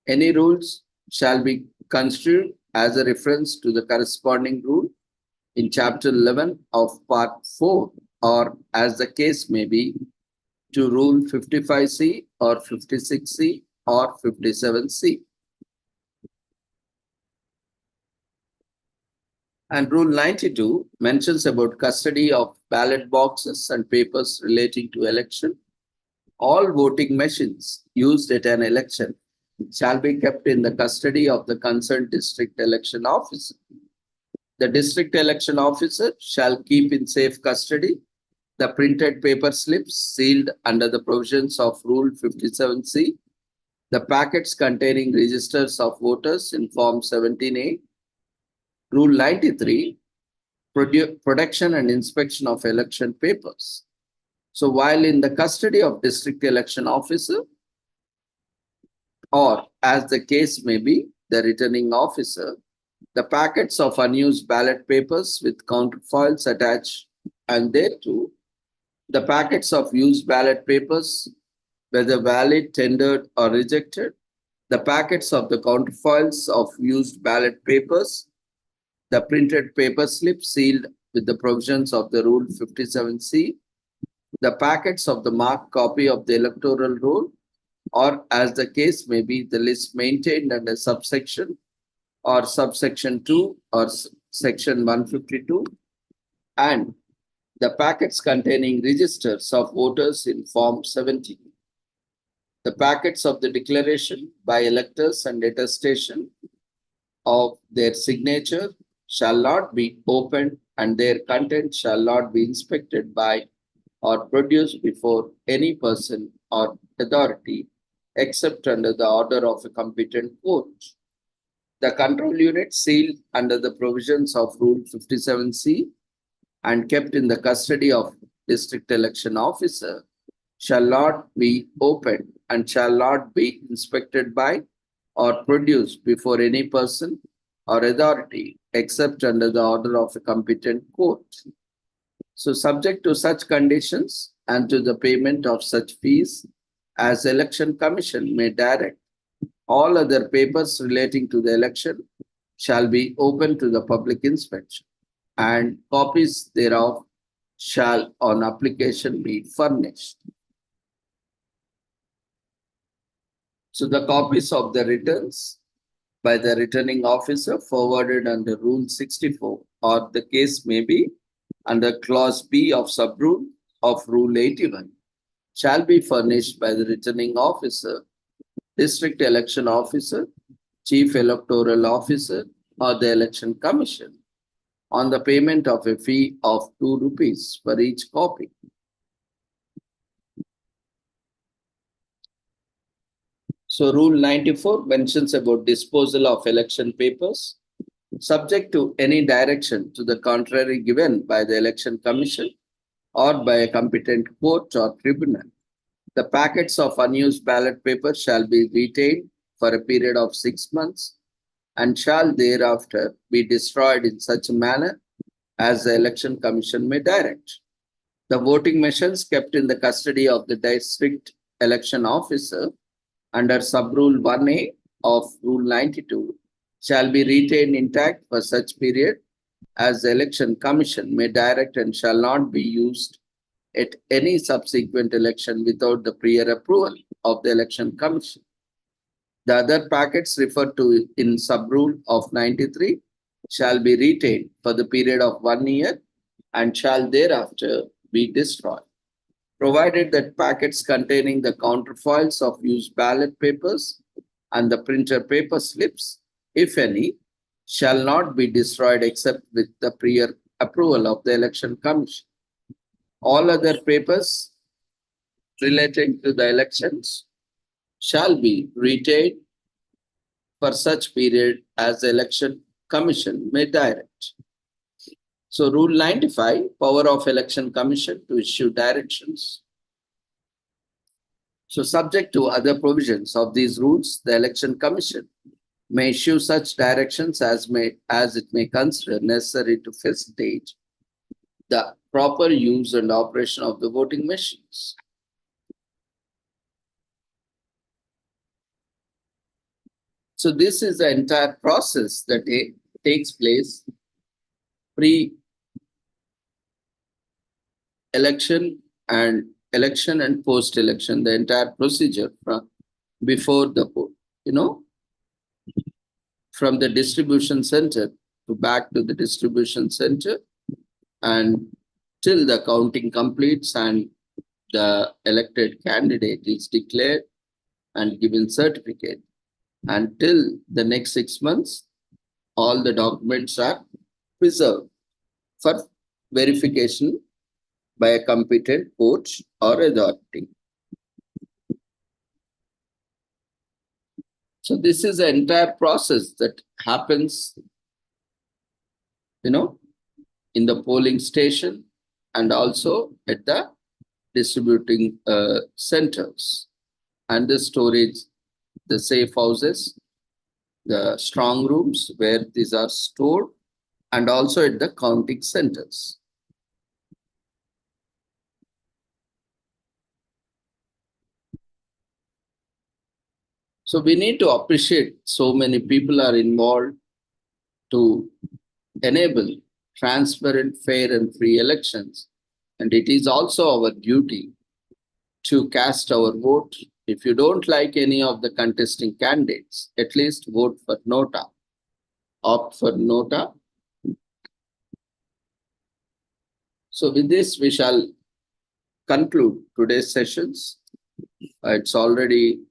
Any rules shall be construed as a reference to the corresponding rule in Chapter 11 of Part 4, or as the case may be, to Rule 55C or 56C or 57C. And Rule 92 mentions about custody of ballot boxes and papers relating to election. All voting machines used at an election shall be kept in the custody of the concerned district election officer. The district election officer shall keep in safe custody the printed paper slips sealed under the provisions of Rule 57C, the packets containing registers of voters in Form 17A, Rule 93, protection and inspection of election papers. So while in the custody of district election officer, or as the case may be, the returning officer, the packets of unused ballot papers with counterfoils attached and thereto, the packets of used ballot papers, whether valid, tendered, or rejected, the packets of the counterfoils of used ballot papers, the printed paper slip sealed with the provisions of the Rule 57C, the packets of the marked copy of the electoral roll, or as the case may be, the list maintained under subsection or subsection 2 or section 152, and the packets containing registers of voters in Form 17. The packets of the declaration by electors and attestation of their signature shall not be opened and their content shall not be inspected by or produced before any person or authority except under the order of a competent court. The control unit sealed under the provisions of Rule 57C and kept in the custody of district election officer shall not be opened and shall not be inspected by or produced before any person or authority except under the order of a competent court. So subject to such conditions and to the payment of such fees as Election Commission may direct, all other papers relating to the election shall be open to the public inspection, and copies thereof shall on application be furnished. So the copies of the returns by the returning officer forwarded under Rule 64, or the case may be under Clause B of Subrule of Rule 81, shall be furnished by the returning officer, district election officer, chief electoral officer, or the election commission on the payment of a fee of 2 rupees for each copy. So Rule 94 mentions about disposal of election papers. subject to any direction to the contrary given by the Election Commission or by a competent court or tribunal. The packets of unused ballot paper shall be retained for a period of 6 months and shall thereafter be destroyed in such a manner as the Election Commission may direct. The voting machines kept in the custody of the district election officer under sub-rule 1A of Rule 92 shall be retained intact for such period as the Election Commission may direct and shall not be used at any subsequent election without the prior approval of the Election Commission. The other packets referred to in sub-rule of 93 shall be retained for the period of 1 year and shall thereafter be destroyed, provided that packets containing the counterfoils of used ballot papers and the printer paper slips, if any, shall not be destroyed except with the prior approval of the Election Commission. All other papers relating to the elections shall be retained for such period as the Election Commission may direct. So Rule 95, power of Election Commission to issue directions. So subject to other provisions of these rules, the Election Commission may issue such directions as it may consider necessary to facilitate the proper use and operation of the voting machines. So this is the entire process that takes place pre-election and election and post-election, the entire procedure from before the vote, from the distribution center to back to the distribution center and till the counting completes and the elected candidate is declared and given certificate. Until the next 6 months, all the documents are preserved for verification by a competent court or authority. So this is the entire process that happens, in the polling station and also at the distributing centers and the storage, the safe houses, the strong rooms where these are stored, and also at the counting centers. So we need to appreciate so many people are involved to enable transparent, fair and free elections. And it is also our duty to cast our vote. If you don't like any of the contesting candidates, at least vote for Nota. Opt for Nota. So with this, we shall conclude today's sessions. It's already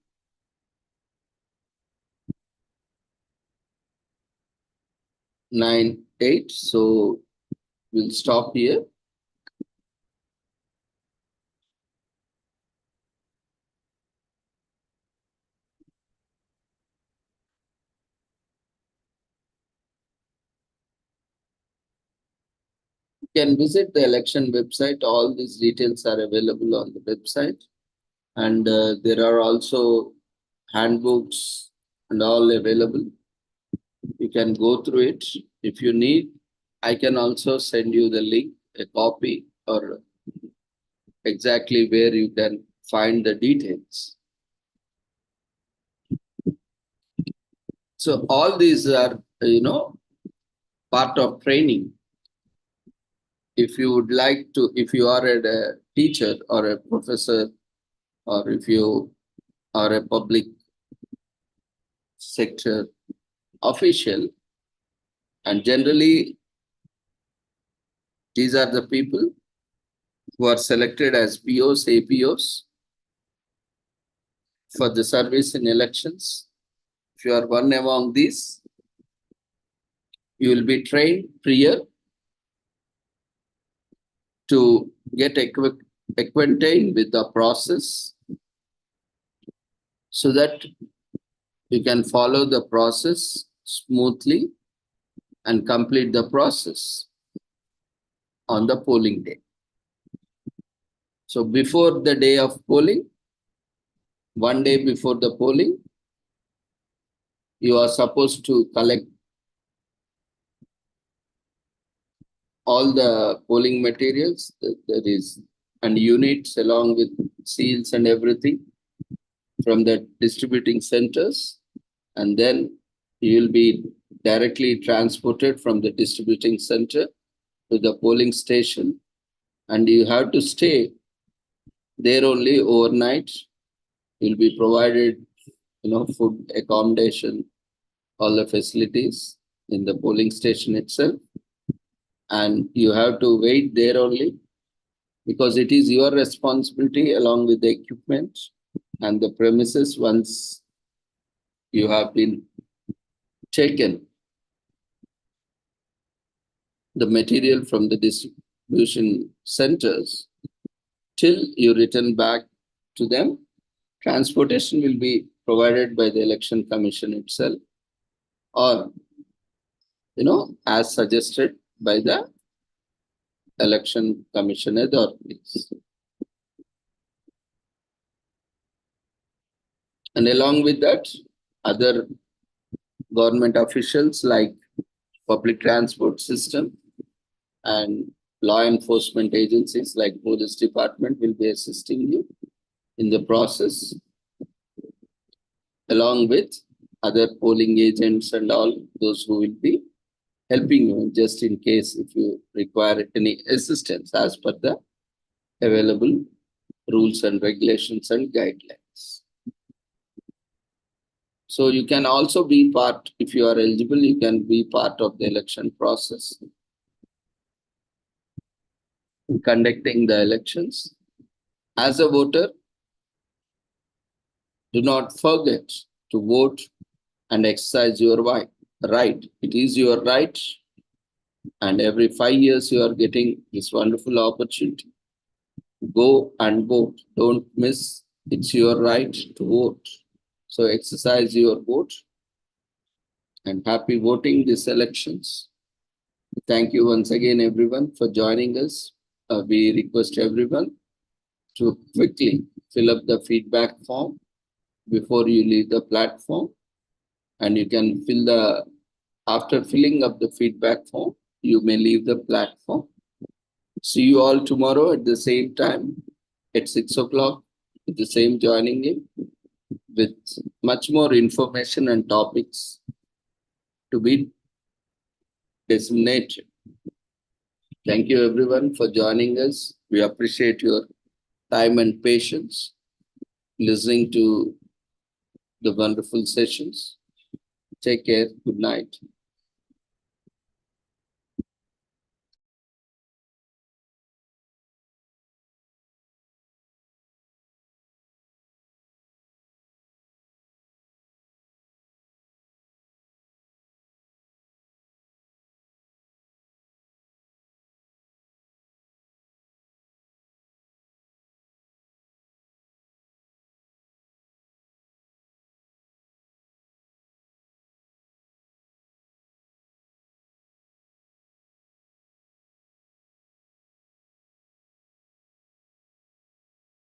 9:08, so we'll stop here. You can visit the election website. All these details are available on the website. And there are also handbooks and all available. You can go through it. If you need, I can also send you the link, a copy, or exactly where you can find the details. So all these are, part of training. If you would like to, if you are a teacher or a professor, or if you are a public sector official, and generally these are the people who are selected as POs, APOs for the service in elections. If you are one among these, you will be trained prior to get acquainted with the process so that you can follow the process smoothly and complete the process on the polling day. So before the day of polling, 1 day before the polling, you are supposed to collect all the polling materials, that is, and units along with seals and everything from the distributing centers, and then you will be directly transported from the distributing center to the polling station, and you have to stay there only overnight. You'll be provided, food, accommodation, all the facilities in the polling station itself, and you have to wait there only because it is your responsibility along with the equipment and the premises. Once you have been taken the material from the distribution centers till you return back to them, transportation will be provided by the Election Commission itself, or as suggested by the Election Commission authorities. And along with that, other government officials like public transport system and law enforcement agencies like police department will be assisting you in the process, along with other polling agents and all those who will be helping you just in case if you require any assistance as per the available rules and regulations and guidelines. So you can also be part, if you are eligible, you can be part of the election process, conducting the elections. As a voter, do not forget to vote and exercise your right. It is your right, and every 5 years you are getting this wonderful opportunity. Go and vote. Don't miss. It's your right to vote. So exercise your vote, and happy voting these elections. Thank you once again, everyone, for joining us. We request everyone to quickly fill up the feedback form before you leave the platform. And you can after filling up the feedback form, you may leave the platform. See you all tomorrow at the same time at 6 o'clock with the same joining in with much more information and topics to be disseminated. Thank you everyone for joining us. We appreciate your time and patience listening to the wonderful sessions. Take care. Good night.